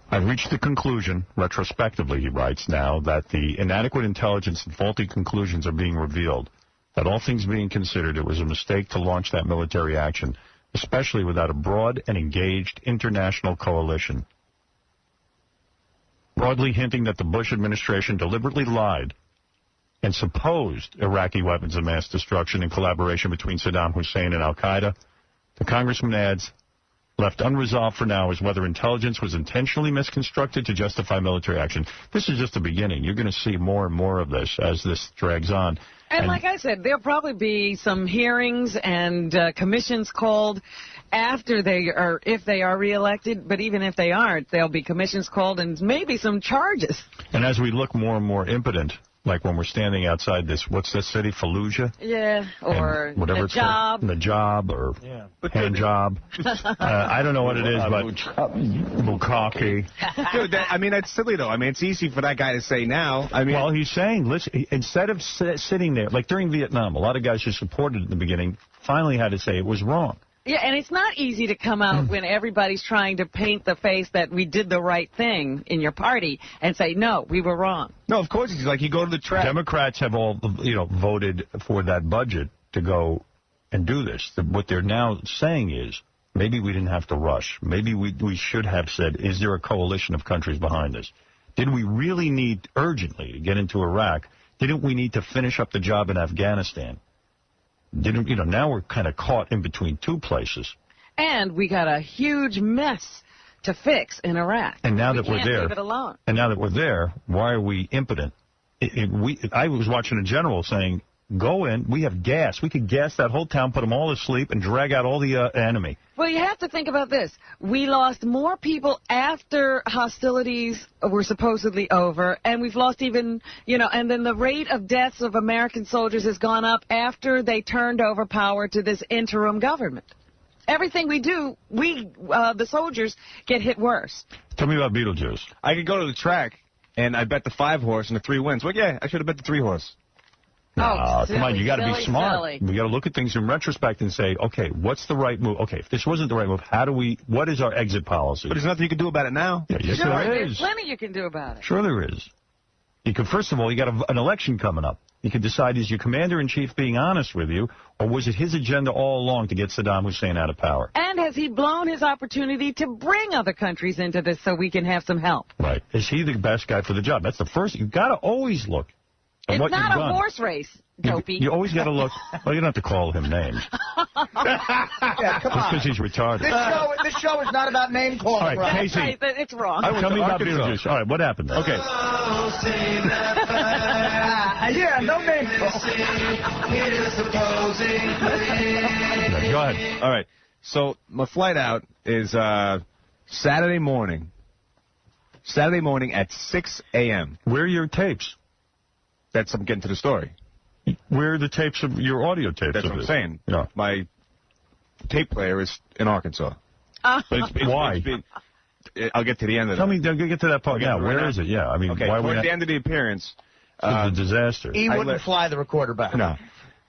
I've reached the conclusion, retrospectively, he writes now, that the inadequate intelligence and faulty conclusions are being revealed. That all things being considered, it was a mistake to launch that military action, especially without a broad and engaged international coalition. broadly hinting that the Bush administration deliberately lied and supposed Iraqi weapons of mass destruction in collaboration between Saddam Hussein and al-Qaeda. The congressman adds, left unresolved for now is whether intelligence was intentionally misconstructed to justify military action. This is just the beginning. You're going to see more and more of this as this drags on. And like I said, there'll probably be some hearings and commissions called after they are, if they are reelected. But even if they aren't, there'll be commissions called and maybe some charges. And as we look more and more impotent, like when we're standing outside this, what's this city, Fallujah? Yeah, or whatever the job. The job, or hand job. I don't know what it is, but Bukkake. Dude, I mean, that's silly, though. I mean, it's easy for that guy to say now. I mean, well, he's saying, listen, instead of sitting there, like during Vietnam, a lot of guys who supported it in the beginning finally had to say it was wrong. Yeah, and it's not easy to come out when everybody's trying to paint the face that we did the right thing in your party and say, no, we were wrong. No, of course. It's like you go to the track. Democrats have all, voted for that budget to go and do this. What they're now saying is, maybe we didn't have to rush. Maybe we should have said, is there a coalition of countries behind this? Did we really need urgently to get into Iraq? Didn't we need to finish up the job in Afghanistan? Now we're kind of caught in between two places. And we got a huge mess to fix in Iraq. And now that we're there, leave it alone. And now that we're there, why are we impotent? I was watching a general saying, go in, we have gas. We could gas that whole town, put them all to sleep, and drag out all the enemy. Well, you have to think about this. We lost more people after hostilities were supposedly over, and we've lost even, and then the rate of deaths of American soldiers has gone up after they turned over power to this interim government. Everything we do, the soldiers, get hit worse. Tell me about Beetlejuice. I could go to the track, and I bet the 5-horse and the 3 wins. Well, yeah, I should have bet the 3-horse. No, come on, you got to be smart. We got to look at things in retrospect and say, okay, what's the right move? Okay, if this wasn't the right move, what is our exit policy? But there's nothing you can do about it now. Yeah, yes, there is. There's plenty you can do about it. Sure there is. You can, first of all, you got an election coming up. You can decide, is your commander-in-chief being honest with you, or was it his agenda all along to get Saddam Hussein out of power? And has he blown his opportunity to bring other countries into this so we can have some help? Right. Is he the best guy for the job? That's the first. You've got to always look at what you've done. It's not a horse race, Dopey. You always got to look. Well, you don't have to call him names. Yeah, come on. Just because he's retarded. This show is not about name calling. All right, Casey. Right, it's wrong. Tell me about Beetlejuice. All right, what happened? Okay. Yeah, no name Go ahead. All right. So my flight out is Saturday morning. Saturday morning at 6 a.m. Where are your tapes? I'm getting to the story. Where are the tapes of your audio tapes? That's what I'm saying. Yeah. My tape player is in Arkansas. But why? I'll get to the end of it. Tell me, get to that part now. Where is it? Yeah, I mean, okay. Why Towards the end of the appearance, a disaster. He wouldn't fly the recorder back. No.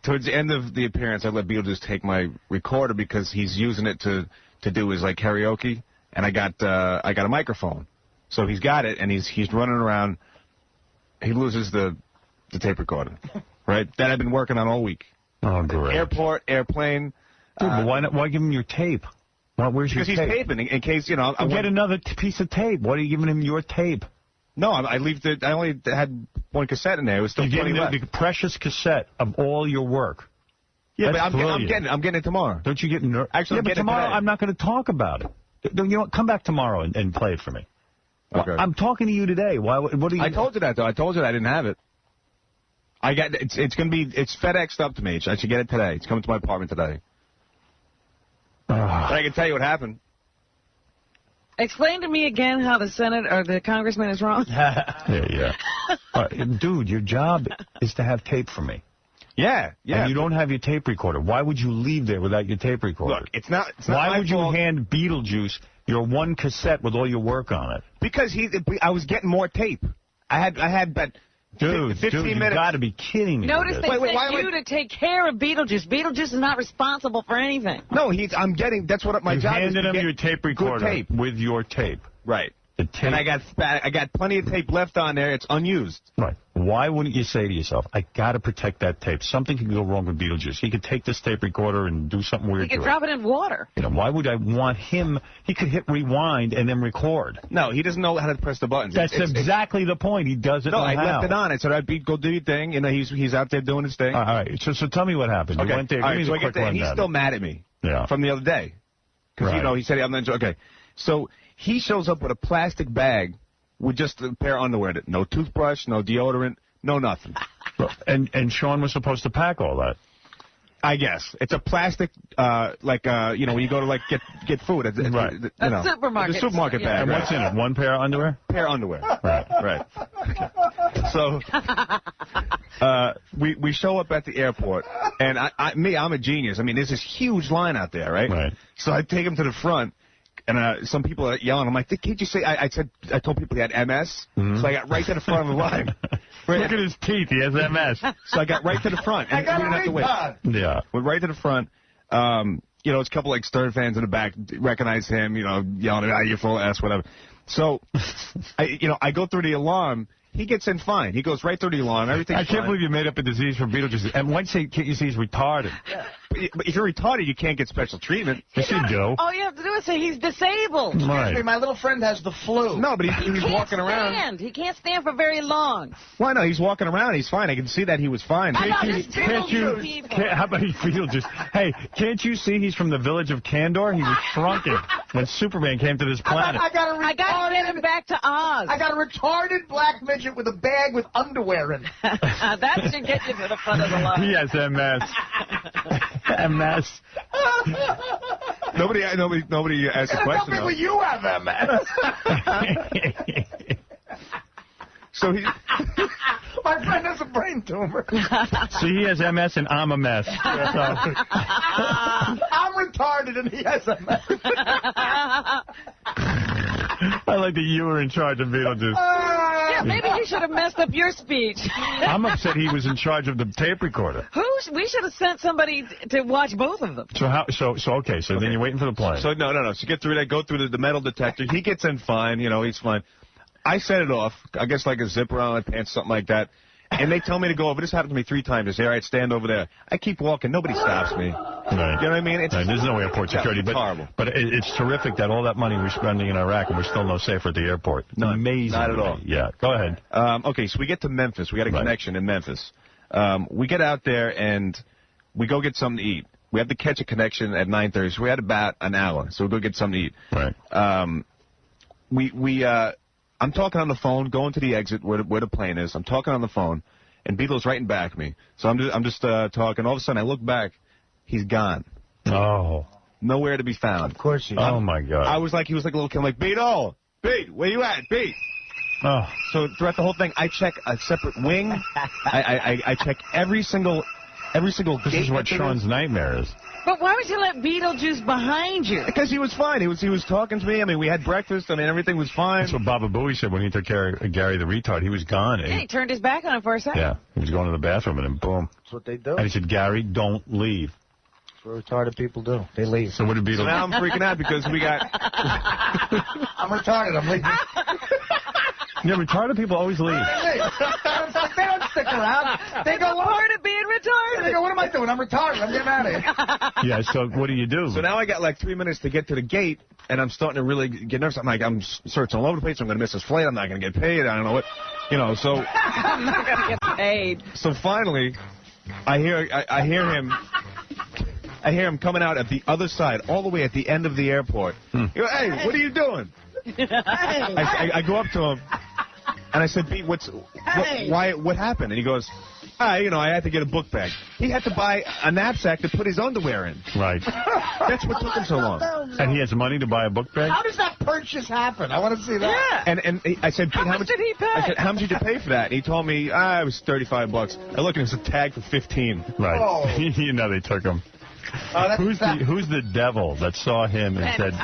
Towards the end of the appearance, I let Beetlejuice take my recorder because he's using it to do his karaoke, and I got a microphone, so he's got it, and he's running around. He loses the tape recorder, right? That I've been working on all week. Oh, great. Airport, airplane. Dude, but why give him your tape? Where's your tape? Because he's taping in case, I'll get another piece of tape. Why are you giving him your tape? No, I only had one cassette in there. It was still You're getting the precious cassette of all your work. Yeah, but I'm getting it tomorrow. Don't you get nervous? Actually, but tomorrow I'm not going to talk about it. You know what? Come back tomorrow and play it for me. Okay. I'm talking to you today. What are you? I told you that though. I told you I didn't have it. It's FedExed up to me. I should get it today. It's coming to my apartment today. But I can tell you what happened. Explain to me again how the Senate or the congressman is wrong. Yeah. Dude, your job is to have tape for me. Yeah. And you don't have your tape recorder. Why would you leave there without your tape recorder? Look, it's not Why would you hand Beetlejuice your one cassette with all your work on it? Because I was getting more tape. I had but 15 minutes. You got to be kidding me. Notice they sent you to take care of Beetlejuice. Beetlejuice is not responsible for anything. No, that's what my job is. You handed him your tape recorder with your tape. Right. The tape. And I got plenty of tape left on there. It's unused. Right. why wouldn't you say to yourself, I got to protect that tape? Something could go wrong with Beetlejuice. He could take this tape recorder and do something weird. He could drop it in water. You know, why would I want him? He could hit rewind and then record. No, he doesn't know how to press the buttons. That's exactly the point. He doesn't know how. No, I left it on. I said, all right, Beat, go do your thing. You know, he's out there doing his thing. All right, so tell me what happened. Okay. You went there. All right, so I get there, and he's still mad at me from the other day. Because, you know, he said, I'm not okay. So he shows up with a plastic bag with just a pair of underwear. No toothbrush, no deodorant, no nothing. And Sean was supposed to pack all that. I guess. It's a plastic, you know, when you go to, like, get food. It's, right. A supermarket. The supermarket bag. And what's in it? One pair of underwear? Pair of underwear. Right. Okay. So, we show up at the airport, and I'm a genius. I mean, there's this huge line out there, right? Right. So I take him to the front. And some people are yelling. I'm like, can't you say? I told people he had MS. Mm-hmm. So I got right to the front of the line. Look at his teeth. He has MS. So I got right to the front. And we didn't have to wait. Yeah. Went right to the front. You know, it's a couple like Stern fans in the back recognize him. You know, yelling at you're full of ass, whatever. So, I go through the alarm. He gets in fine. He goes right through the alarm. Everything's fine. I can't believe you made up a disease for Beetlejuice. And once can't you see he's retarded? Yeah. But if you're retarded, you can't get special treatment. Yes, you do. All you have to do is say he's disabled. Excuse me, my little friend has the flu. No, but he's walking around. He can't stand for very long. Why not? He's walking around. He's fine. I can see that he was fine. How about Beetlejuice? Hey, can't you see he's from the village of Candor? He was shrunken when Superman came to this planet. I got to get him back to Oz. I got a retarded black midget with a bag with underwear in it. That should get you to the front of the line. He has MS. MS. Nobody asked a question. Tell me when you have MS. So he. My friend has a brain tumor. So he has MS and I'm a mess. I'm retarded and he has MS. I like that you were in charge of Beetlejuice. Yeah, maybe you should have messed up your speech. I'm upset he was in charge of the tape recorder. We should have sent somebody to watch both of them. So then you're waiting for the plane. So no. So get through that, go through the metal detector. He gets in fine, you know, he's fine. I set it off, I guess like a zipper on my pants, something like that. And they tell me to go over. This happened to me 3 times. They say, all right, stand over there. I keep walking. Nobody stops me. Right. You know what I mean? There's no airport security. It's horrible. But it's terrific that all that money we're spending in Iraq and we're still no safer at the airport. It's amazing. Not at all. Yeah, go ahead. Okay, so we get to Memphis. We got a connection in Memphis. We get out there and we go get something to eat. We have to catch a connection at 9:30, so we had about an hour. So we go get something to eat. Right. I'm talking on the phone, going to the exit where the plane is. I'm talking on the phone, and Beetle's right in back of me. So I'm just talking. All of a sudden, I look back. He's gone. Oh. Nowhere to be found. Of course he is. Oh, my God. He was like a little kid. I'm like, Beat, where you at? Beat. Oh. So throughout the whole thing, I check a separate wing. I check every single This is what Sean's nightmare is. But why would you let Beetlejuice behind you? Because he was fine. He was talking to me. I mean, we had breakfast. I mean, everything was fine. That's what Baba Booey said when he took care of Gary the retard. He was gone. Yeah, he turned his back on him for a second. Yeah, he was going to the bathroom and then boom. That's what they do. And he said, Gary, don't leave. That's what retarded people do. They leave. So what did Beetlejuice? So now I'm freaking out because we got... I'm retarded. I'm leaving. Yeah, retarded people always leave. They don't stick around. They go, part of being retarded. They go, what am I doing? I'm retarded. I'm getting out of here. Yeah, so what do? So now I got like 3 minutes to get to the gate, and I'm starting to really get nervous. I'm searching all over the place. I'm going to miss this flight. I'm not going to get paid. I don't know what, so. I'm not going to get paid. So finally, I hear him coming out at the other side, all the way at the end of the airport. He goes, hey, what are you doing? I go up to him, and I said, Pete, what happened? And he goes, I had to get a book bag. He had to buy a knapsack to put his underwear in. Right. That's what took him so long. And he has money to buy a book bag? How does that purchase happen? I want to see that. Yeah. And I said, Pete, how much did he pay? I said, how much did you pay for that? And he told me, it was $35. I look, and it's a tag for 15. Right. Oh. They took him. Who's the devil that saw him and said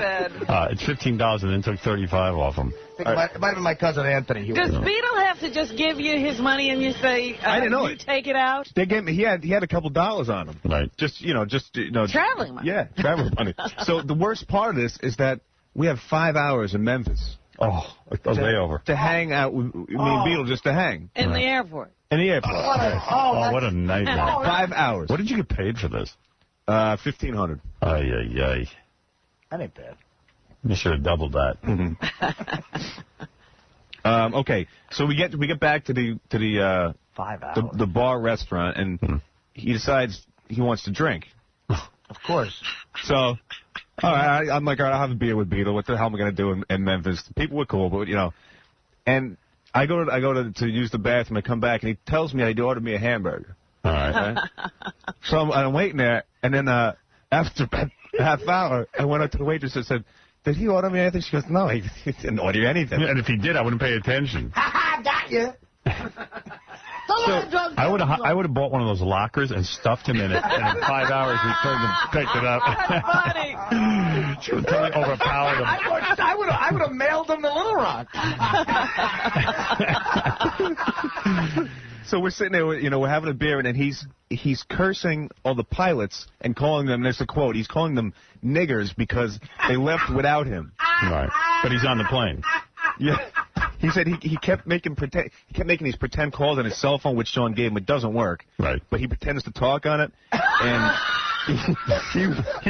it's $15 and then took $35 off him? It might have been my cousin Anthony. Does Beetle have to just give you his money and you say, I didn't know take it out? They gave me. He had a couple dollars on him. Right. Just traveling money. Yeah, traveling money. So the worst part of this is that we have 5 hours in Memphis. Oh, a layover. To hang out with me and Beetle, just to hang. In the airport. In the airport. What a nightmare. 5 hours. What did you get paid for this? $1,500. Ay. That ain't bad. You should have doubled that. Okay, so we get back to the 5 hours. the bar restaurant, and he decides he wants to drink. Of course. So, all right, I'm like, all right, I'll have a beer with Beetle. What the hell am I gonna do in Memphis? People were cool, but and I go to use the bathroom. I come back, and he tells me he'd order me a hamburger. All right. So I'm waiting there, and then after about a half hour, I went up to the waitress and said, "Did he order me anything?" She goes, "No, he didn't order you anything." And if he did, I wouldn't pay attention. Got you. I would have bought one of those lockers and stuffed him in it, and in 5 hours returned and picked it up. That's funny. She would totally overpowered him. I would have mailed him to Little Rock. So we're sitting there, we're having a beer, and then he's cursing all the pilots and calling them. There's a quote. He's calling them niggers because they left without him. Right. But he's on the plane. Yeah. He said he kept making these pretend calls on his cell phone, which Sean gave him. It doesn't work. Right. But he pretends to talk on it, and he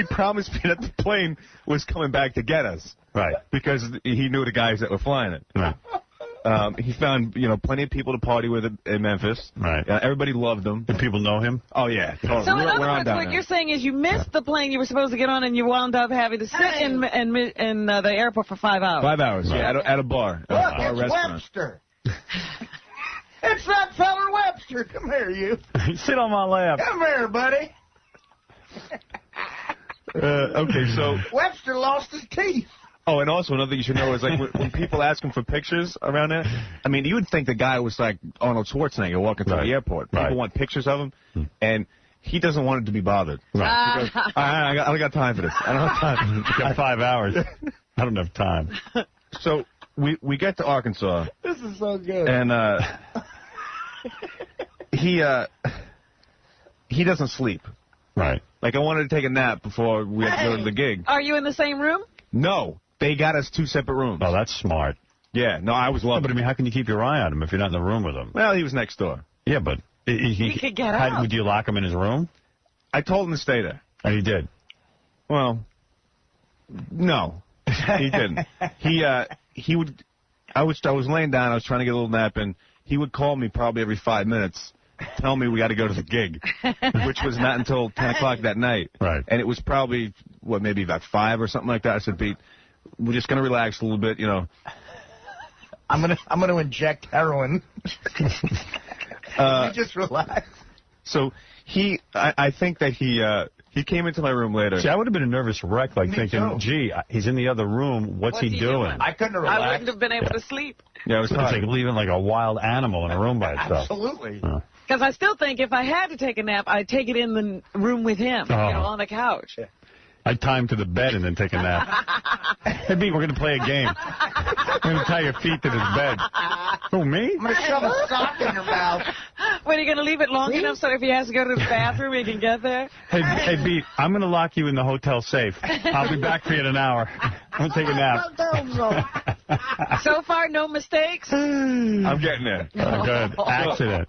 promised me that the plane was coming back to get us. Right. Because he knew the guys that were flying it. Right. He found, plenty of people to party with in Memphis. Right. Everybody loved him. Did people know him? Oh, yeah. Totally. So in other words, what you're saying is you missed the plane you were supposed to get on, and you wound up having to sit in the airport for 5 hours. 5 hours, right. Yeah, at a bar. Look, at a it's restaurant. Webster. It's that feller Webster. Come here, you. Sit on my lap. Come here, buddy. Okay, so... Webster lost his teeth. Oh, and also another thing you should know is, like, when people ask him for pictures around there, I mean, you would think the guy was like Arnold Schwarzenegger walking through the airport. People want pictures of him, and he doesn't want it to be bothered. Right. He goes, I don't got time for this. I don't have time. You got 5 hours. I don't have time. So we get to Arkansas. This is so good. And he doesn't sleep. Right. Like, I wanted to take a nap before we had to go to the gig. Are you in the same room? No. They got us 2 separate rooms. Oh, that's smart. Yeah, no, I was loving But I mean, how can you keep your eye on him if you're not in the room with him? Well, he was next door. Yeah, but He could get out. Would you lock him in his room? I told him to stay there. And he did. Well, no, he didn't. He would. I was laying down. I was trying to get a little nap, and he would call me probably every 5 minutes, tell me we got to go to the gig, which was not until 10 o'clock that night. Right. And it was probably maybe about 5 or something like that. I said, Pete, we're just gonna relax a little bit, I'm gonna inject heroin. You just relax. So I think that he came into my room later. See, I would have been a nervous wreck, like thinking, gee, he's in the other room. What's he doing? I couldn't have relaxed. I wouldn't have been able to sleep. Yeah, it was it's like leaving like a wild animal in a room by itself. Absolutely. Because I still think if I had to take a nap, I'd take it in the room with him, on the couch. I'd tie him to the bed and then take a nap. Hey, B, we're going to play a game. We're going to tie your feet to this bed. Who, me? I'm going to shove a sock in your mouth. When are you going to leave it long enough so if he has to go to the bathroom, he can get there? Hey, B, I'm going to lock you in the hotel safe. I'll be back for you in an hour. I'm going to take a nap. So far, no mistakes? I'm getting there. Oh, good.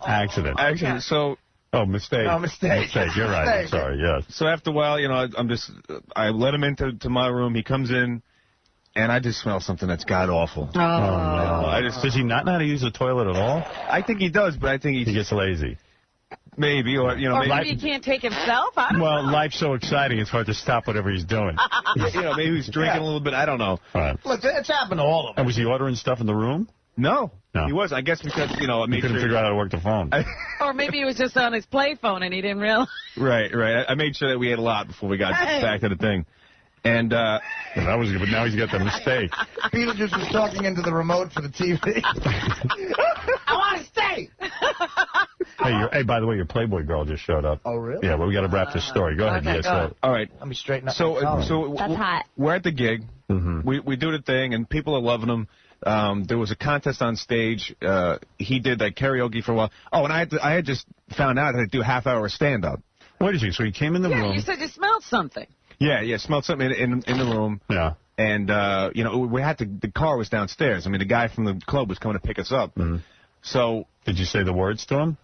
Accident. So... Oh, mistake. No, mistake. You're right. I'm sorry, yes. So after a while, I let him into my room. He comes in, and I just smell something that's god-awful. Oh, no. Does he not know how to use the toilet at all? I think he does, but I think he gets lazy. Maybe, or maybe he can't take himself. I don't know. Life's so exciting, it's hard to stop whatever he's doing. Maybe he's drinking a little bit. I don't know. Right. Look, it's happened to all of us. And was he ordering stuff in the room? No. He was. I guess because, I made he couldn't figure out how to work the phone. Or maybe he was just on his play phone and he didn't realize. Right. I made sure that we ade a lot before we got back to the thing. And that was good, but now he's got the mistake. Beetlejuice was talking into the remote for the TV. I want to stay. Hey, by the way, your Playboy girl just showed up. Oh, really? Yeah, well, we got to wrap this story. Go ahead, yes. All right. Let me straighten up. So That's hot. We're at the gig. Mm-hmm. We do the thing, and people are loving him. There was a contest on stage. He did like karaoke for a while. Oh, and I had just found out I had to do half-hour stand-up. Wait a second. So he came in the room. Yeah, you said you smelled something. Yeah, smelled something in the room. Yeah. And, you know, the car was downstairs. I mean, the guy from the club was coming to pick us up. So. Did you say the words to him?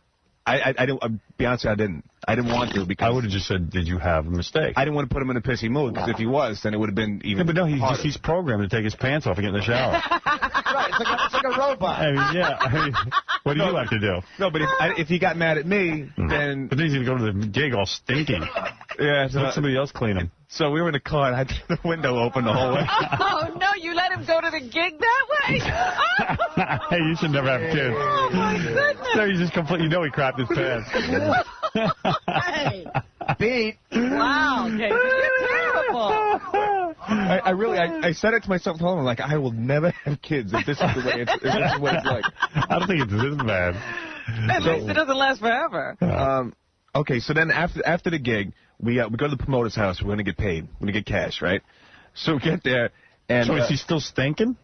I didn't, be honest with you, I didn't. I didn't want to because... I would have just said, did you have a mistake? I didn't want to put him in a pissy mood, because if he was, then it would have been even but no, harder. he's programmed to take his pants off and get in the shower. Right, it's like a robot. I mean, yeah. I mean, what do you have to do? No, but if he got mad at me, then... But then he's going to go to the gig all stinky. Yeah, so let somebody else clean him. So we were in the car, and I had the window open the whole way. Oh, no, you let him go to the gig that way? Hey, you should never have kids. Oh, my goodness. No, you just completely, you know he crapped his pants. Hey. Beat. Wow, Casey, you're terrible. I really, I said it to myself at home. I'm like, I will never have kids if this is the way if this is what it's like. I don't think it's this bad. At least it doesn't last forever. Okay, so then after the gig, we go to the promoter's house. We're going to get paid. We're going to get cash, right? So we get there. And, so is he still stinking?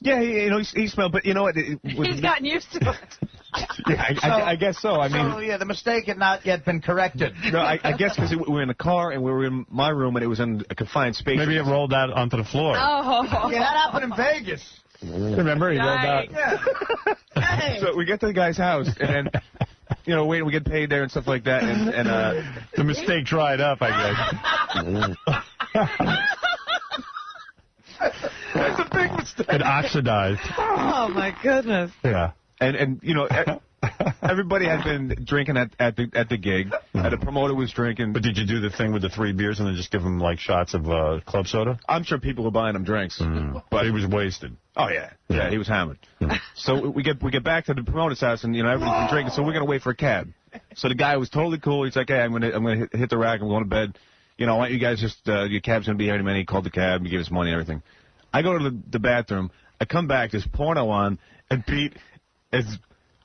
Yeah, he smelled, but you know what? He's gotten used to it. Yeah, I guess so. I mean, so, yeah, the mistake had not yet been corrected. No, I guess because we were in the car and we were in my room and it was in a confined space. Maybe it rolled out onto the floor. Oh. Yeah, that happened in Vegas. Remember, he rolled out. Yeah. So we get to the guy's house and then, you know, we get paid there and stuff like that. And the mistake dried up, I guess. That's a big mistake. It oxidized. Oh, my goodness. Yeah. And you know, everybody had been drinking at the gig. The promoter was drinking. But did you do the thing with the 3 beers and then just give them, like, shots of club soda? I'm sure people were buying them drinks. But he was wasted. Oh, yeah. Yeah, he was hammered. So we get back to the promoter's house, and, you know, everybody's been drinking, so we're going to wait for a cab. So the guy was totally cool. He's like, hey, I'm gonna hit the rack. I'm going to bed. You know, I want you guys just, your cab's going to be here in a minute. He called the cab. He gave us money and everything. I go to the bathroom. I come back. There's porno on, and Pete is...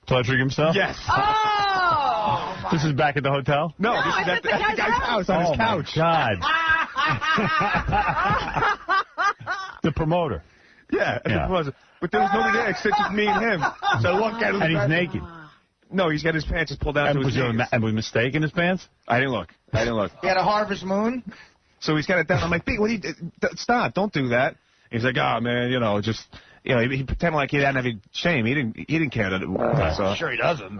Pleasuring himself? Yes. Oh! This is back at the hotel? No, this is at the guy's house on his couch. God. The promoter. Yeah, the promoter. But there was nobody there except just me and him. So I walk out of the And he's naked. No, he's got his pants just pulled down to his knees. And was mistaken his pants? I didn't look. He had a harvest moon? So he's got it down. I'm like, Pete, what do you... Stop, don't do that. He's like, oh, man, you know, just... You know, he pretended like he didn't have any shame. He didn't care that it was. I'm sure he doesn't.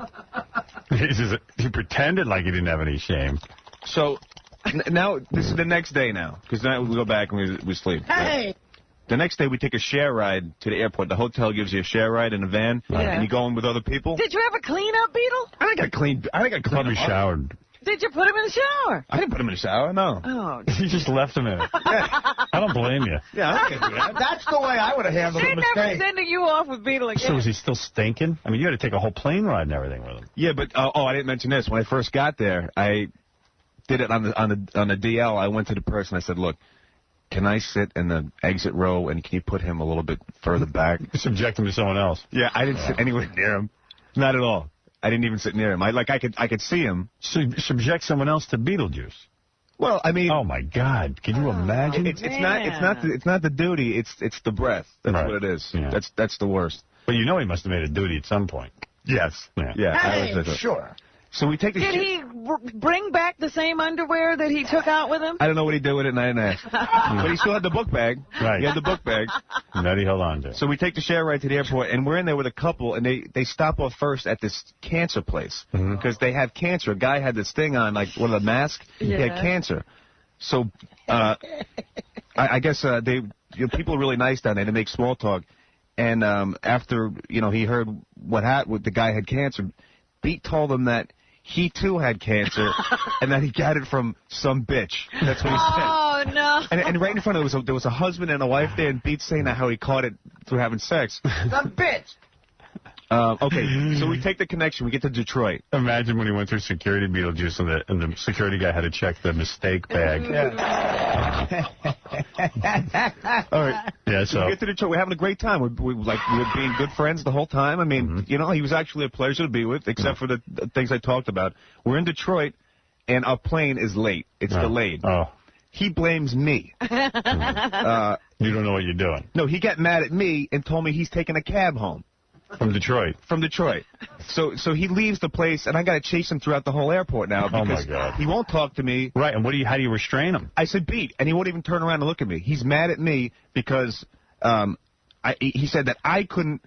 He pretended like he didn't have any shame. So now this is the next day now, because now we go back and we sleep. Hey. Right? The next day we take a share ride to the airport. The hotel gives you a share ride in a van, and you go in with other people. Did you ever clean up, Beetle? I think I cleaned. Probably showered. Did you put him in the shower? I didn't put him in the shower, no. Oh. You just left him in it. I don't blame you. Yeah, I can't do that. That's the way I would have handled the mistake. They're never sending you off with Beetle again. So is he still stinking? I mean, you had to take a whole plane ride and everything with him. Yeah, but I didn't mention this. When I first got there, I did it on the DL. I went to the person. I said, "Look, can I sit in the exit row, and can you put him a little bit further back?" Subject him to someone else. Yeah, I didn't sit anywhere near him. Not at all. I didn't even sit near him. I could see him. Subject someone else to Beetlejuice. Well, I mean, oh my God! Can you imagine? It's not the duty. It's the breath. That's what it is. Yeah. That's the worst. But you know he must have made a duty at some point. Yes. Yeah. Hey, sure. So we take the. Did he bring back the same underwear that he took out with him? I don't know what he did with it, and I didn't ask. But he still had the book bag. Right. He had the book bag. And that he held on to. So we take the share ride to the airport, and we're in there with a couple, and they stop off first at this cancer place because they have cancer. A guy had this thing on, like one of the masks. He had cancer. So I guess people are really nice down there. They make small talk. And after he heard what the guy had cancer, Pete told him that he too had cancer, and that he got it from some bitch. That's what he said. Oh no! And right in front of there was a husband and a wife there, and Pete's saying how he caught it through having sex. Some bitch. Okay, so we take the connection. We get to Detroit. Imagine when he went through security, Beetlejuice, and the security guy had to check the mistake bag. All right. Yeah, so we get to Detroit. We're having a great time. We're being good friends the whole time. I mean, he was actually a pleasure to be with, except for the things I talked about. We're in Detroit, and our plane is late. It's delayed. Oh. He blames me. You don't know what you're doing. No, he got mad at me and told me he's taking a cab home. From Detroit. From Detroit. So he leaves the place, and I got to chase him throughout the whole airport now because he won't talk to me. Right, and how do you restrain him? I said beat, and he won't even turn around and look at me. He's mad at me because he said that I couldn't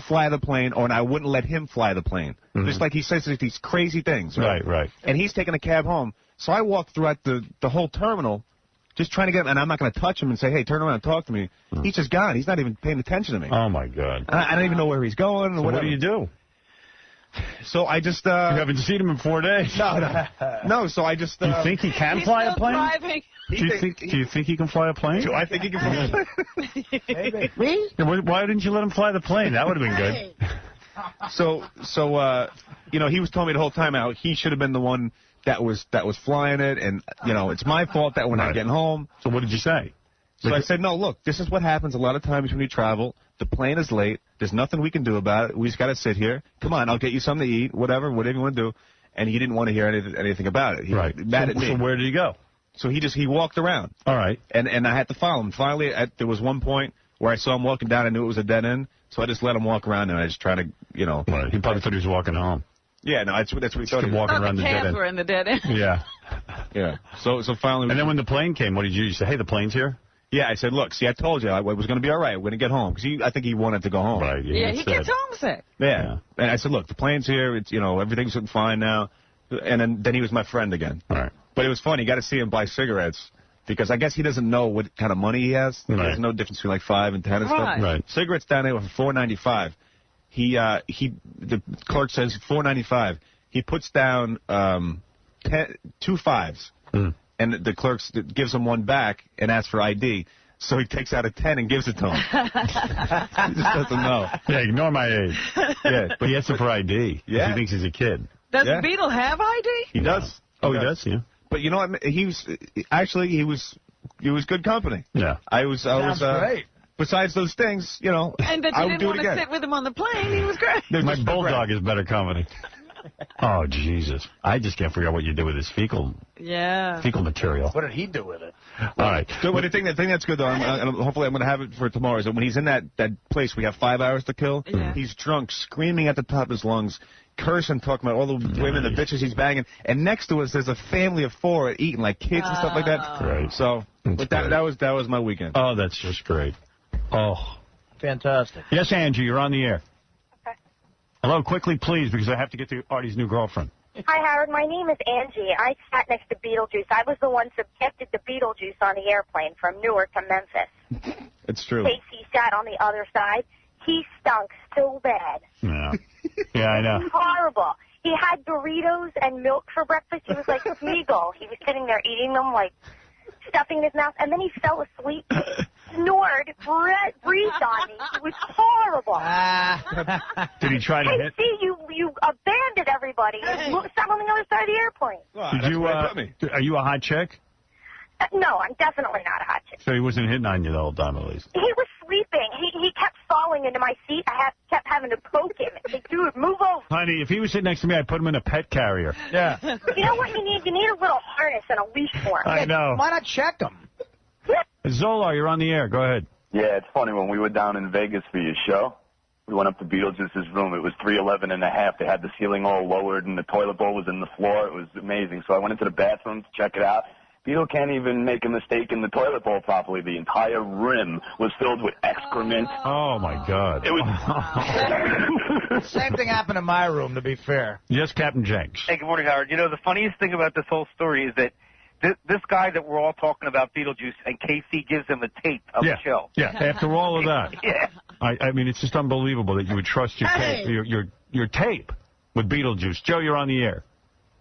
fly the plane, and I wouldn't let him fly the plane. Just like he says these crazy things. Right. And he's taking a cab home. So I walked throughout the whole terminal just trying to get him, and I'm not going to touch him and say, hey, turn around and talk to me. He's just gone. He's not even paying attention to me. Oh, my God. I don't even know where he's going. So what do you do? So I just... you haven't seen him in 4 days. No, so I just... do you think he can fly a plane? Driving. Do you think he can fly a plane? Do I think he can fly a plane? Me? Why didn't you let him fly the plane? That would have been good. So he was telling me the whole time how he should have been the one that was flying it, and it's my fault that we're not getting home. So what did you say? So I said, no, look, this is what happens a lot of times when you travel. The plane is late. There's nothing we can do about it. We just got to sit here. Come on, I'll get you something to eat, whatever you want to do. And he didn't want to hear anything about it. He was mad at me. So where did he go? So he walked around. All right. And I had to follow him. Finally, there was one point where I saw him walking down. I knew it was a dead end. So I just let him walk around, and I just tried to, Right. He probably thought he was walking home. Yeah, no, that's what he thought. He was walking around the dead end. Were in the dead end. Yeah. Yeah. So finally. And then when the plane came, what did you do? You say, hey, the plane's here? Yeah, I said, look, see, I told you I was going to be all right. We're going to get home. Because I think he wanted to go home. Right. Yeah, he gets homesick. Yeah. And I said, look, the plane's here. It's, everything's fine now. And then he was my friend again. All right. But it was funny. You got to see him buy cigarettes. Because I guess he doesn't know what kind of money he has. Right. There's no difference between like 5 and 10 and stuff. Right. Cigarettes down there for $4.95. The clerk says $4.95. He puts down 2 5s. And the clerk gives him one back and asks for ID. So he takes out a 10 and gives it to him. He just doesn't know. Yeah, ignore my age. Yeah, but he asks him for ID. Yeah. He thinks he's a kid. Does Beetle have ID? He does. Oh, he does? Yeah. But you know what? He was good company. Yeah. I was great. Besides those things, And that I you would didn't do it want to again. sit with him on the plane. He was great. My bulldog is better company. Oh, Jesus. I just can't figure out what you do with his fecal material. What did he do with it? All right. So, but the thing that's good, though, hopefully I'm going to have it for tomorrow, is that when he's in that place, we have 5 hours to kill, he's drunk, screaming at the top of his lungs, cursing, talking about all the women, the bitches he's banging, and next to us there's a family of 4 eating, like kids and stuff like that. Great. So that was my weekend. Oh, that's just great. Oh. Fantastic. Yes, Angie, you're on the air. Okay. Hello, quickly, please, because I have to get to Artie's new girlfriend. Hi, Howard. My name is Angie. I sat next to Beetlejuice. I was the one subjected to Beetlejuice on the airplane from Newark to Memphis. It's true. Casey sat on the other side. He stunk so bad. Yeah. Yeah, I know. Horrible. He had burritos and milk for breakfast. He was like Smeagol. He was sitting there eating them, like stuffing his mouth, and then he fell asleep, snored, breathed on me. It was horrible. Did he try to hit? See, you abandoned everybody and sat on the other side of the airplane. Well, Did you? Are you a hot chick? No, I'm definitely not a hot chick. So he wasn't hitting on you the whole time, at least. He was sleeping. He kept falling into my seat. I kept having to poke him. Say, dude, move over. Honey, if he was sitting next to me, I'd put him in a pet carrier. Yeah. You know what you need? You need a little harness and a leash for him. I know. Why not check him? Zolar, you're on the air. Go ahead. Yeah, it's funny. When we were down in Vegas for your show, we went up to Beetlejuice's room. It was 311.5. They had the ceiling all lowered, and the toilet bowl was in the floor. It was amazing. So I went into the bathroom to check it out. Beetle can't even make a mistake in the toilet bowl properly. The entire rim was filled with excrement. Oh, my God. It was... Same thing happened in my room, to be fair. Yes, Captain Jenks. Hey, good morning, Howard. You know, the funniest thing about this whole story is that this guy that we're all talking about, Beetlejuice, and Casey gives him a tape of the show. Yeah, after all of that. Yeah. I mean, it's just unbelievable that you would trust your tape, your tape with Beetlejuice. Joe, you're on the air.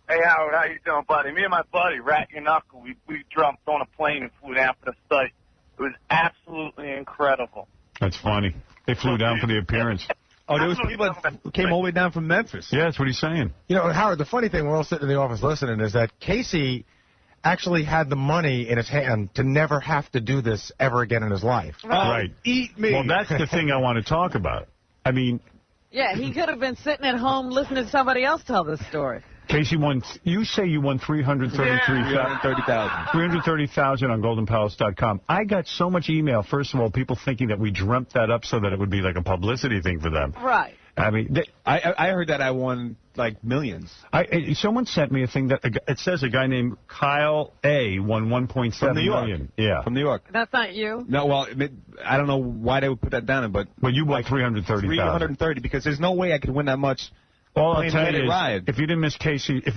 Hey, Howard, how you doing, buddy? Me and my buddy, Rat Your Knuckle, we jumped on a plane and flew down for the study. It was absolutely incredible. That's funny. They flew down for the appearance. Oh, there was people that came all the way down from Memphis. Yeah, that's what he's saying. You know, Howard, the funny thing, we're all sitting in the office listening, is that Casey actually had the money in his hand to never have to do this ever again in his life. Right. Eat me. Well, that's the thing I want to talk about. I mean... Yeah, he could have been sitting at home listening to somebody else tell this story. Casey won. You say you won $330,000 on GoldenPalace.com. I got so much email. First of all, people thinking that we dreamt that up so that it would be like a publicity thing for them. Right. I mean, I heard that I won like millions. Someone sent me a thing that it says a guy named Kyle A won 1.7 million. Yeah, from New York. That's not you. No, well, I don't know why they would put that down, but you won 330,000. 330 because there's no way I could win that much. All I'll tell you is, if you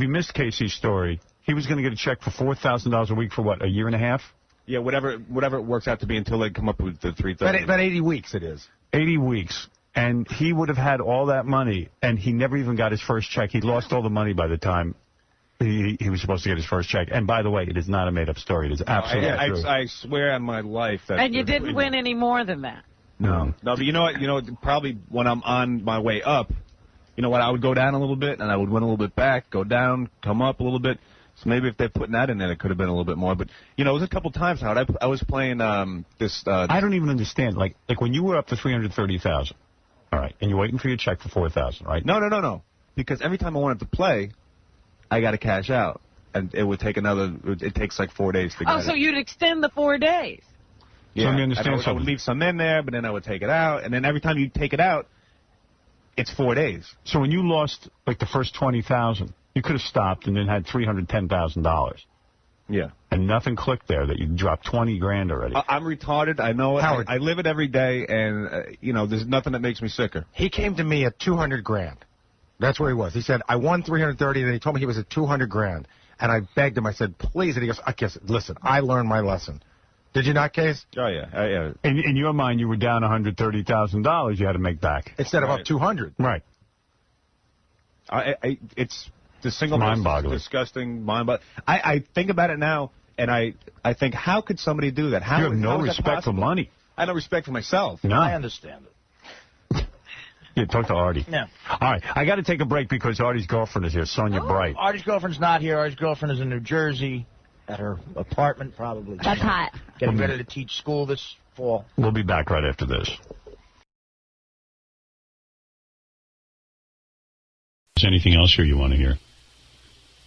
missed Casey's story, he was going to get a check for $4,000 a week for what, a year and a half? Yeah, whatever it works out to be until they come up with the 330. About 80 weeks it is. 80 weeks. And he would have had all that money, and he never even got his first check. He lost all the money by the time he was supposed to get his first check. And by the way, it is not a made-up story. It is absolutely true. I swear on my life that. And you didn't win any more than that. No, but you know what? Probably when I'm on my way up, you know what? I would go down a little bit, and I would win a little bit back, go down, come up a little bit. So maybe if they're putting that in there, it could have been a little bit more. But, it was a couple times, Howard. I was playing this... I don't even understand. Like when you were up to 330,000, all right, and you're waiting for your check for 4,000, right? No. Because every time I wanted to play, I got to cash out. And it would take it takes like 4 days to get it. So you'd extend the 4 days. Yeah, so let me understand I would leave some in there, but then I would take it out. And then every time you take it out, it's 4 days. So when you lost, like, the first 20,000, you could have stopped and then had $310,000. Yeah. And nothing clicked there that you dropped 20 grand already. I'm retarded. I know it. Howard. I live it every day, and, there's nothing that makes me sicker. He came to me at 200 grand. That's where he was. He said, I won 330, and then he told me he was at 200 grand. And I begged him. I said, please. And he goes, listen, I learned my lesson. Did you not, Case? Oh, yeah. In your mind, you were down $130,000 you had to make back. Instead of up 200. Right. It's the single mind-boggling, disgusting, mind-boggling. I think about it now, and I think, how could somebody do that? You have no respect for money. I have no respect for myself. No. I understand it. Yeah, talk to Artie. Yeah. All right, I got to take a break because Artie's girlfriend is here, Sonia Bright. Artie's girlfriend's not here. Artie's girlfriend is in New Jersey. At her apartment, probably. That's hot. Getting ready to teach school this fall. We'll be back right after this. Is there anything else here you want to hear?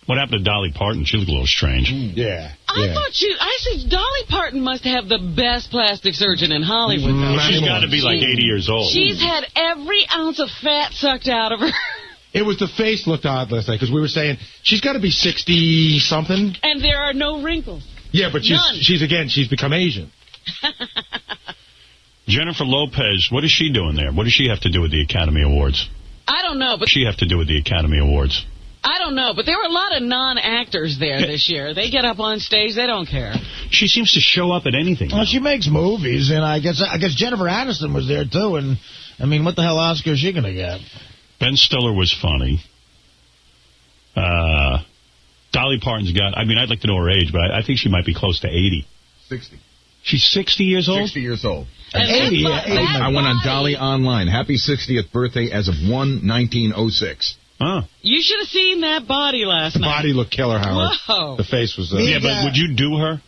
What happened to Dolly Parton? She looked a little strange. Yeah. I think Dolly Parton must have the best plastic surgeon in Hollywood. She's got to be like 80 years old. She's had every ounce of fat sucked out of her. It was the face looked odd last night because we were saying she's got to be 60-something. And there are no wrinkles. Yeah, but she's become Asian. Jennifer Lopez, what is she doing there? What does she have to do with the Academy Awards? I don't know, but she have to do with the Academy Awards. I don't know, but there were a lot of non-actors there this year. They get up on stage, they don't care. She seems to show up at anything. Well, she makes movies, and I guess Jennifer Aniston was there too. And I mean, what the hell Oscar is she gonna get? Ben Stiller was funny. Dolly Parton's got, I'd like to know her age, but I think she might be close to 80. 60. She's 60 years old? 60 years old. And 80. I went on Dolly online. Happy 60th birthday as of 1/1906. Huh. You should have seen that body last night. The body looked killer, Howard. Whoa. The face was... yeah, but would you do her?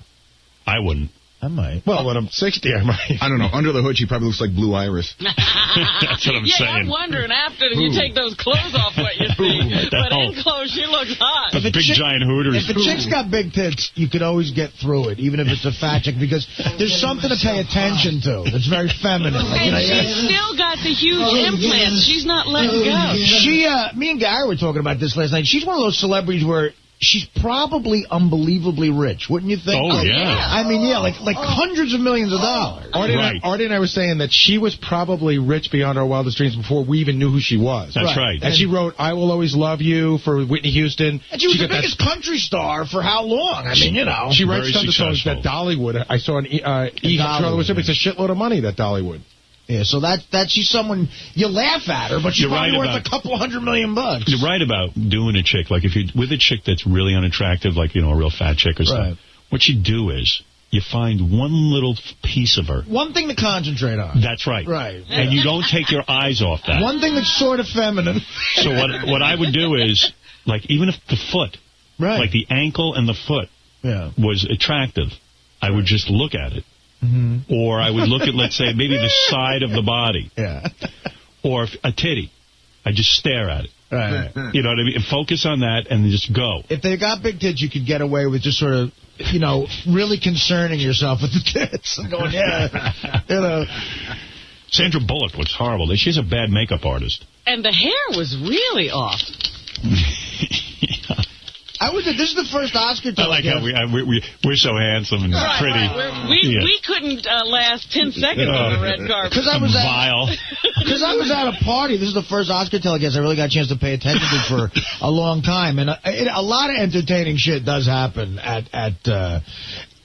I wouldn't. I might. Well, when I'm 60, I might. I don't know. Under the hood, she probably looks like Blue Iris. That's what I'm saying. I'm wondering after you take those clothes off what you see. But in clothes, she looks hot. Those big giant hooters. If a chick's got big tits, you could always get through it, even if it's a fat chick, because there's something to pay attention to. It's very feminine. And she's still got the huge implants. She's not letting go. Me and Gary were talking about this last night. She's one of those celebrities where she's probably unbelievably rich, wouldn't you think? Oh, yeah. I mean, yeah, like hundreds of millions of dollars. Artie and I were saying that she was probably rich beyond our wildest dreams before we even knew who she was. That's right. And she wrote I Will Always Love You for Whitney Houston. And she was the biggest country star for how long? I mean, you know. She writes tons of songs that Dollywood. I saw an Dollywood. It's a shitload of money, that Dollywood. Yeah, so she's someone, you laugh at her, but she's probably worth a couple $100 million. You're right about doing a chick. Like, if you're with a chick that's really unattractive, like, a real fat chick or something, what you do is you find one little piece of her. One thing to concentrate on. That's right. Right. And you don't take your eyes off that. One thing that's sort of feminine. So what I would do is, like, even if the foot, like the ankle and the foot was attractive, I would just look at it. Mm-hmm. Or I would look at, let's say, maybe the side of the body. Yeah. Or a titty. I just stare at it. Right. You know what I mean? Focus on that and just go. If they got big tits, you could get away with just sort of, you know, really concerning yourself with the tits. And going, yeah, you know. Sandra Bullock looks horrible. She's a bad makeup artist. And the hair was really off. This is the first Oscar I like how we're so handsome and pretty. We couldn't last 10 seconds on the red carpet. Because I was at a party. This is the first Oscar telecast I really got a chance to pay attention to for a long time. And a lot of entertaining shit does happen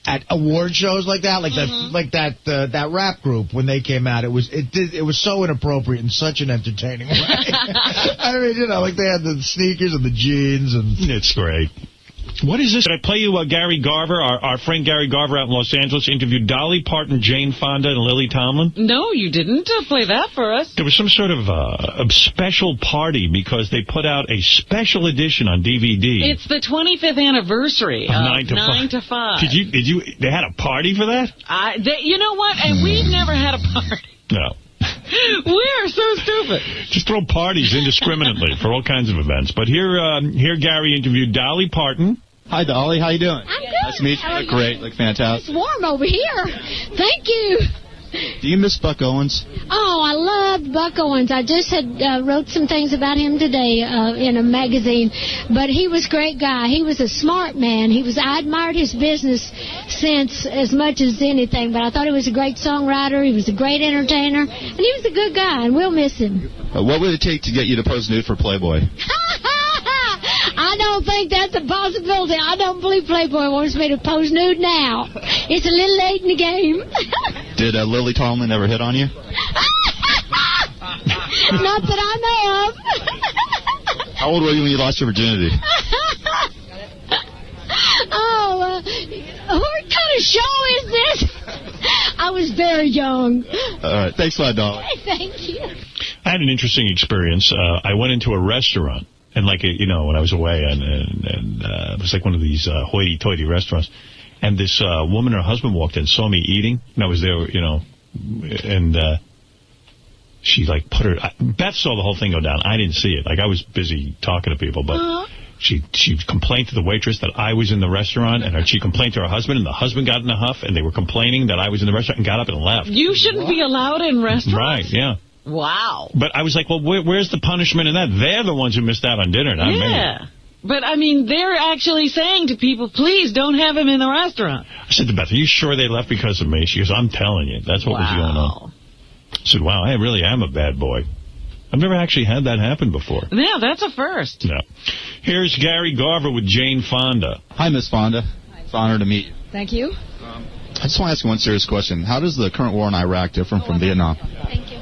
at award shows like that, that rap group when they came out. It was so inappropriate in such an entertaining way. I mean, you know, like they had the sneakers and the jeans and it's great. What is this? Did I play you Gary Garver? Our friend Gary Garver out in Los Angeles interviewed Dolly Parton, Jane Fonda, and Lily Tomlin. No, you didn't play that for us. There was some sort of special party because they put out a special edition on DVD. It's the 25th anniversary of 9 to 5. Did you? They had a party for that? You know what? And we've never had a party. No. We're so stupid. Just throw parties indiscriminately for all kinds of events. But here Gary interviewed Dolly Parton. Hi, Dolly. How you doing? I'm good. Nice to meet you. You look great. Look fantastic. It's warm over here. Thank you. Do you miss Buck Owens? Oh, I loved Buck Owens. I just had wrote some things about him today in a magazine. But he was a great guy. He was a smart man. I admired his business sense as much as anything. But I thought he was a great songwriter. He was a great entertainer. And he was a good guy, and we'll miss him. What would it take to get you to pose nude for Playboy? I don't think that's a possibility. I don't believe Playboy wants me to pose nude now. It's a little late in the game. Did Lily Tomlin ever hit on you? Not that I know of. How old were you when you lost your virginity? What kind of show is this? I was very young. All right. Thanks a lot, Dolly. Thank you. I had an interesting experience. I went into a restaurant. And when I was away, and it was like one of these hoity-toity restaurants, and this woman and her husband walked in, saw me eating, and I was there, and she put her. Beth saw the whole thing go down. I didn't see it. I was busy talking to people, but she complained to the waitress that I was in the restaurant, and she complained to her husband, and the husband got in a huff, and they were complaining that I was in the restaurant and got up and left. You shouldn't be allowed in restaurants. Right? Yeah. Wow. But I was like, well, where's the punishment in that? They're the ones who missed out on dinner, not me. Yeah. But, I mean, they're actually saying to people, please don't have him in the restaurant. I said to Beth, are you sure they left because of me? She goes, I'm telling you. That's what was going on. I said, wow, I really am a bad boy. I've never actually had that happen before. Yeah, that's a first. No. Here's Gary Garver with Jane Fonda. Hi, Miss Fonda. It's an honor to meet you. Thank you. I just want to ask you one serious question. How does the current war in Iraq differ from Vietnam? Thank you.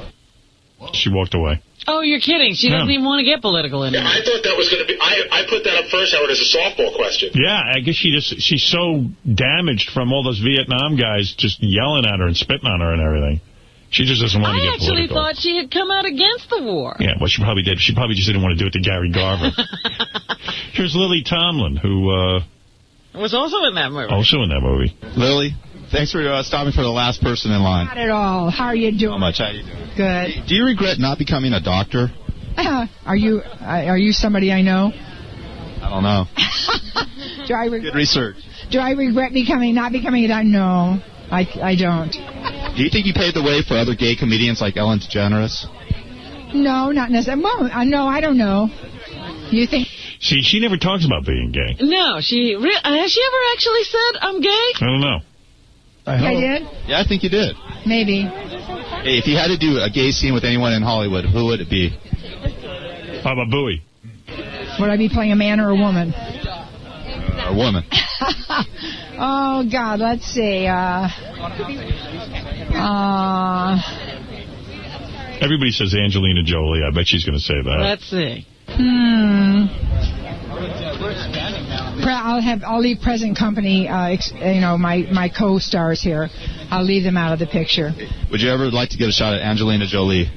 She walked away. Oh, you're kidding. She doesn't even want to get political anymore. I thought that was going to be... I put that up first, Howard, as a softball question. Yeah, I guess she's so damaged from all those Vietnam guys just yelling at her and spitting on her and everything. She just doesn't want to get political. I actually thought she had come out against the war. Yeah, well, she probably did. She probably just didn't want to do it to Gary Garver. Here's Lily Tomlin, who... was also in that movie. Also in that movie. Lily, thanks for stopping for the last person in line. Not at all. How are you doing? How much? How you doing? Good. Do you regret not becoming a doctor? Are you somebody I know? I don't know. Good research. Do I regret not becoming a doctor? No, I don't. Do you think you paved the way for other gay comedians like Ellen DeGeneres? No, not necessarily. Well, no, I don't know. You think? See, she never talks about being gay. No, has she ever actually said, I'm gay? I don't know. I did? Yeah, I think you did. Maybe. Hey, if you had to do a gay scene with anyone in Hollywood, who would it be? Baba Booey. Would I be playing a man or a woman? A woman. Oh, God, let's see. Everybody says Angelina Jolie. I bet she's going to say that. Let's see. I'll leave present company, my co-stars here. I'll leave them out of the picture. Would you ever like to get a shot at Angelina Jolie?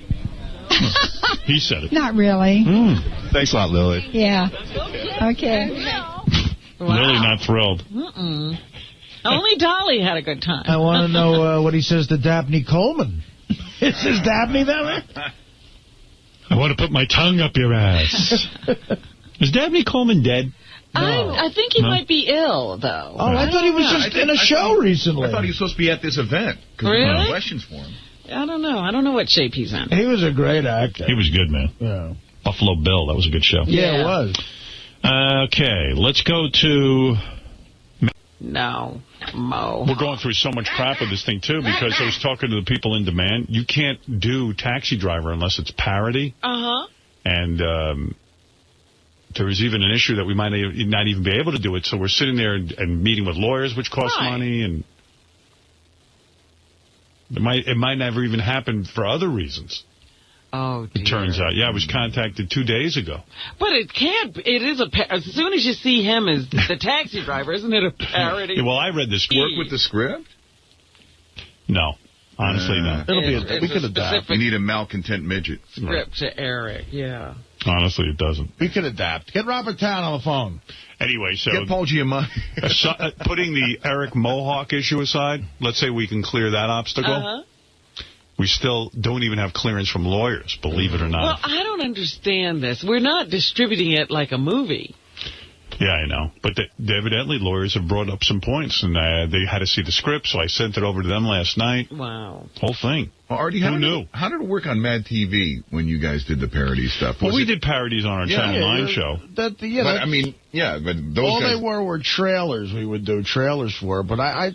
He said it. Not really. Thanks a lot, Lily. Yeah. Okay. Wow. Lily not thrilled. Only Dolly had a good time. I want to know what he says to Dabney Coleman. Is Dabney that way? I want to put my tongue up your ass. Is Dabney Coleman dead? No. I think he might be ill, though. Oh, I thought he was just in a show recently. I thought he was supposed to be at this event. Really? Questions for him. I don't know. I don't know what shape he's in. He was a great actor. He was good, man. Yeah. Buffalo Bill, that was a good show. Yeah, it was. Okay, let's go to... No, Mo. We're going through so much crap with this thing, too, because I was talking to the people in demand. You can't do Taxi Driver unless it's parody. Uh-huh. And there was even an issue that we might not even be able to do it, so we're sitting there and meeting with lawyers, which costs money, and it might never even happen for other reasons. Oh, dear. It turns out. Yeah, I was contacted 2 days ago. But it can't. It is as soon as you see him as the Taxi Driver, isn't it a parody? Yeah, well, I read this. Work with the script? No. Honestly, no. We could adapt. We need a malcontent midget. Script to Eric, yeah. Honestly, it doesn't. We could adapt. Get Robert Town on the phone. Anyway, so... Get Paul Giamatti. Putting the Eric Mohawk issue aside, let's say we can clear that obstacle. Uh-huh. We still don't even have clearance from lawyers, believe it or not. Well, I don't understand this. We're not distributing it like a movie. Yeah, I know. But evidently lawyers have brought up some points, and they had to see the script, so I sent it over to them last night. Wow. Whole thing. Well, Artie, how did it work on Mad TV when you guys did the parody stuff? Well, we did parodies on our Channel 9 show. But those all guys... they were trailers we would do trailers for, but I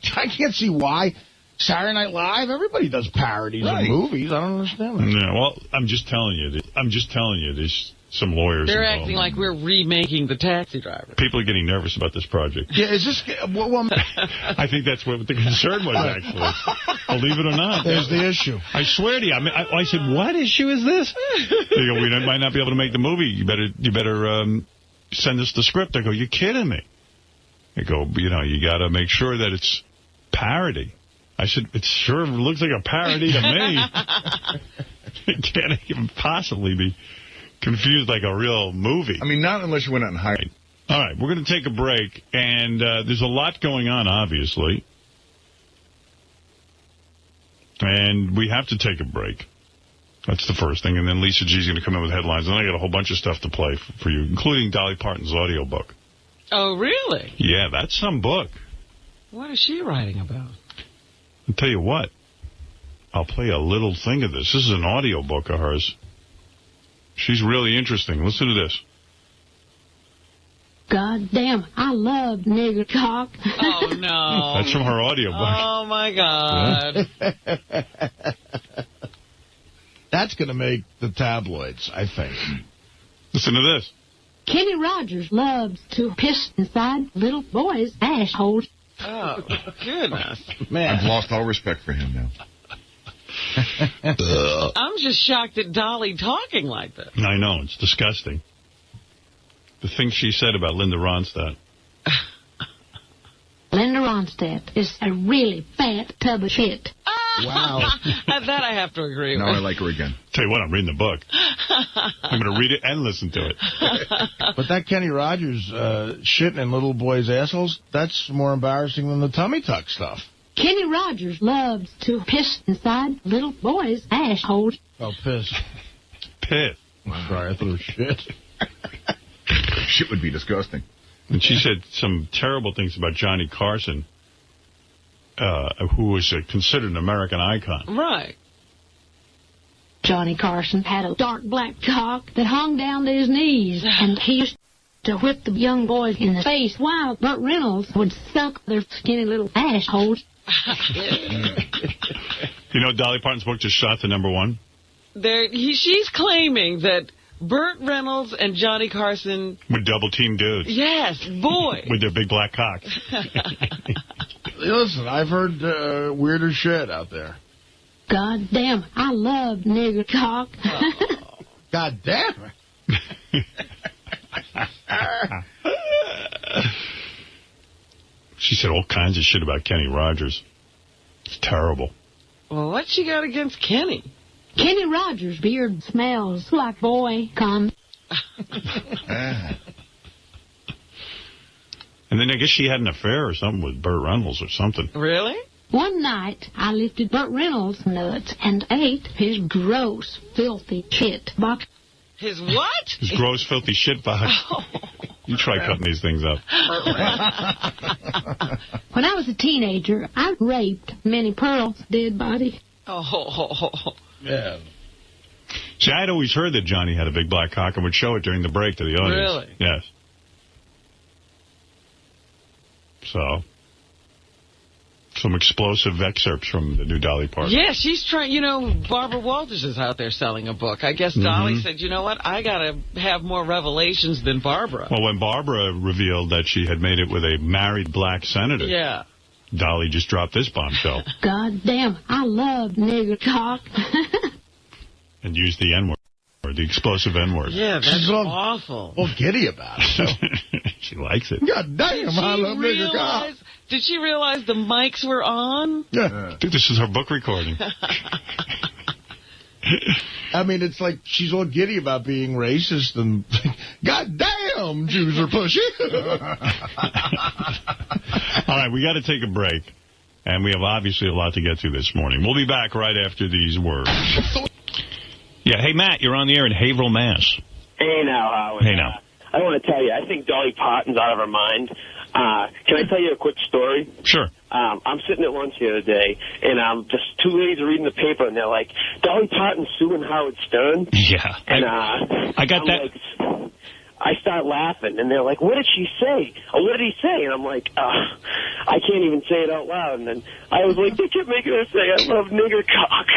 can't see why. Saturday Night Live, everybody does parodies of movies. I don't understand that. Yeah, well, I'm just telling you, there's some lawyers They're involved. acting like we're remaking The Taxi Driver. People are getting nervous about this project. Yeah, is this... Well, I think that's what the concern was, actually. Believe it or not. There's the issue. I swear to you. I said, what issue is this? They go, we might not be able to make the movie. You better send us the script. I go, you're kidding me. I go, you got to make sure that it's parody. I said, it sure looks like a parody to me. It can't even possibly be confused like a real movie. I mean, not unless you went out and hired. All right, we're going to take a break, and there's a lot going on, obviously. And we have to take a break. That's the first thing. And then Lisa G's going to come in with headlines. And I got a whole bunch of stuff to play for you, including Dolly Parton's audiobook. Oh, really? Yeah, that's some book. What is she writing about? I'll tell you what. I'll play a little thing of this. This is an audiobook of hers. She's really interesting. Listen to this. God damn, I love nigger cock. Oh, no. That's from her audiobook. Oh, my God. That's going to make the tabloids, I think. Listen to this. Kenny Rogers loves to piss inside little boys' assholes. Oh, goodness. Man, I've lost all respect for him now. I'm just shocked at Dolly talking like that. I know. It's disgusting. The thing she said about Linda Ronstadt. Linda Ronstadt is a really fat tub of shit. Wow. That I have to agree with. Now I like her again. Tell you what, I'm reading the book. I'm going to read it and listen to it. But that Kenny Rogers shitting in little boys' assholes, that's more embarrassing than the tummy tuck stuff. Kenny Rogers loves to piss inside little boys' assholes. Oh, piss. Piss. I'm sorry, I thought it was shit. Shit would be disgusting. And she said some terrible things about Johnny Carson, who was considered an American icon. Right. Johnny Carson had a dark black cock that hung down to his knees, and he used to whip the young boys in the face while Burt Reynolds would suck their skinny little assholes. You know, Dolly Parton's book just shot to #1. She's claiming that Burt Reynolds and Johnny Carson with double-team dudes. Yes, boy. With their big black cocks. Listen, I've heard weirder shit out there. God damn, I love nigger cock. God damn it. She said all kinds of shit about Kenny Rogers. It's terrible. Well, what's she got against Kenny? Kenny Rogers' beard smells like boy cum. And then I guess she had an affair or something with Burt Reynolds or something. Really? One night, I lifted Burt Reynolds' nuts and ate his gross, filthy shit box. His what? His gross, filthy shit box. Oh. You try cutting these things up. When I was a teenager, I raped Minnie Pearl's dead body. Oh. Yeah. See, I'd always heard that Johnny had a big black cock and would show it during the break to the audience. Really? Yes. So, some explosive excerpts from the new Dolly Parton. Yeah, she's trying, you know, Barbara Walters is out there selling a book. I guess Dolly said, you know what, I got to have more revelations than Barbara. Well, when Barbara revealed that she had made it with a married black senator, yeah, Dolly just dropped this bombshell. God damn, I love nigger cock. And used the N-word, or the explosive N-word. Yeah, that's awful. Well, giddy about it. She likes it. God damn, I love nigger cock. Did she realize the mics were on? Yeah. Dude, this is her book recording. I mean, it's like she's all giddy about being racist and, God damn, Jews are pushy. All right, we got to take a break. And we have obviously a lot to get to this morning. We'll be back right after these words. Yeah, hey, Matt, you're on the air in Haverhill, Mass. Hey, now, Howard. Hey, now. I want to tell you, I think Dolly Parton's out of her mind. Can I tell you a quick story? Sure. I'm sitting at lunch the other day, and just two ladies are reading the paper, and they're like, Dolly Parton suing Howard Stern? Yeah. And I got that. Like, I start laughing, and they're like, what did she say? Or what did he say? And I'm like, I can't even say it out loud. And then I was like, they kept making her say, I love nigger cock.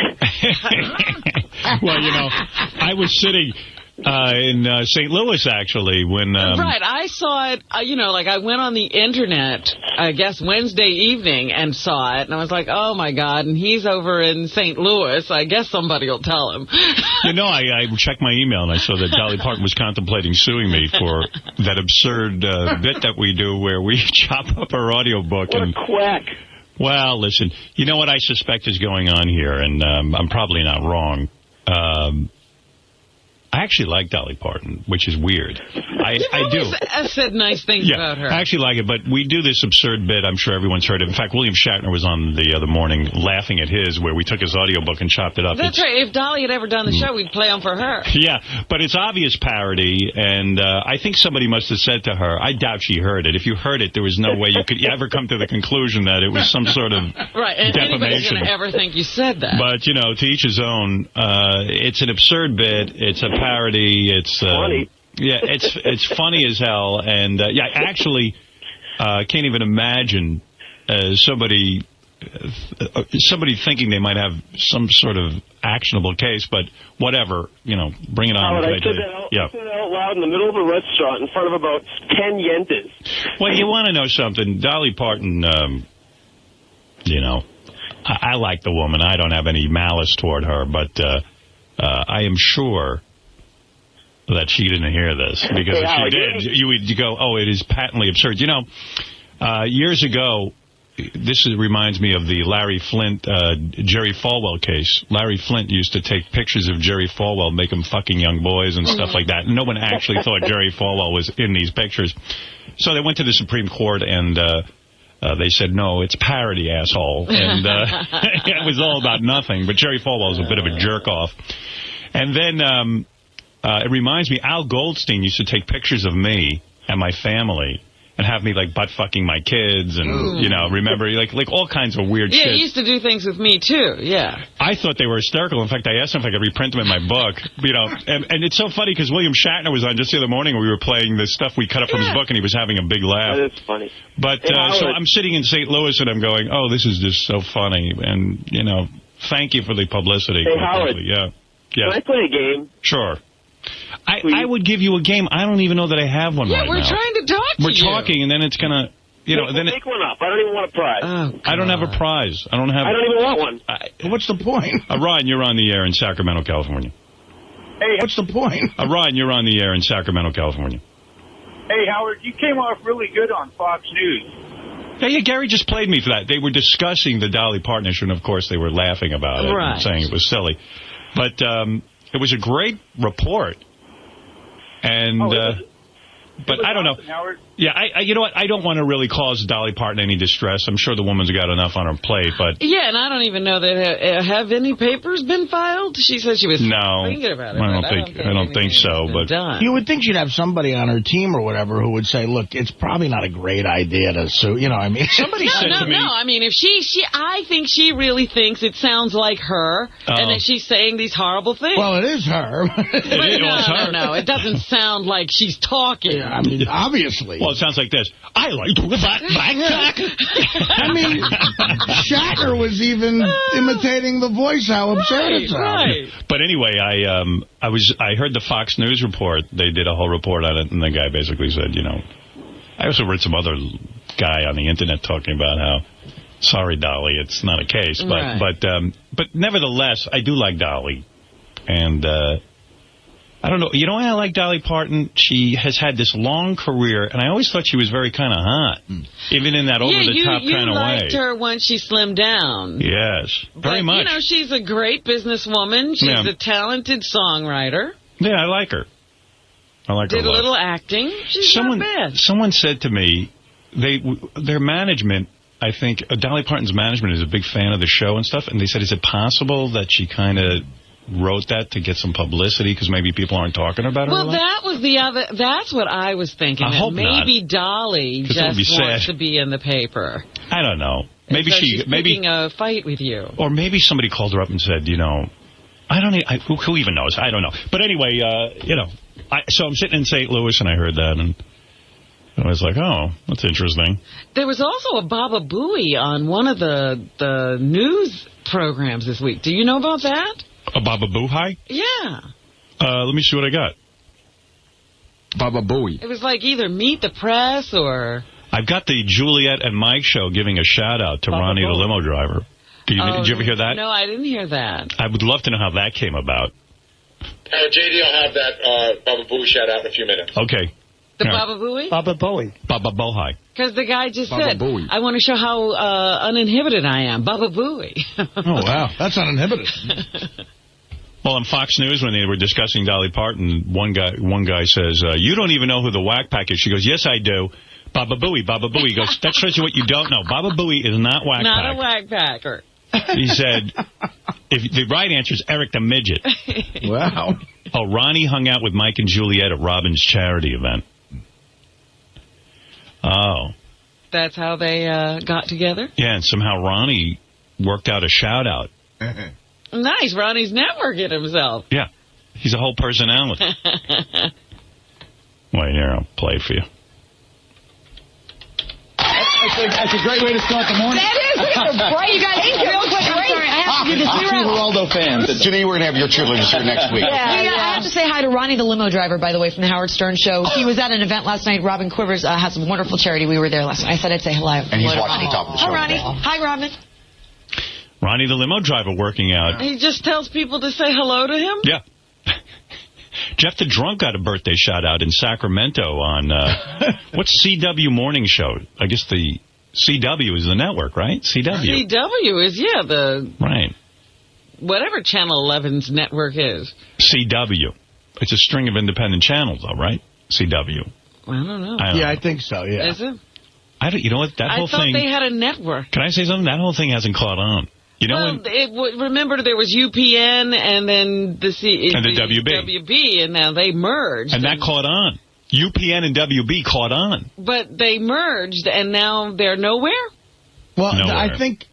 Well, you know, I was sitting in St. Louis, actually, when... right, I saw it, you know, like I went on the Internet, I guess Wednesday evening, and saw it, and I was like, oh, my God, and he's over in St. Louis. I guess somebody will tell him. You know, I checked my email, and I saw that Dolly Parton was contemplating suing me for that absurd bit that we do where we chop up our audiobook. What a quack. Well, listen, you know what I suspect is going on here, and I'm probably not wrong. I actually like Dolly Parton, which is weird. I do. I've said nice things about her. I actually like it, but we do this absurd bit. I'm sure everyone's heard it. In fact, William Shatner was on the other morning laughing at his, where we took his audiobook and chopped it up. That's right. If Dolly had ever done the show, we'd play them for her. Yeah, but it's obvious parody, and I think somebody must have said to her, I doubt she heard it. If you heard it, there was no way you could ever come to the conclusion that it was some sort of right, and anybody's going to ever think you said that. But, you know, to each his own. It's an absurd bit. It's a parody. It's funny. Yeah, it's funny as hell. And, yeah, I actually can't even imagine somebody thinking they might have some sort of actionable case, but whatever, you know, bring it on. I said that out loud in the middle of a restaurant in front of about 10 yentas. Well, you want to know something? Dolly Parton, you know, I like the woman. I don't have any malice toward her, but I am sure that she didn't hear this, because if she did, you would go, oh, it is patently absurd. You know, years ago, this reminds me of the Larry Flynt, Jerry Falwell case. Larry Flynt used to take pictures of Jerry Falwell, make him fucking young boys and stuff like that. No one actually thought Jerry Falwell was in these pictures. So they went to the Supreme Court, and they said, no, it's parody, asshole. And it was all about nothing. But Jerry Falwell was a bit of a jerk-off. And then it reminds me, Al Goldstein used to take pictures of me and my family and have me, like, butt-fucking my kids and, you know, remember, like all kinds of weird shit. Yeah, he used to do things with me, too, yeah. I thought they were hysterical. In fact, I asked him if I could reprint them in my book, you know. And it's so funny, because William Shatner was on just the other morning when we were playing the stuff we cut up from his book, and he was having a big laugh. That is funny. But, so I'm sitting in St. Louis, and I'm going, oh, this is just so funny. And, you know, thank you for the publicity. Hey, Howard. Yeah. Yes. Can I play a game? Sure. I would give you a game. I don't even know that I have one right now. Yeah, we're trying to talk to you. We're talking, and then it's going to, you know. Then make one up. I don't even want a prize. Oh, I don't have a prize. I don't even want one. What's the point? Ryan, you're on the air in Sacramento, California. Hey, what's the point? Ryan, you're on the air in Sacramento, California. Hey, Howard, you came off really good on Fox News. Yeah, Gary just played me for that. They were discussing the Dolly Parton issue, and, of course, they were laughing about it and saying it was silly. But it was a great report. And But I don't know. Yeah, you know what? I don't want to really cause Dolly Parton any distress. I'm sure the woman's got enough on her plate, but... Yeah, and I don't even know that have any papers been filed? She said she was thinking about it. I don't think so, but... You would think she'd have somebody on her team or whatever who would say, look, it's probably not a great idea to sue, you know what I mean? Somebody said to me... No, I mean, if I think she really thinks it sounds like her, and that she's saying these horrible things. Well, it is her. No, it doesn't sound like she's talking. Yeah, I mean, obviously. Well, it sounds like this. I like to black cock. I mean, Shatner was even imitating the voice, how absurd it sounded. Right. But anyway, I heard the Fox News report. They did a whole report on it, and the guy basically said, you know, I also read some other guy on the internet talking about how, sorry, Dolly, it's not a case. But nevertheless, I do like Dolly. And I don't know. You know why I like Dolly Parton? She has had this long career, and I always thought she was very kind of hot, even in that over-the-top kind of way. You liked her when she slimmed down. Yes, very much. You know, she's a great businesswoman. She's a talented songwriter. Yeah, I like her. I like her Did a little acting. She's not bad. Someone said to me, their management, I think, Dolly Parton's management is a big fan of the show and stuff, and they said, is it possible that she kind of wrote that to get some publicity because maybe people aren't talking about her? Well, that was that's what I was thinking. I hope maybe not. Dolly just wants to be in the paper. I don't know. Maybe she's picking a fight with you. Or maybe somebody called her up and said, you know, who even knows? I don't know. But anyway, you know, so I'm sitting in St. Louis and I heard that and I was like, oh, that's interesting. There was also a Baba Booey on one of the news programs this week. Do you know about that? A Baba Booey? Yeah. Let me see what I got. Baba Booey. It was like either Meet the Press or... I've got the Juliet and Mike show giving a shout-out to Ronnie the limo driver. Did you ever hear that? No, I didn't hear that. I would love to know how that came about. JD will have that Baba Booey shout-out in a few minutes. Okay. The Baba Booey? Baba Booey. Baba Booey. Because the guy just Baba said, Booey. I want to show how uninhibited I am. Baba Booey. Oh, wow. That's uninhibited. Well, on Fox News, when they were discussing Dolly Parton, one guy says, you don't even know who the Whack Pack is. She goes, yes, I do. Baba Booey, Baba Booey. He goes, that shows you what you don't know. Baba Booey is not Whack Pack. Not a Whack Packer. He said, if the right answer is Eric the Midget. Wow. Oh, Ronnie hung out with Mike and Juliet at Robin's charity event. Oh. That's how they got together? Yeah, and somehow Ronnie worked out a shout-out. Nice. Ronnie's networking himself. Yeah. He's a whole personality. Wait, here, I'll play it for you. That's a great way to start the morning. That is great. You guys, real quick, I'm sorry. I have to do this. I'm two Geraldo fans. Janine, we're going to have your cheerleaders here next week. I have to say hi to Ronnie, the limo driver, by the way, from the Howard Stern Show. He was at an event last night. Robin Quivers has some wonderful charity. We were there last night. I said I'd say hello. And he's watching the top of the show. Hi, Ronnie. Hi, Robin. Ronnie, the limo driver, working out. He just tells people to say hello to him? Yeah. Jeff the Drunk got a birthday shout-out in Sacramento on, what's CW morning show? I guess the CW is the network, right? CW. CW is, yeah, the... Right. Whatever Channel 11's network is. CW. It's a string of independent channels, though, right? CW. I don't know. I think so, yeah. Is it? You know what? That whole thing... I thought they had a network. Can I say something? That whole thing hasn't caught on. You know remember there was UPN and then the WB, and now they merged. And that caught on. UPN and WB caught on. But they merged, and now they're nowhere? Well, nowhere. I think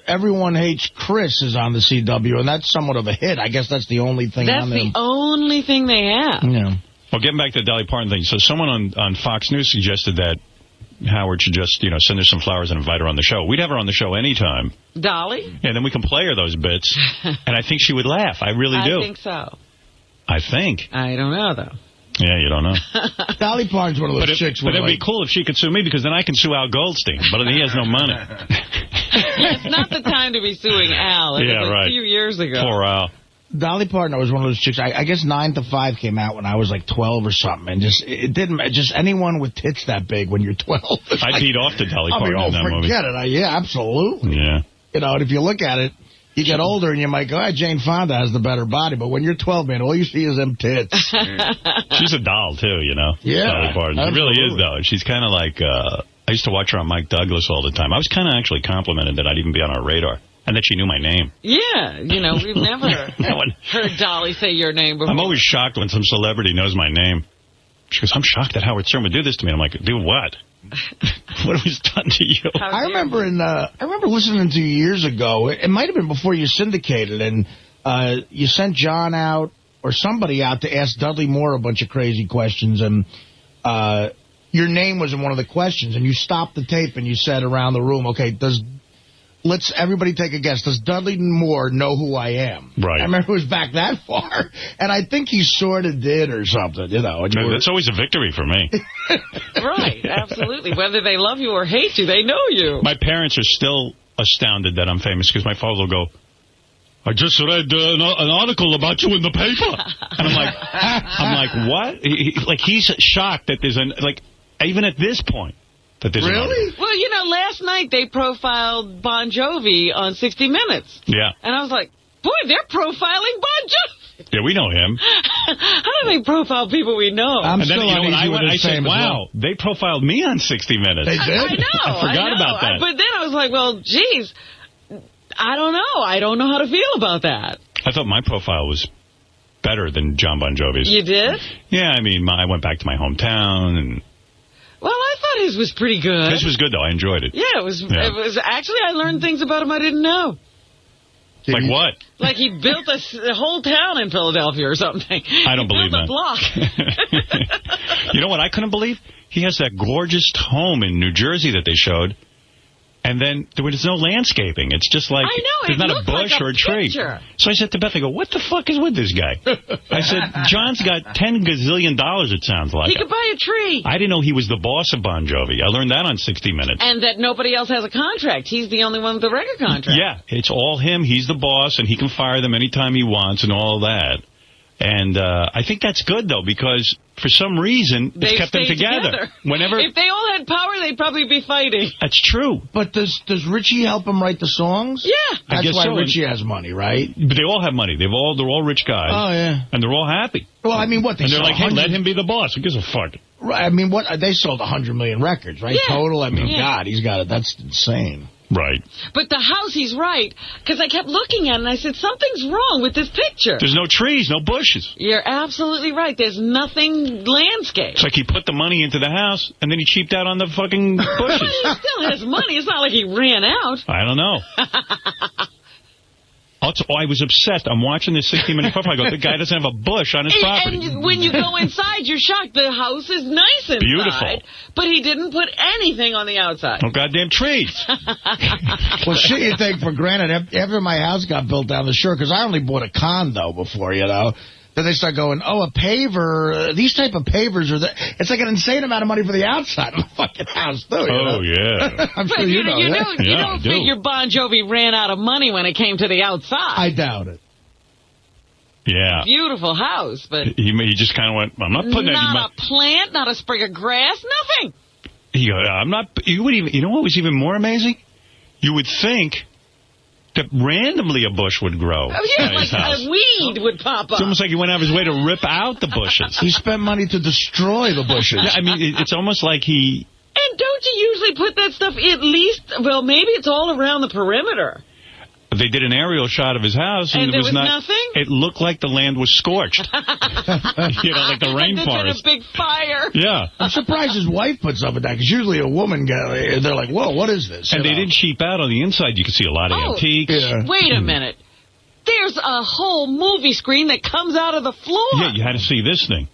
Everyone Hates Chris is on the CW, and that's somewhat of a hit. I guess that's the only thing on there. That's the only thing they have. Yeah. Well, getting back to the Dolly Parton thing, so someone on Fox News suggested that Howard should just, send her some flowers and invite her on the show. We'd have her on the show anytime. Dolly? Yeah, then we can play her those bits. And I think she would laugh. I really do. I think so. I think. I don't know, though. Yeah, you don't know. Dolly Parton's one of those chicks. But it would be cool if she could sue me, because then I can sue Al Goldstein. But he has no money. It's not the time to be suing Al. It was a few years ago. Poor Al. Dolly Parton was one of those chicks. I guess 9 to 5 came out when I was like 12 or something, and just anyone with tits that big when you're 12. I beat off to Dolly Parton in that movie. Forget it. Yeah, absolutely. Yeah. And if you look at it, You get older and you might go, Jane Fonda has the better body. But when you're 12, man, all you see is them tits. She's a doll, too, you know? Yeah. Dolly Parton. She really is, though. She's kind of like, I used to watch her on Mike Douglas all the time. I was kind of actually complimented that I'd even be on our radar. And that she knew my name. Yeah, we've never heard Dolly say your name before. I'm always shocked when some celebrity knows my name. She goes, I'm shocked that Howard Stern would do this to me. I'm like, do what? What was done to you? I remember listening to you years ago. It might have been before you syndicated, and you sent John out or somebody out to ask Dudley Moore a bunch of crazy questions, and your name was in one of the questions, and you stopped the tape and you said around the room, okay, let's everybody take a guess. Does Dudley Moore know who I am? Right. I remember it was back that far, and I think he sort of did or something, That's always a victory for me. Right, absolutely. Whether they love you or hate you, they know you. My parents are still astounded that I'm famous because my father will go, I just read an article about you in the paper. And I'm like, what? He's shocked that there's even at this point. Really? Well, last night they profiled Bon Jovi on 60 Minutes. Yeah. And I was like, boy, they're profiling Bon Jovi. Yeah, we know him. How do they profile people we know? And then, I said, wow, they profiled me on 60 Minutes. They did? I know. I forgot about that. But then I was like, well, geez, I don't know. I don't know how to feel about that. I thought my profile was better than John Bon Jovi's. You did? Yeah, I mean, I went back to my hometown and... Well, I thought his was pretty good. His was good, though. I enjoyed it. Yeah, it was actually, I learned things about him I didn't know. Like what? Like he built a whole town in Philadelphia or something. I don't believe that. He built a block. You know what I couldn't believe? He has that gorgeous home in New Jersey that they showed. And then there was no landscaping. It's just like there's not a bush or a tree. So I said to Beth, I go, what the fuck is with this guy? I said, John's got $10 gazillion, it sounds like. He could buy a tree. I didn't know he was the boss of Bon Jovi. I learned that on 60 Minutes. And that nobody else has a contract. He's the only one with a record contract. Yeah, it's all him. He's the boss, and he can fire them anytime he wants and all that. And I think that's good, though, because for some reason it's kept them together. If they all had power, they'd probably be fighting. That's true. But does Richie help him write the songs? Yeah. That's why Richie has money, right? But they all have money. They're all rich guys. Oh, yeah. And they're all happy. Well, I mean, what? And they're like, hey, let him be the boss. Who gives a fuck? Right. I mean, what? They sold 100 million records, right? Yeah. Total? I mean, God, he's got it. That's insane. Right. But the house, he's right, because I kept looking at it, and I said, something's wrong with this picture. There's no trees, no bushes. You're absolutely right. There's nothing landscape. It's like he put the money into the house, and then he cheaped out on the fucking bushes. But he still has money. It's not like he ran out. I don't know. I was obsessed. I'm watching this 60-minute profile. I go, the guy doesn't have a bush on his property. And when you go inside, you're shocked. The house is nice inside. Beautiful. But he didn't put anything on the outside. No goddamn trees. Well, shit you take for granted. After my house got built down the shore, because I only bought a condo before, Then they start going, oh, a paver. These type of pavers are it's like an insane amount of money for the outside of the fucking house, too. Oh, yeah. I'm sure you know that. You don't figure Bon Jovi ran out of money when it came to the outside. I doubt it. Yeah. Beautiful house, but... He just kind of went, I'm not putting any money. Not a plant, not a sprig of grass, nothing. He goes, I'm not... You know what was even more amazing? You would think... that randomly a bush would grow. Oh, yeah, like a weed would pop up. It's almost like he went out of his way to rip out the bushes. He spent money to destroy the bushes. Yeah, I mean, it's almost like he... And don't you usually put that stuff at least... Well, maybe it's all around the perimeter. They did an aerial shot of his house, and there was nothing? It looked like the land was scorched. Like the rainforest. There's been a big fire. Yeah. I'm surprised his wife put something down, because usually a woman, they're like, whoa, what is this? And they didn't cheap out on the inside. You could see a lot of antiques. Yeah. Wait a minute. There's a whole movie screen that comes out of the floor. Yeah, you had to see this thing.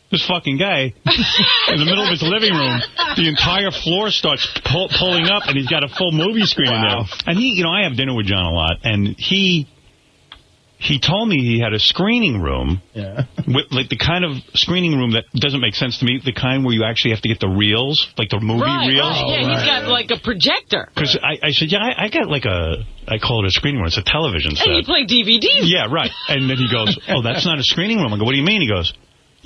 This fucking guy, in the middle of his living room, the entire floor starts pulling up, and he's got a full movie screen in there. And I have dinner with John a lot, and he told me he had a screening room, with, like the kind of screening room that doesn't make sense to me, the kind where you actually have to get the reels, like the movie reels. Right. Yeah, he's got like a projector. Because I said, I got like I call it a screening room. It's a television set. And you play DVDs. Yeah, right. And then he goes, oh, that's not a screening room. I go, what do you mean? He goes,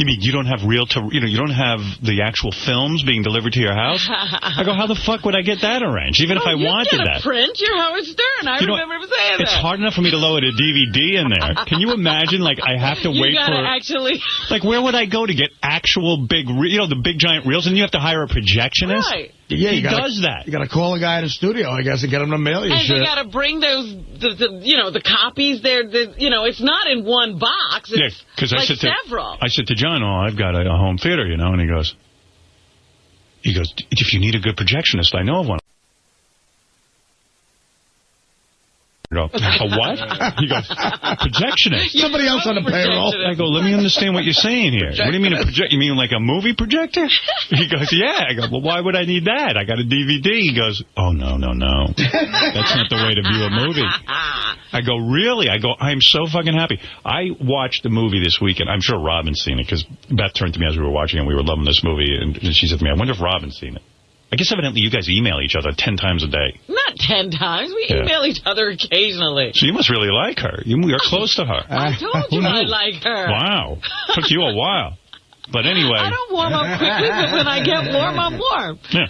You mean you don't have you don't have the actual films being delivered to your house? I go, how the fuck would I get that arranged? Even if I wanted that. Print, you're Howard Stern. I remember him saying that. It's hard enough for me to load a DVD in there. Can you imagine, like, I have to wait for... actually... Like, where would I go to get actual big, the big giant reels? And you have to hire a projectionist? Right. Yeah, he does that. You got to call a guy in the studio, I guess, and get him to mail you shit. And you got to bring those, the copies there. It's not in one box. It's like several. I said to John, I've got a home theater, and he goes, if you need a good projectionist, I know of one. I go, a what? He goes, projectionist. Somebody else on the payroll. I go, let me understand what you're saying here. What do you mean a projector? You mean like a movie projector? He goes, yeah. I go, well, why would I need that? I got a DVD. He goes, oh, no. That's not the way to view a movie. I go, really? I go, I'm so fucking happy. I watched the movie this weekend. I'm sure Robin's seen it, because Beth turned to me as we were watching it, and we were loving this movie, and she said to me, I wonder if Robin's seen it. I guess evidently you guys email each other 10 times a day. Not 10 times. We email each other occasionally. So you must really like her. You're close to her. I told you I like her. Wow. Took you a while. But anyway. I don't warm up quickly, but when I get warm, I'm warm. Yeah.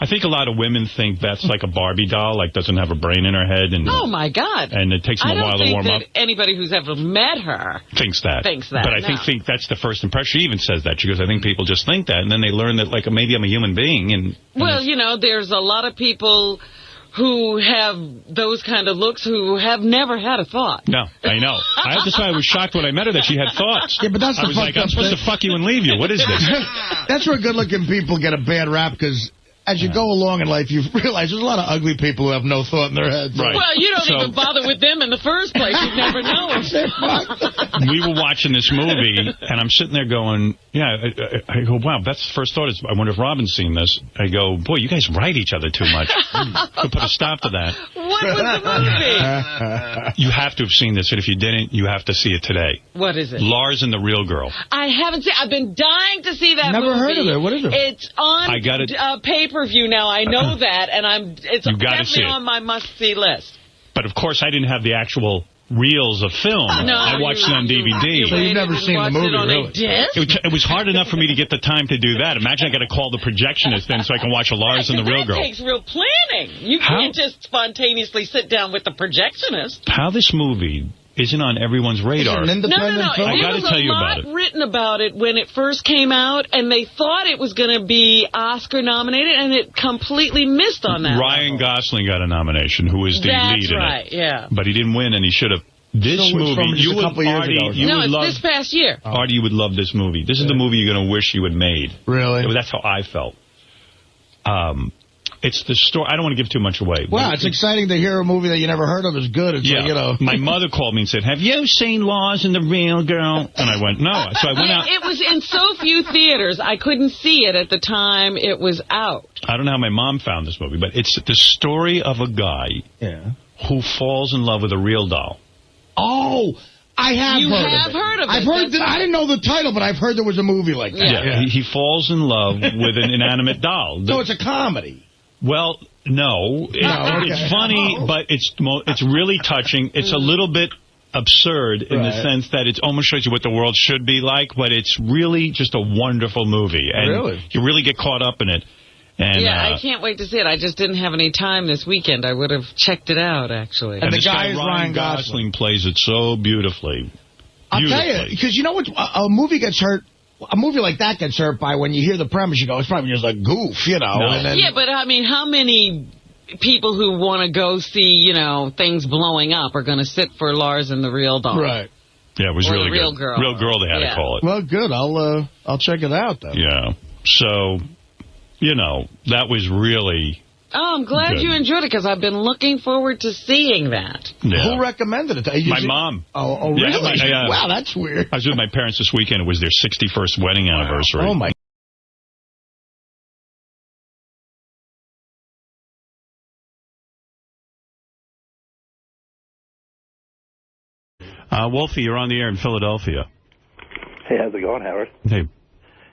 I think a lot of women think Beth's like a Barbie doll, like doesn't have a brain in her head. And oh, my God. And it takes them a while to warm up. I don't think that anybody who's ever met her thinks that. But I think that's the first impression. She even says that. She goes, I think people just think that. And then they learn that, like, maybe I'm a human being. And well, there's a lot of people who have those kind of looks who have never had a thought. No, I know. That's why I was shocked when I met her that she had thoughts. Yeah, but that's I was like, I'm supposed to fuck you and leave you. What is this? That's where good-looking people get a bad rap, because as you go along in life, you realize there's a lot of ugly people who have no thought in their heads. Right. Well, you don't even bother with them in the first place. You'd never know them. We were watching this movie, and I'm sitting there going, I go, wow, that's the first thought is, I wonder if Robin's seen this. I go, boy, you guys write each other too much. Could put a stop to that. What was the movie? You have to have seen this, and if you didn't, you have to see it today. What is it? Lars and the Real Girl. I haven't seen it. I've been dying to see that movie. Never heard of it. What is it? It's on pay-per-view now. I know that, and it's definitely on my must-see list. But, of course, I didn't have the actual reels of film. No, I watched it on DVD. So you've never seen the movie, really? It was hard enough for me to get the time to do that. Imagine I got to call the projectionist then so I can watch a Lars and the Real Girl. That takes real planning. You can't just spontaneously sit down with the projectionist. How this movie isn't on everyone's radar. No. I got to tell you about it. There was a lot written about it when it first came out, and they thought it was going to be Oscar nominated, and it completely missed on that. Ryan Gosling got a nomination, who is the lead in it. That's right, yeah. But he didn't win, and he should have. This movie, you would, Artie, it's this past year. Artie, you would love this movie. This is the movie you're going to wish you had made. Really? That's how I felt. It's the story. I don't want to give too much away. Well, it's exciting to hear a movie that you never heard of is good. It's like, My mother called me and said, have you seen Lars and the Real Girl? And I went, no. So I went out. It was in so few theaters, I couldn't see it at the time it was out. I don't know how my mom found this movie, but it's the story of a guy who falls in love with a real doll. Oh, I have heard of it. I didn't know the title, but I've heard there was a movie like that. Yeah. He falls in love with an inanimate doll. So it's a comedy. Well, no. It's funny, but it's really touching. It's a little bit absurd in the sense that it almost shows you what the world should be like, but it's really just a wonderful movie. And you really get caught up in it. And, I can't wait to see it. I just didn't have any time this weekend. I would have checked it out, actually. And the guy Ryan Gosling plays it so beautifully. I'll tell you, because you know what? A movie gets hurt. A movie like that gets hurt by when you hear the premise, you go, it's probably just a goof, you know. No. And then, yeah, but I mean, how many people who want to go see, things blowing up are going to sit for Lars and the Real Doll? Right. Yeah, it was really Real good. Girl. Real Girl, they had to call it. Well, good. I'll check it out, though. Yeah. So, that was really... Oh, I'm glad you enjoyed it, because I've been looking forward to seeing that. Yeah. Who recommended it? My mom. Oh, really? Yeah, wow, that's weird. I was with my parents this weekend. It was their 61st wedding anniversary. Oh, my Wolfie, you're on the air in Philadelphia. Hey, how's it going, Howard? Hey.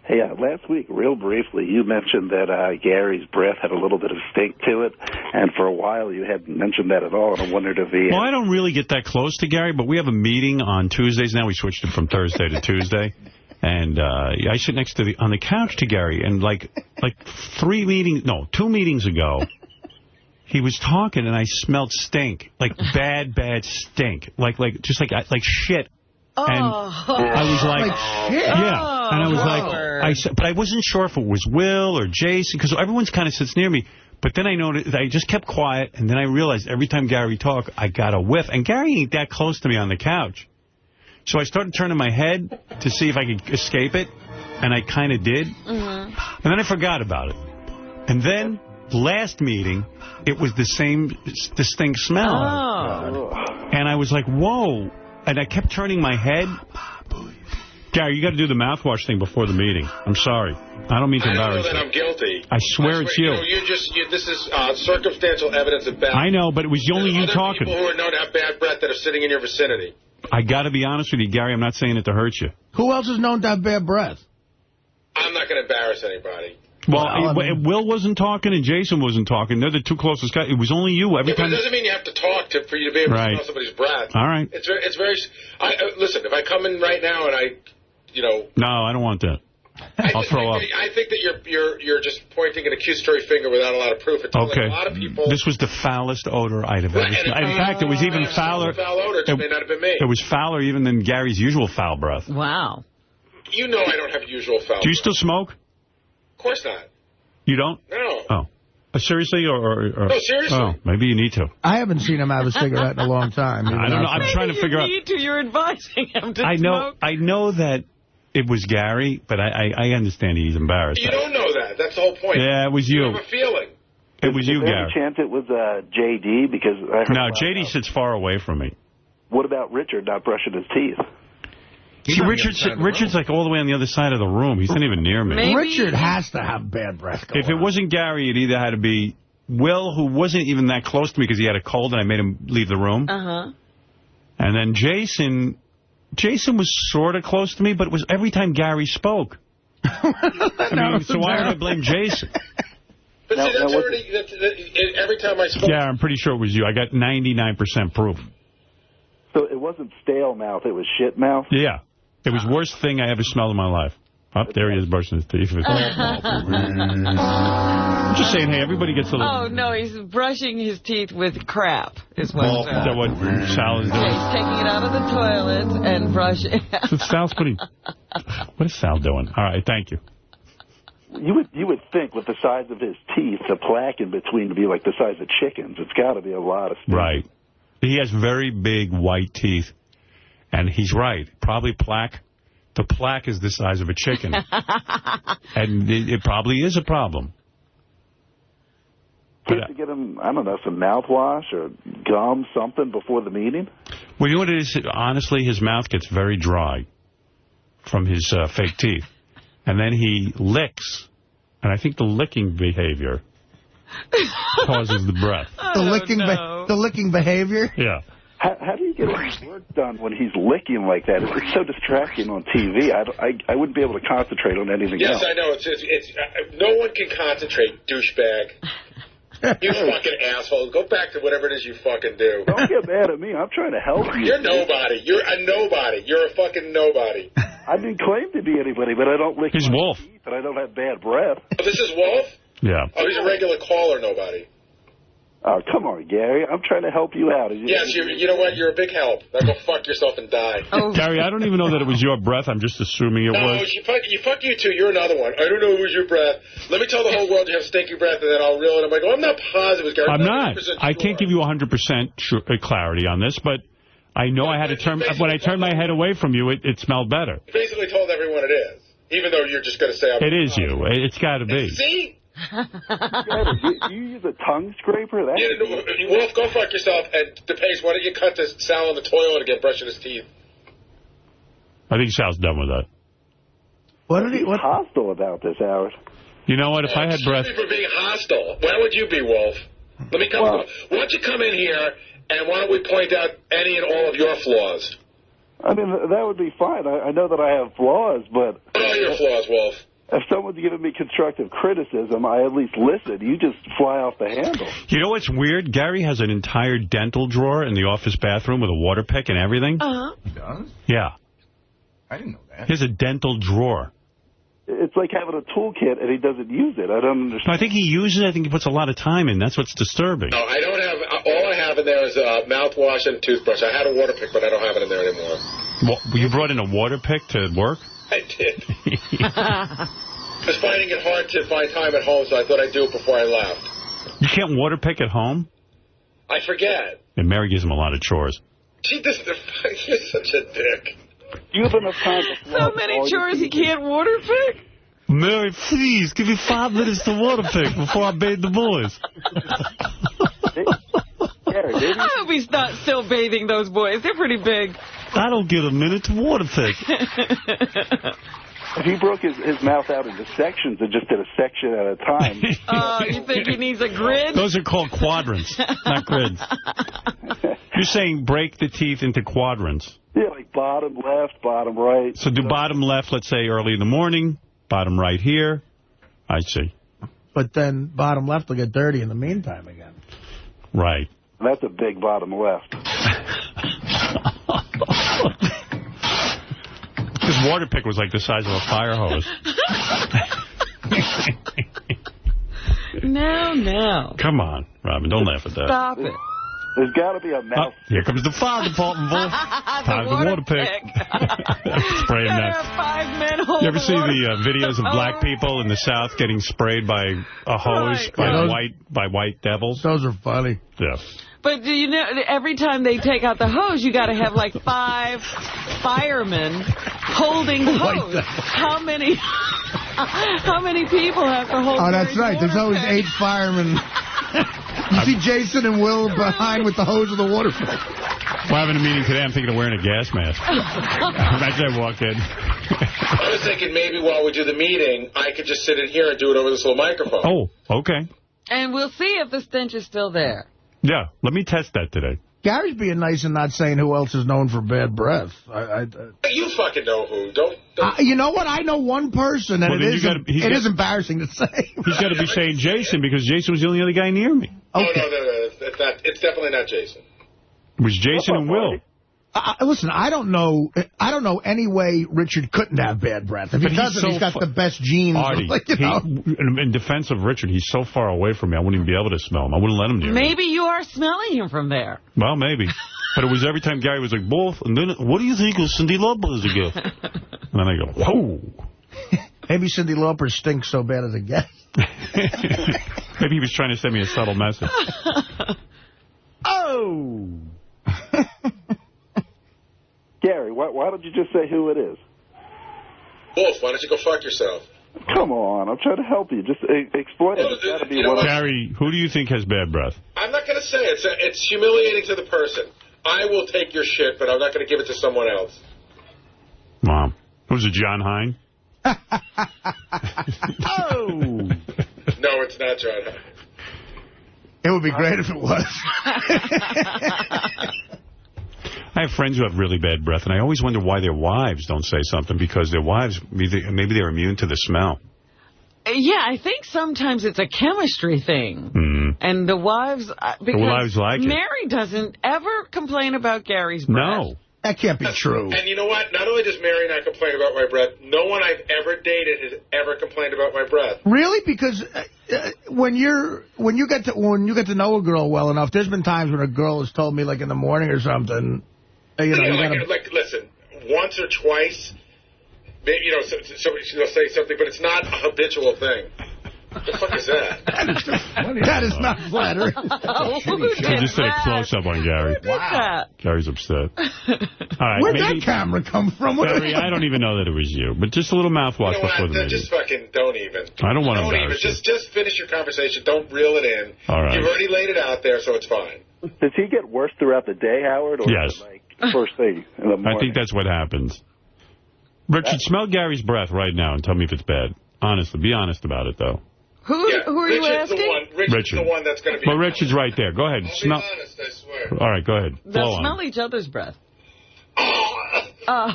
Hey, last week, real briefly, you mentioned that Gary's breath had a little bit of stink to it, and for a while you hadn't mentioned that at all, and I wondered if he... Well, I don't really get that close to Gary, but we have a meeting on Tuesdays now. We switched it from Thursday to Tuesday, and I sit next to on the couch to Gary, and like 2 meetings ago, he was talking, and I smelled stink, like bad stink, like shit. And I was like, shit. Yeah. And I was like, but I wasn't sure if it was Will or Jason, because everyone's kind of sits near me. But then I noticed, I just kept quiet, and then I realized every time Gary talked, I got a whiff. And Gary ain't that close to me on the couch. So I started turning my head to see if I could escape it, and I kind of did. And then I forgot about it. And then, last meeting, it was the same distinct smell. And I was like, whoa. And I kept turning my head. Gary, you got to do the mouthwash thing before the meeting. I'm sorry. I don't mean to embarrass you. I know that I'm guilty. I swear it's you. This is circumstantial evidence of bad. I know, but it was only you talking. People who are known to have bad breath that are sitting in your vicinity. I got to be honest with you, Gary. I'm not saying it to hurt you. Who else is known to have bad breath? I'm not going to embarrass anybody. Well, Will wasn't talking and Jason wasn't talking. They're the two closest guys. It was only you. Every time. But it doesn't mean you have to talk for you to be able to smell somebody's breath. All right. It's very. Listen, if I come in right now and No, I don't want that. I'll throw up. I think that you're just pointing an accusatory finger without a lot of proof. It's okay. A lot of people. This was the foulest odor I'd have ever smelled. In fact, it was even fouler. Foul odor, it may not have been me. It was fouler even than Gary's usual foul breath. Wow. You know I don't have usual foul breath. Do you still smoke? Of course not. You don't? No. Oh. Seriously? Or No, seriously. Oh, maybe you need to. I haven't seen him have a cigarette in a long time. I don't know. I'm trying to figure out. You're advising him to smoke. I know that it was Gary, but I understand he's embarrassed. You don't know that. That's the whole point. Yeah, it was you. You have a feeling. It was you, Is there Gary. any chance it was J.D.? Because No, J.D. sits far away from me. What about Richard not brushing his teeth? See, Richard's like all the way on the other side of the room. He's not even near me. Maybe. Richard has to have bad breath going If it wasn't Gary, it either had to be Will, who wasn't even that close to me because he had a cold and I made him leave the room. And then Jason was sort of close to me, but it was every time Gary spoke. So why would I blame Jason? But see, that's already, every time I spoke. Yeah, I'm pretty sure it was you. I got 99% proof. So it wasn't stale mouth, it was shit mouth? Yeah. It was the worst thing I ever smelled in my life. There he is brushing his teeth. I'm just saying, hey, everybody gets a little... Oh, no, he's brushing his teeth with crap, is what Is that what Sal is doing? Yeah, he's taking it out of the toilet and brushing. So Sal's putting... What is Sal doing? All right, thank you. You would think with the size of his teeth, the plaque in between to be like the size of chickens. It's got to be a lot of stuff. Right. He has very big white teeth. And he's right. Probably plaque. The plaque is the size of a chicken. And it probably is a problem. Do you have to get him, I don't know, some mouthwash or gum, something before the meeting? Well, you know what it is? Honestly, his mouth gets very dry from his fake teeth. And then he licks. And I think the licking behavior causes the breath. The licking behavior? Yeah. How do you get his work done when he's licking like that? It's so distracting on TV. I wouldn't be able to concentrate on anything else. Yes, I know. It's no one can concentrate, douchebag. You fucking asshole. Go back to whatever it is you fucking do. Don't get mad at me. I'm trying to help you. You're nobody. You're a nobody. You're a fucking nobody. I didn't claim to be anybody, but I don't lick my Wolf. teeth and I don't have bad breath. Oh, this is Wolf? Yeah. Oh, he's a regular caller, nobody. Oh, come on, Gary. I'm trying to help you out. Yes, you know what? You're a big help. Now go fuck yourself and die. Gary, I don't even know that it was your breath. I'm just assuming it was. No, fuck you too. You're another one. I don't know it was your breath. Let me tell the whole world you have stinky breath, and then I'll reel it. I'm like, I'm not positive it was Gary. I'm not. Sure. I can't give you 100% clarity on this, but I know I had to turn... When I turned my head away from you, it smelled better. You basically told everyone it is, even though you're just going to say I'm... It is you. It's got to be. See? Do you use a tongue scraper? Wolf, go fuck yourself. And DePace, why don't you cut this Sal in the toilet again, brushing his teeth? I think Sal's done with that. What's hostile about this, Howard? You know what? If I had breath... For being hostile. Why would you be, Wolf? Let me come. Why don't you come in here, and why don't we point out any and all of your flaws? I mean, that would be fine. I know that I have flaws, but... What are your flaws, Wolf? if someone's giving me constructive criticism, I at least listen. You just fly off the handle. You know what's weird? Gary has an entire dental drawer in the office bathroom with a water pick and everything. He does? Yeah. I didn't know that. He has a dental drawer. It's like having a toolkit and he doesn't use it. I don't understand. No, I think he uses it. I think he puts a lot of time in. That's what's disturbing. No, I don't have... All I have in there is mouthwash and toothbrush. I had a water pick, but I don't have it in there anymore. Well, you brought in a water pick to work? I did. I was finding it hard to find time at home, so I thought I'd do it before I left. You can't water pick at home? I forget. And Mary gives him a lot of chores. You're such a dick. You have enough time to so many chores he can't water pick? Mary, please, give me 5 minutes to water pick before I bathe the boys. I hope he's not still bathing those boys. They're pretty big. I don't get a minute to water pick. If he broke his mouth out into sections and just did a section at a time. You think he needs a grid? Those are called quadrants, not grids. You're saying break the teeth into quadrants. Yeah, like bottom left, bottom right. So do bottom left, let's say, early in the morning, bottom right here. I see. But then bottom left will get dirty in the meantime again. Right. That's a big bottom left. His water pick was like the size of a fire hose. No. Come on, Robin, don't laugh at that. Stop it. There's got to be a mouth. Here comes the fire department, boy. Time for water pick. Spray him now. 5 men hold You ever see water. the videos of black people in the South getting sprayed by a hose by white devils? Those are funny. Yeah. But do you know, every time they take out the hose, you got to have like 5 firemen holding the hose. How many people have to hold? Oh, that's right. There's always 8 firemen. You see Jason and Will behind with the hose of the water pick. We're having a meeting today. I'm thinking of wearing a gas mask. Imagine I walked in. I was thinking maybe while we do the meeting, I could just sit in here and do it over this little microphone. Oh, okay. And we'll see if the stench is still there. Yeah, let me test that today. Gary's being nice and not saying who else is known for bad breath. You fucking know who. Don't. You know what? I know one person, and Well, it is embarrassing to say. He's got to be saying Jason, because Jason was the only other guy near me. Okay. No. It's definitely not Jason. It was Jason and Will. Listen, I don't know any way Richard couldn't have bad breath. If he doesn't, he's got the best genes. Artie, in defense of Richard, he's so far away from me, I wouldn't even be able to smell him. I wouldn't let him near me. Maybe you are smelling him from there. Well, maybe. But it was every time Gary was like, both, and then, what do you think of Cyndi Lauper's again? And then I go, whoa. Maybe Cyndi Lauper stinks so bad as a guest. Maybe he was trying to send me a subtle message. Oh! Gary, why don't you just say who it is? Wolf, why don't you go fuck yourself? Come on, I'm trying to help you. Just explain it. It's got to be one. Gary, who do you think has bad breath? I'm not going to say it. It's humiliating to the person. I will take your shit, but I'm not going to give it to someone else. Mom. Who's it, John Hine? Oh! No, it's not John Hine. It would be great if it was. I have friends who have really bad breath, and I always wonder why their wives don't say something, because their wives, maybe they're immune to the smell. Yeah, I think sometimes it's a chemistry thing. Mm. And the wives, because wives like it. Mary doesn't ever complain about Gary's breath. No. That can't be true. And you know what? Not only does Mary not complain about my breath, no one I've ever dated has ever complained about my breath. Really? Because when you get to know a girl well enough, there's been times when a girl has told me, like in the morning or something, listen, once or twice, maybe, somebody will say something, but it's not a habitual thing. What the fuck is that? That is not flattering. I just did a close-up on Gary. Wow. Gary's upset. All right, Where'd that camera come from? Gary, I don't even know that it was you, but just a little mouthwash before the meeting. Just fucking don't even. I don't want to embarrass you. Just finish your conversation. Don't reel it in. All right. You've already laid it out there, so it's fine. Does he get worse throughout the day, Howard? Or Yes. like first thing in the morning? I think that's what happens. Richard, smell Gary's breath right now and tell me if it's bad. Honestly, be honest about it, though. Who are you asking? Richard's the one that's going to be... Well, Richard's right there. Go ahead. I'll be honest, I swear. All right, go ahead. They'll smell each other's breath. Are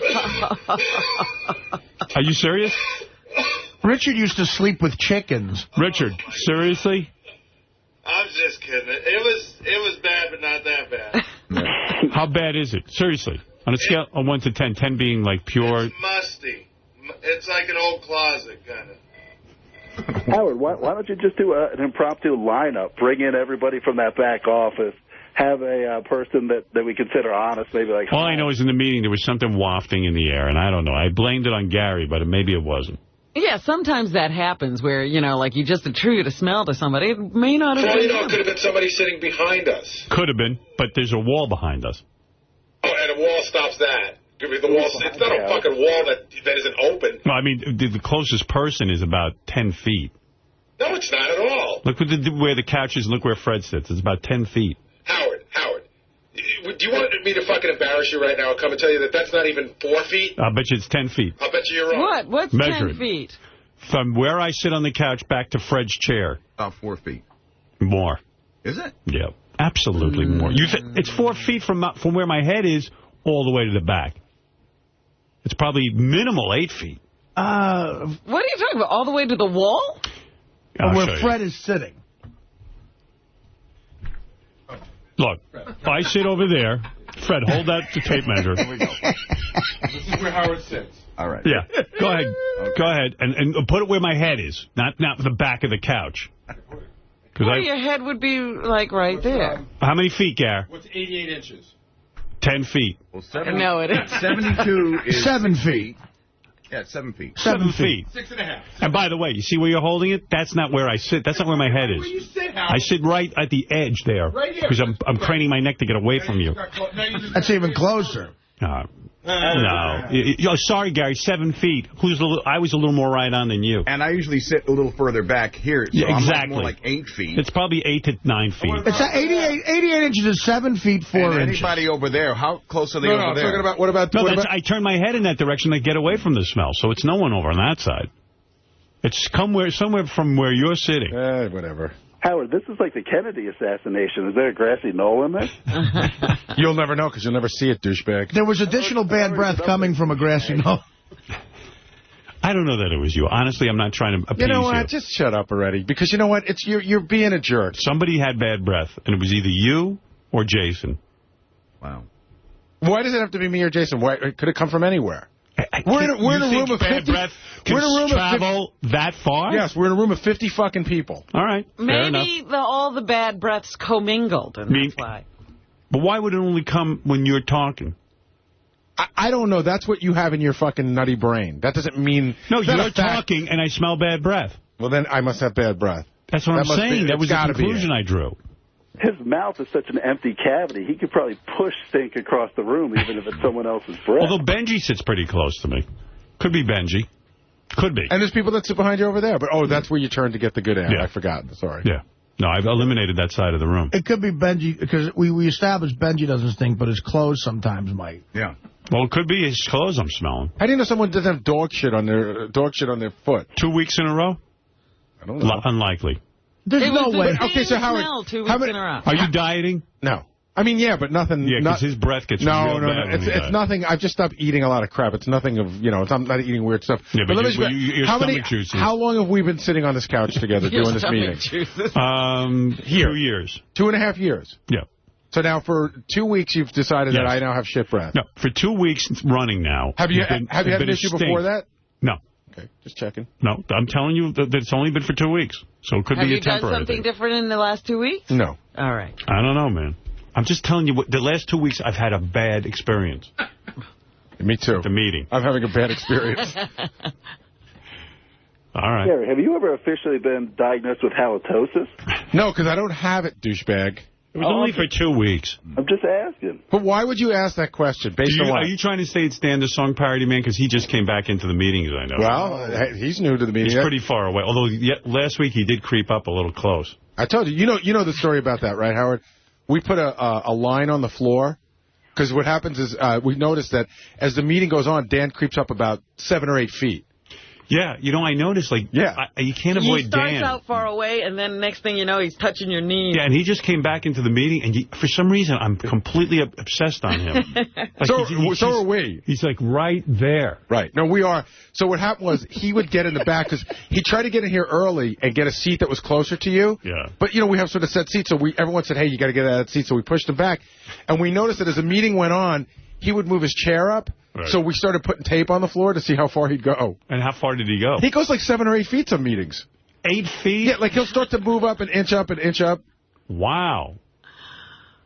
you serious? Richard used to sleep with chickens. Richard, seriously? I'm just kidding. It was bad, but not that bad. How bad is it? Seriously. On a scale of 1 to 10, 10 being like pure... It's musty. It's like an old closet, kind of. Howard, why don't you just do an impromptu lineup? Bring in everybody from that back office. Have a person that we consider honest, maybe like... All I know is in the meeting there was something wafting in the air, and I don't know. I blamed it on Gary, but maybe it wasn't. Yeah, sometimes that happens where, you know, like you just attribute a smell to somebody. It may not have been. You know, it could have been somebody sitting behind us. Could have been, but there's a wall behind us. Oh, and a wall stops that. The wall, it's not a fucking wall that isn't open. No, I mean, the closest person is about 10 feet. No, it's not at all. Look where the couch is and look where Fred sits. It's about 10 feet. Howard, do you want me to fucking embarrass you right now and come and tell you that that's not even 4 feet? I'll bet you it's 10 feet. I'll bet you you're wrong. What's Measure 10 feet? From where I sit on the couch back to Fred's chair. About 4 feet. More. Is it? Yeah, absolutely more. It's 4 feet from where my head is all the way to the back. It's probably minimal 8 feet. What are you talking about? All the way to the wall? Where Fred is sitting. Look, if I sit over there, Fred, hold that tape measure. Here we go. This is where Howard sits. All right. Yeah, go ahead. Okay. Go ahead and put it where my head is, not the back of the couch. Well, your head would be like right there. How many feet, Gar? What's 88 inches? 10 feet. Well, no, it is. 72 is... 7 feet. Yeah, 7 feet. 7 feet. 6.5. And by the way, you see where you're holding it? That's not where I sit. That's not where my head is. Where you sit, Howard? I sit right at the edge there. Right here. Because I'm craning my neck to get away from you. That's even closer. No. Sorry, Gary, 7 feet. I was a little more right on than you. And I usually sit a little further back here. So yeah, exactly. I'm more like 8 feet. It's probably 8 to 9 feet. It's 88 inches is 7 feet 4 inches. Anybody over there, how close are they over there? Talking about, what about... I turn my head in that direction to get away from the smell, so it's no one over on that side. It's somewhere from where you're sitting. Whatever. Howard, this is like the Kennedy assassination. Is there a grassy knoll in there? You'll never know because you'll never see it, douchebag. There was additional bad breath coming from a grassy knoll. I don't know that it was you. Honestly, I'm not trying to appease you. You know what? Just shut up already. Because you know what? It's you're being a jerk. Somebody had bad breath, and it was either you or Jason. Wow. Why does it have to be me or Jason? Why could it come from anywhere? We're in a room of 50. Breath can travel that far? Yes, we're in a room of 50 fucking people. All right. Maybe all the bad breaths commingled, and that's why. But why would it only come when you're talking? I don't know. That's what you have in your fucking nutty brain. That doesn't mean... No, you're talking and I smell bad breath. Well, then I must have bad breath. That's what I'm saying. That was the conclusion I drew. His mouth is such an empty cavity. He could probably push stink across the room, even if it's someone else's breath. Although Benji sits pretty close to me. Could be Benji. Could be. And there's people that sit behind you over there. But, that's where you turn to get the good air. Yeah. I forgot. Sorry. Yeah. No, I've eliminated that side of the room. It could be Benji, because we established Benji doesn't stink, but his clothes sometimes might. Yeah. Well, it could be his clothes I'm smelling. How do you know someone doesn't have dog shit on their foot? 2 weeks in a row? I don't know. Unlikely. There's no way. Okay, so Howard, 2 weeks in a row. Are you dieting? No. I mean, yeah, but nothing. Yeah, because his breath gets real bad. It's nothing. I've just stopped eating a lot of crap. It's nothing of, I'm not eating weird stuff. Yeah, but your stomach juices. How long have we been sitting on this couch together doing this meeting? 2 years. 2.5 years. Yeah. So now for 2 weeks you've decided that I now have shit breath. No, for 2 weeks running now. Have you had an issue before that? No. Okay, just checking. No, I'm telling you that it's only been for 2 weeks, so it could be a temporary thing. Have you done something different in the last 2 weeks? No. All right. I don't know, man. I'm just telling you, the last 2 weeks I've had a bad experience. Me too. At the meeting. I'm having a bad experience. All right. Gary, have you ever officially been diagnosed with halitosis? No, because I don't have it, douchebag. It was only for 2 weeks. I'm just asking. But why would you ask that question? Based on what? Are you trying to say it's Dan the Song Parody Man? Because he just came back into the meeting, as I know. Well, he's new to the meeting. He's pretty far away. Although last week he did creep up a little close. I told you. You know the story about that, right, Howard? We put a line on the floor. Because what happens is we notice that as the meeting goes on, Dan creeps up about 7 or 8 feet. Yeah, you know, I noticed, like, you can't avoid Dan. He starts out far away, and then next thing you know, he's touching your knee. Yeah, and he just came back into the meeting, and for some reason, I'm completely obsessed on him. Like so are we. He's, like, right there. Right. No, we are. So what happened was he would get in the back, because he tried to get in here early and get a seat that was closer to you. Yeah. But, you know, we have sort of set seats, so everyone said, hey, you got to get out of that seat, so we pushed him back. And we noticed that as the meeting went on, he would move his chair up. Right. So we started putting tape on the floor to see how far he'd go. And how far did he go? He goes like 7 or 8 feet some meetings. 8 feet? Yeah, like he'll start to move up and inch up and inch up. Wow.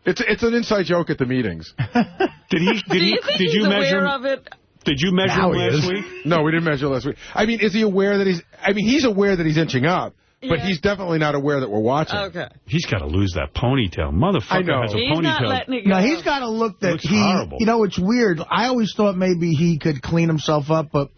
It's an inside joke at the meetings. Did you measure of it? Did you measure him last week? No, we didn't measure last week. I mean, is he aware that he's aware that he's inching up. But he's definitely not aware that we're watching. Okay. He's got to lose that ponytail. Motherfucker has a ponytail. Not letting it go. No, he's got to look that horrible. You know, it's weird. I always thought maybe he could clean himself up, but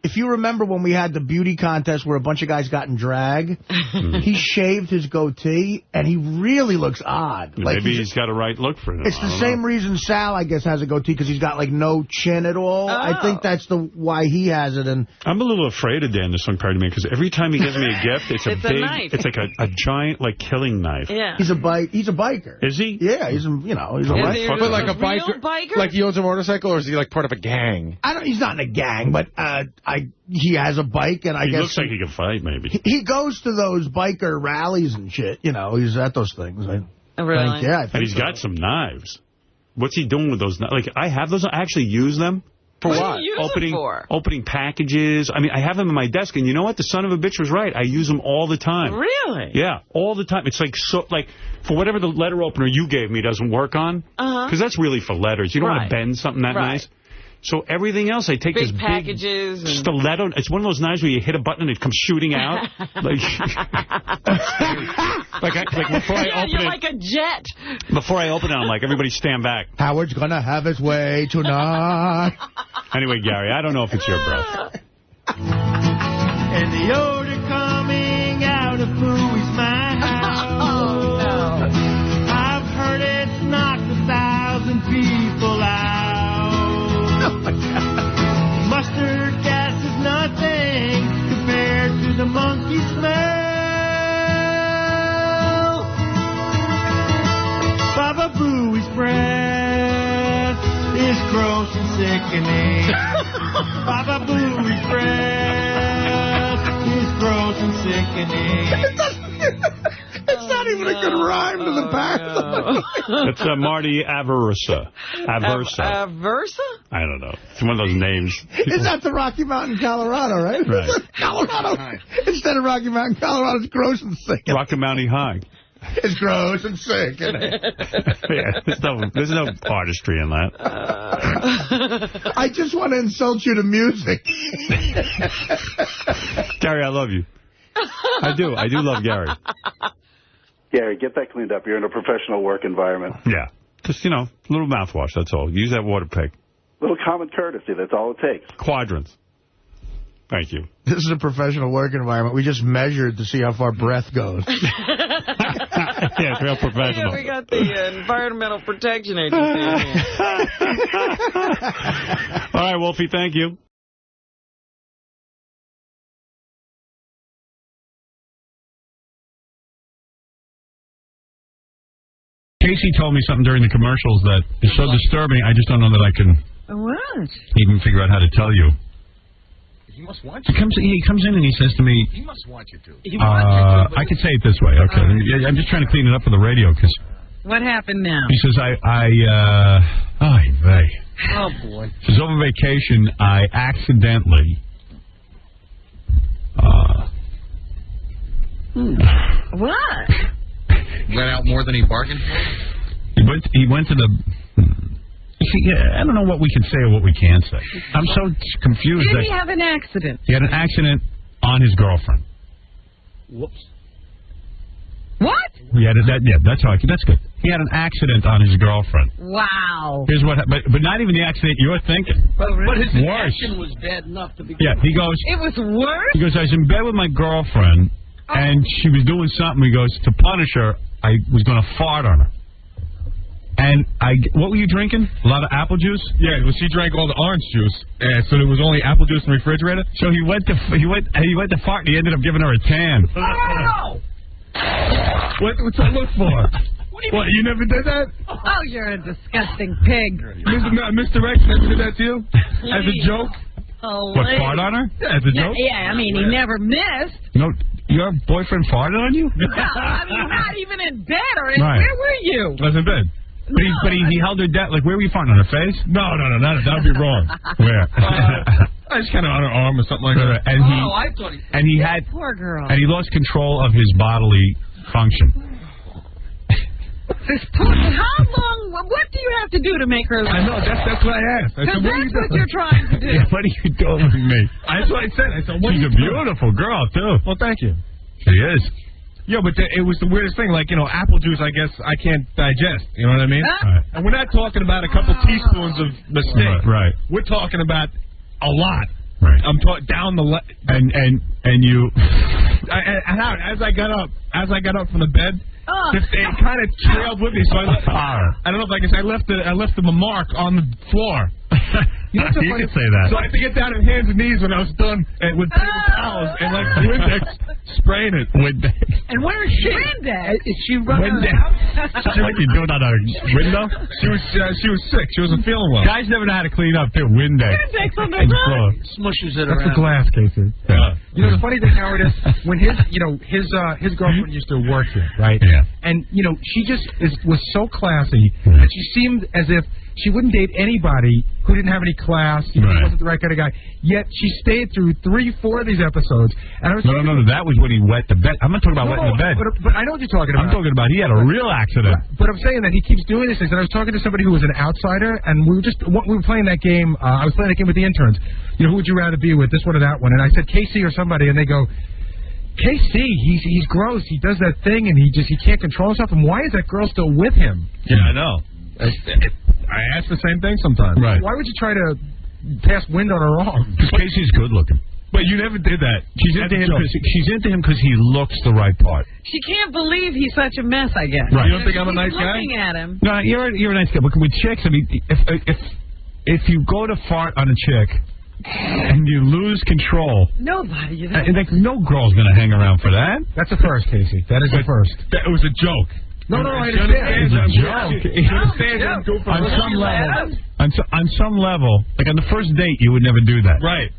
if you remember when we had the beauty contest where a bunch of guys got in drag, he shaved his goatee, and he really looks odd. Maybe like he's got a right look for him. It's the same reason Sal, I guess, has a goatee, because he's got, like, no chin at all. I think that's why he has it. And I'm a little afraid of Dan, the song parody man, because every time he gives me a gift, it's a big, knife. It's like a giant, like, killing knife. Yeah. He's a biker. Is he? Yeah, he's a biker. But like a biker? Like he owns a motorcycle, or is he like part of a gang? He's not in a gang, but he has a bike, and I guess... He looks like he can fight, maybe. He goes to those biker rallies and shit. You know, he's at those things. Really? I think and he's got some knives. What's he doing with those knives? Like, I have those. I actually use them. For what? Do you use them for? Opening packages. I mean, I have them in my desk, and you know what? The son of a bitch was right. I use them all the time. Really? Yeah, all the time. It's like, for whatever the letter opener you gave me doesn't work on, because that's really for letters. You don't want to bend something that nice. So everything else, I take this big packages stiletto. It's one of those knives where you hit a button and it comes shooting out. like before I open you're like a jet. Before I open it, I'm like, everybody stand back. Howard's gonna have his way tonight. Anyway, Gary, I don't know if it's your breath. And the odor coming out of Booey's mouth. Oh, no. I've heard it's knocked 1,000 people out. Mustard gas is nothing compared to the monkey smell. Baba Booey's breath is gross and sickening. Baba Booey's breath is gross and sickening. It's not even a good rhyme to the back. It's Marty Aversa. Aversa? I don't know. It's one of those names. Is that the Rocky Mountain, Colorado, right? Right. Colorado. Instead of Rocky Mountain, Colorado, it's gross and sick. Rocky Mountain High. It's gross and sick. Yeah, there's no artistry in that. I just want to insult you to music. Gary, I love you. I do love Gary. Gary, get that cleaned up. You're in a professional work environment. Yeah. Just, a little mouthwash, that's all. Use that water pick. Little common courtesy, that's all it takes. Quadrants. Thank you. This is a professional work environment. We just measured to see how far breath goes. Yeah, it's real professional. Yeah, we got the Environmental Protection Agency in here. All right, Wolfie, thank you. Casey told me something during the commercials that is so disturbing, I just don't know that I can even figure out how to tell you. He must want you. He comes in and he says to me... He must want you to. I could say it this way, okay. I'm just trying to clean it up for the radio, because... What happened now? He says, Oh, boy. He says, over vacation, I accidentally... What? Let out more than he bargained for? He went to the... I don't know what we can say or what we can't say. I'm so confused. Did he have an accident? He had an accident on his girlfriend. Whoops. What? That's good. He had an accident on his girlfriend. Wow. Here's what, but not even the accident you're thinking. But his worse. action was bad enough to be. Yeah, he goes. It was worse? He goes, I was in bed with my girlfriend, and she was doing something. He goes, to punish her, I was going to fart on her. And what were you drinking? A lot of apple juice? Yeah, well, she drank all the orange juice, so there was only apple juice in the refrigerator. So he went to fart, and he ended up giving her a tan. Oh! What's that look for? What, you never did that? Oh, you're a disgusting pig. Mr. X never did that to you? As a joke? Oh, what, fart on her? Yeah, as a joke? Yeah, I mean, he never missed. No, your boyfriend farted on you? No, I mean, not even in bed or Right. where were you? I was in bed. But he held her down. Like, where were you farting? On her face? No, that would be wrong. Where? I just kind of on her arm or something like that. And I thought he had poor girl. And he lost control of his bodily function. How long? What do you have to do to make her laugh? I know, that's what I asked. I Because said, that's what you're trying to do. Yeah, what are you doing with me? That's what I said. I said, she's a beautiful girl, too. Well, thank you. She is. Yeah, but it was the weirdest thing. Like, apple juice, I guess I can't digest. You know what I mean? Right. And we're not talking about a couple teaspoons of mistake. Right. We're talking about a lot. Right. I'm talking down the and you. As I got up from the bed, it kind of trailed with me. So I don't know if I can say I left them a mark on the floor. You can say that. So I had to get down on hands and knees when I was done with paper towels and like Windex spraying it. Windex. And where is she? Windex. Is she running around? What you doing on a window? She was sick. She wasn't feeling well. Guys never know how to clean up too. Windex. Windex on the floor. Smushes it around. That's the glass cases. Yeah. You know, the funny thing, Howard, is when his girlfriend used to work here, right? Yeah. And, she just was so classy that she seemed as if she wouldn't date anybody who didn't have any class. He wasn't the right kind of guy. Yet she stayed through 3-4 of these episodes. And I was no. That was when he wet the bed. I'm not talking about wetting the bed. But I know what you're talking about. I'm talking about he had a real accident. But I'm saying that he keeps doing these things. And I was talking to somebody who was an outsider, and we were playing that game. I was playing that game with the interns. Who would you rather be with, this one or that one? And I said Casey or somebody, and they go, KC, he's gross. He does that thing, and he can't control himself. And why is that girl still with him? Yeah, I know. I ask the same thing sometimes. Right. Why would you try to pass wind on her arm? Because Casey's good looking. But you never did that. She's into him because he looks the right part. She can't believe he's such a mess, I guess. Right. You don't think I'm a nice guy? Looking at him. No, you're a nice guy. But with chicks, I mean, if you go to fart on a chick and you lose control, nobody. No girl's going to hang around for that. That's a first, Casey. That is a first. It was a joke. No, I understand. It's a joke. On some level, like on the first date, you would never do that. Right.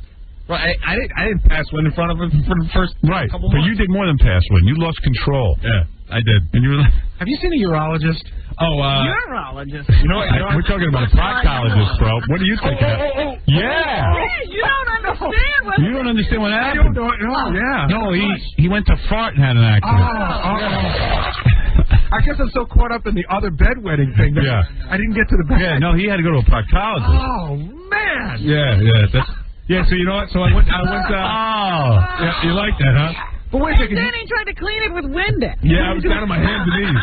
Right. I didn't pass one in front of him for the first couple months. But you did more than pass one. You lost control. Yeah, I did. And you were have you seen a urologist? Urologist. You know what? We're talking about a proctologist, bro. What are you thinking of? Yeah. You don't understand what You don't understand what happened. No, he went to fart and had an accident. I guess I'm so caught up in the other bedwetting thing that I didn't get to the bed. Yeah, no, he had to go to a proctologist. Oh, man. Yeah, so you know what? So I went. Yeah, you like that, huh? But wait a second. Then he tried to clean it with Windex. Yeah, I was down on my hands and knees.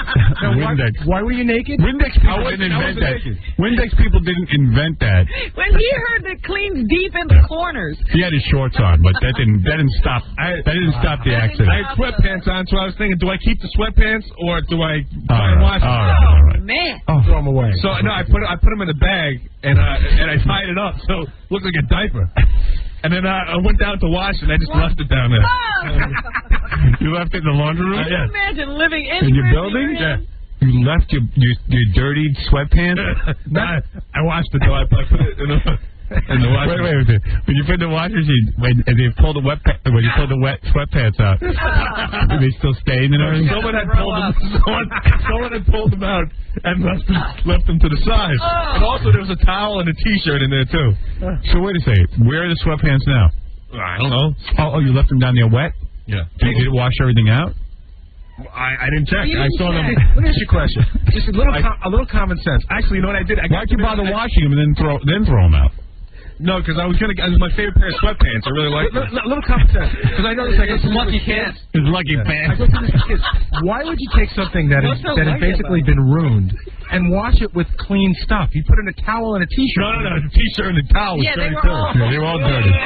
Windex. Why were you naked? Windex people didn't invent that. Windex people didn't invent that. When he heard that cleans deep in the corners. He had his shorts on, but that didn't stop. That didn't stop the accident. I had sweatpants on, so I was thinking, do I keep the sweatpants or do I try and wash them? All right. Man. Throw them away. So no, I put them in a bag and I tied it up so it looked like a diaper. And then I went down to wash and I just left it down there. You left it in the laundry room? Can you imagine living in your building? Yeah. You left your dirty sweatpants? I washed it though. I put it in the washer. Wait. When you put the washer machine, when you pull the wet sweatpants out, do they still stay in there? Someone had pulled them out and left them to the side. And also there was a towel and a T-shirt in there too. So wait a second. Where are the sweatpants now? I don't know. Oh, you left them down there wet? Yeah. Did it wash everything out? I didn't check. I saw them. Let me ask you a question. Just a little common sense. Actually, you know what I did? Why'd you bother washing them and then throw them out? No, because it was my favorite pair of sweatpants. I really liked them. A little common sense. Because I noticed I go through lucky pants. His lucky pants. I go through this kids. Why would you take something that has basically been ruined and wash it with clean stuff? You put in a towel and a T-shirt. No. The T-shirt and the towel was dirty too. They were all dirty. I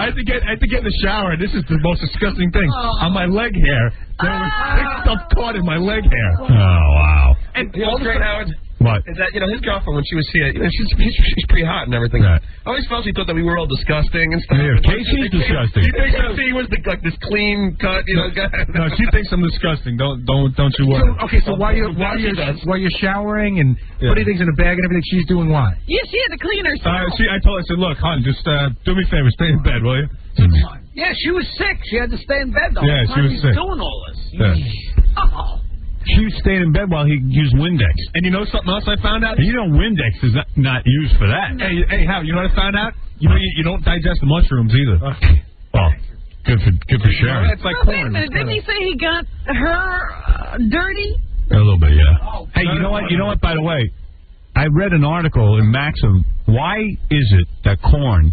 had to get in the shower. This is the most disgusting thing. On my leg hair, there was thick stuff caught in my leg hair. Oh, wow. And you know what's great, Howard? What? Is that, his girlfriend, when she was here, she's pretty hot and everything. Right. I always felt she thought that we were all disgusting and stuff. Yeah, Casey's disgusting. She thinks that he was like this clean cut, guy. No, she thinks I'm disgusting. Don't you worry. So while you're showering and putting things in a bag and everything, she's doing what? Yeah, she had to clean herself. I told her, I said, look, hon, just do me a favor, stay in bed, will you? Yeah, she was sick. She had to stay in bed, though. Yeah, she was sick. Doing all this. Yeah. Oh. She stayed in bed while he used Windex. And you know something else I found out? And Windex is not used for that. Hey, Howard, you know what I found out? You don't digest the mushrooms either. Well, good for sharing. It's like corn. Didn't he say he got her dirty? A little bit, yeah. Hey, you know what? You know what? By the way, I read an article in Maxim. Why is it that corn?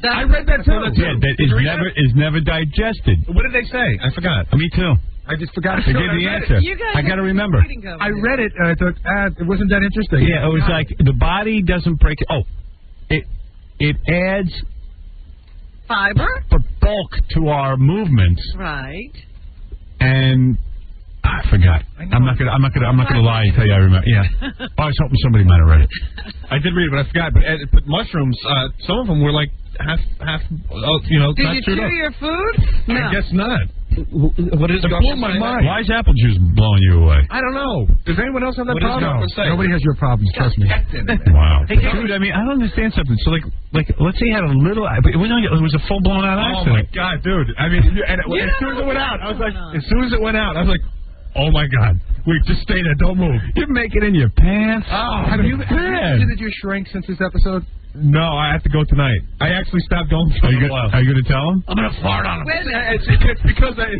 I read that too. Yeah, that is never digested. What did they say? I forgot. Me too. I just forgot. They gave the answer. I got to remember. I read it and I thought, it wasn't that interesting. Yeah, it was like the body doesn't break it. Oh, it adds fiber, bulk to our movements. Right. And I forgot. I'm not gonna lie and tell you I remember. Yeah. I was hoping somebody might have read it. I did read it, but I forgot. But mushrooms, some of them were like half. Did you chew your food? No. I guess not. What is it? Blew my mind. Why is apple juice blowing you away? I don't know. Does anyone else have that problem? Nobody has your problems. Trust me. Wow. Hey, dude, I mean, I don't understand something. So, like, let's say you had a little. It was a full blown out accident. Oh my God, dude! I mean, as soon as it went out, I was like, oh my God. Wait, just stay there. Don't move. You're making in your pants. Oh, have you did you shrink since this episode? No, I have to go tonight. I actually stopped going for a while. Are you going to tell him? I'm going to fart on him. It's because I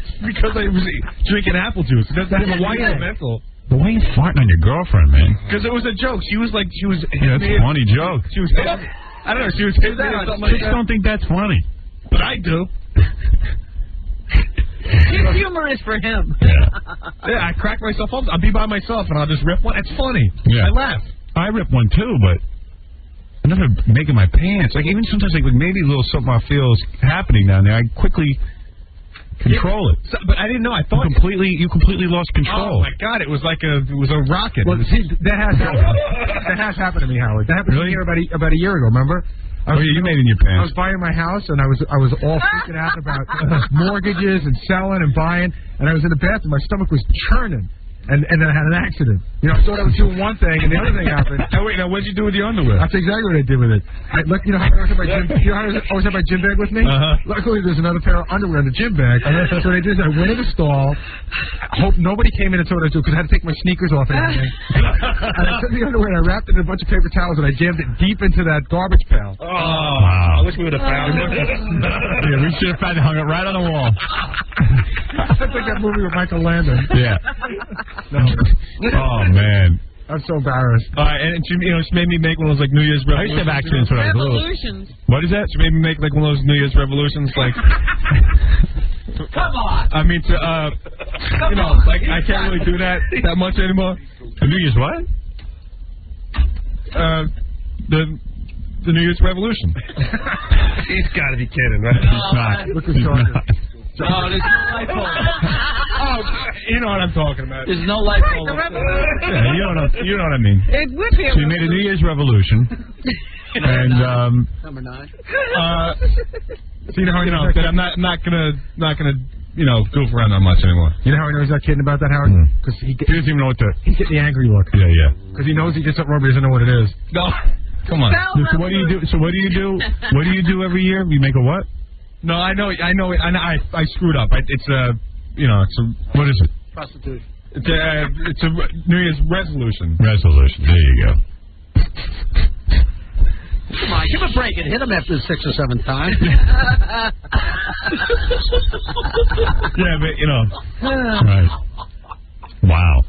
was drinking apple juice. It doesn't have a white mental. But why are you farting on your girlfriend, man? Because it was a joke. She was. Yeah, that's a funny joke. She was. I don't know. She was hitting me or something like that. I don't think that's funny. But I do. His humor is for him. Yeah, I crack myself up. I'll be by myself and I'll just rip one. It's funny. Yeah. I laugh. I rip one too, but I'm never making my pants. Like even sometimes, like maybe a little something I feel is happening down there. I quickly control it. So, but I didn't know. I thought you completely lost control. Oh my God! It was like a rocket. Well, see, that has happened. That has happened to me, Howard. That happened to me here about a year ago. Remember? You made it in your pants. I was buying my house, and I was all freaking out about mortgages and selling and buying, and I was in the bathroom. My stomach was churning, and then I had an accident. I thought I was doing one thing, and the other thing happened. Now wait, what did you do with the underwear? That's exactly what I did with it. How I always have my gym bag with me? Luckily, there's another pair of underwear in the gym bag. So what I did is I went in the stall. I hope nobody came in and saw what I was doing, because I had to take my sneakers off and everything. And I took the underwear and I wrapped it in a bunch of paper towels and I jammed it deep into that garbage pail. Oh, wow. I wish we would have found it. Yeah, we should have found it, hung it right on the wall. That's like that movie with Michael Landon. Yeah. Oh, man. I'm so embarrassed. And she made me make one of those like New Year's revolutions. I used to have accidents when I was little. What is that? She made me make like one of those New Year's revolutions, like. Come on. I mean, like I can't really do that much anymore. The New Year's what? The New Year's revolution. He's got to be kidding, right? He's not. Look who's talking. Oh, there's no light bulb. Oh, you know what I'm talking about. There's no light bulb. Yeah, you know what I mean. It would be. So you made a New Year's revolution. And number 9. So you know how that I'm not gonna goof around that much anymore. You know how he knows that kidding about that, Howard? Because he doesn't even know what he's getting the angry look. Yeah. Because he knows he did something wrong, but he doesn't know what it is. No. Come on. So what do you do? What do you do every year? You make a what? No, I know. I screwed up. It's a what is it? Prostitution. It's a New Year's resolution. Resolution. There you go. Come on, give a break and hit him after the 6th or 7th time. Yeah, but Right. Wow.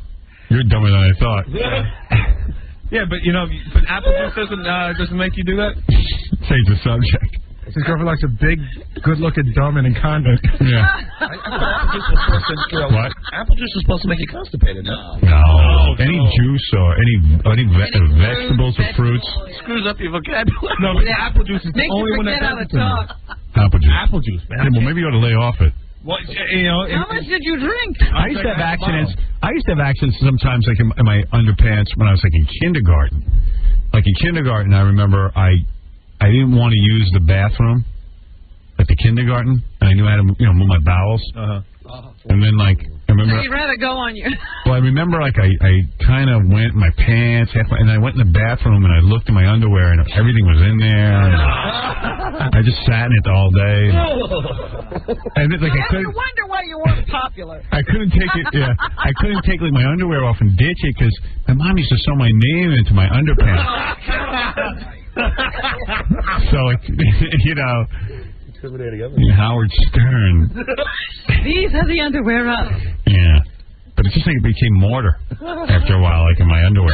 You're dumber than I thought. Yeah, but but apple juice doesn't make you do that. Change the subject. His girlfriend likes a big, good-looking dumb and incontinent. Yeah. What? Apple juice is supposed to make you constipated, no? No. Any juice or any vegetables or fruits. Screws up your vocabulary. No, but apple juice is the only one that does it to me. Apple juice. Apple juice, man. Yeah, well, maybe you ought to lay off it. Well, you know, How much did you drink? I used to have accidents. I used to have accidents sometimes, like in my underpants when I was like in kindergarten. Like in kindergarten, I remember I didn't want to use the bathroom at the kindergarten, and I knew I had to move my bowels. And then like I remember. So you'd rather go on your. Well, I remember like I kind of went in my pants, and I went in the bathroom and I looked in my underwear and everything was in there. And I just sat in it all day. And like I couldn't. You wonder why you weren't popular. I couldn't take it. Yeah, I couldn't take like my underwear off and ditch it because my mom used to sew my name into my underpants. So you know. Howard Stern. These are the underwear up. Yeah. But it just like it became mortar after a while, like in my underwear.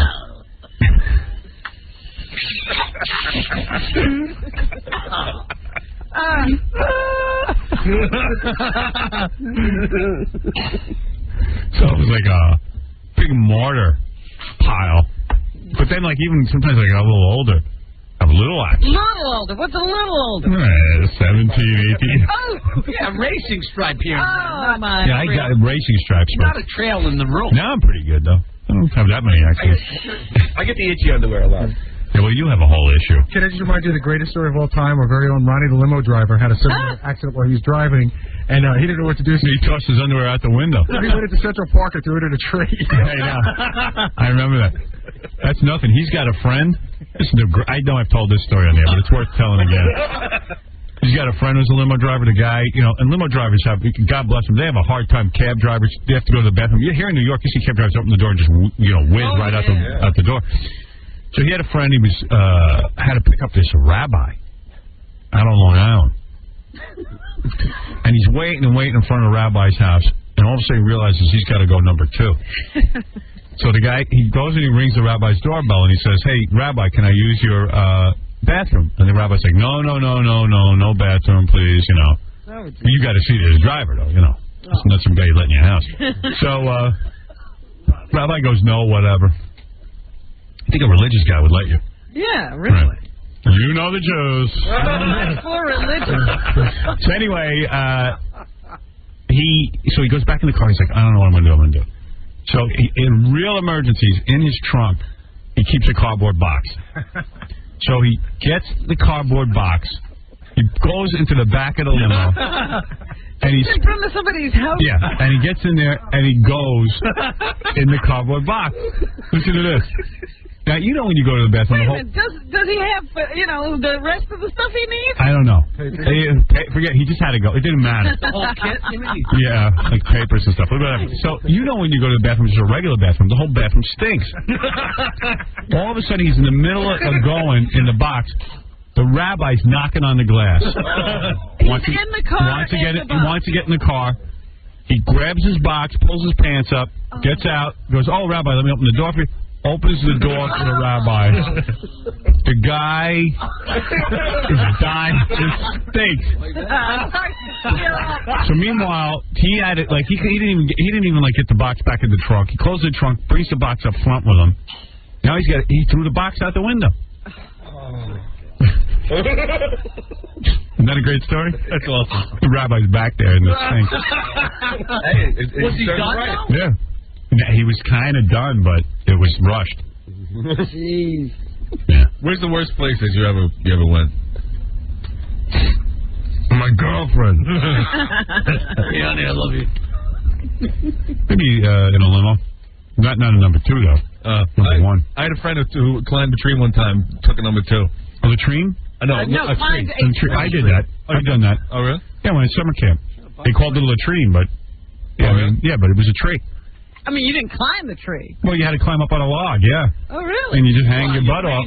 So it was like a big mortar pile. But then, like, even sometimes I got a little older. I'm a little action. Little older. What's a little older? 17, 18. Oh, yeah, racing stripe here. Oh, my. Yeah, I got racing stripes. Not a trail in the room. Now I'm pretty good, though. I don't have that many accidents. I get the itchy underwear a lot. Yeah, well, you have a whole issue. Can I just remind you of the greatest story of all time? Our very own Ronnie, the limo driver, had a similar accident while he was driving, and he didn't know what to do. So he tossed his underwear out the window. He went into Central Park and threw it in a tree. I know. I remember that. That's nothing. He's got a friend. I know I've told this story on there, but it's worth telling again. He's got a friend who's a limo driver. The guy, and limo drivers have, God bless them, they have a hard time. Cab drivers, they have to go to the bathroom. Here in New York, you see cab drivers open the door and just, whiz right out the door. So he had a friend. He was had to pick up this rabbi out on Long Island, and he's waiting and waiting in front of the rabbi's house, and all of a sudden he realizes he's got to go number 2. So the guy, he goes and he rings the rabbi's doorbell and he says, "Hey, Rabbi, can I use your bathroom?" And the rabbi's like, "No bathroom, please. You got to see this driver though. It's not some guy you let in your house." So Rabbi goes, "No, whatever." I think a religious guy would let you. Yeah, really. Right. You know the Jews. For religion. So anyway, he goes back in the car. He's like, "I don't know what I'm going to do. So in real emergencies, in his trunk, he keeps a cardboard box. So he gets the cardboard box. He goes into the back of the limo. And he's in front of somebody's house. Yeah, and he gets in there and he goes in the cardboard box. Listen to this. Now, when you go to the bathroom... Wait a minute, does he have, the rest of the stuff he needs? I don't know. Forget, he just had to go. It didn't matter. The whole kit, you mean? Yeah, like papers and stuff. Whatever. So, when you go to the bathroom, just a regular bathroom, the whole bathroom stinks. All of a sudden, he's in the middle of going in the box. The rabbi's knocking on the glass. He's in the car. He wants to get in the car. He grabs his box, pulls his pants up, gets out, goes, "Oh, Rabbi, let me open the door for you." Opens the door to the rabbi. The guy is dying. It stinks. So meanwhile, he had it he didn't even get the box back in the trunk. He closed the trunk, brings the box up front with him. Now he threw the box out the window. Isn't that a great story? That's awesome. The rabbi's back there in the sink. Hey, was he done now? Yeah. He was kind of done, but it was rushed. Jeez. Yeah. Where's the worst places you ever went? My girlfriend. Hey, honey, I love you. Maybe in a limo. Not a number 2, though. Number 1. I had a friend who climbed a tree one time, took a number 2. A latrine? No, a tree. I did that. I've done that. Oh, really? Yeah, when I was summer camp. They called it a latrine, but... Yeah, but it was a tree. I mean, you didn't climb the tree. Well, you had to climb up on a log, yeah. Oh, really? And you just hang your butt off,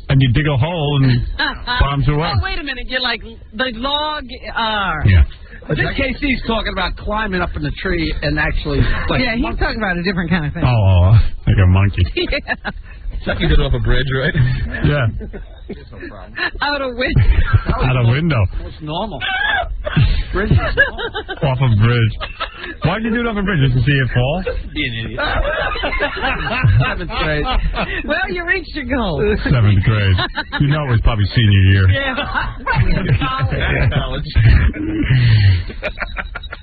and you dig a hole, and bombs away. Oh, wait a minute. You're like, the log... Yeah. I think KC's talking about climbing up in the tree and actually... yeah, he's talking about a different kind of thing. Oh, like a monkey. Yeah. Chuck, you did it off a bridge, right? Yeah. Out a window. Out a window. It's normal. Bridge is normal. Off a bridge. Why'd you do it off a bridge? Just to see it fall? Be an idiot. 7th grade. Well, you reached your goal. 7th grade. You know it was probably senior year. Yeah. Probably in college. College.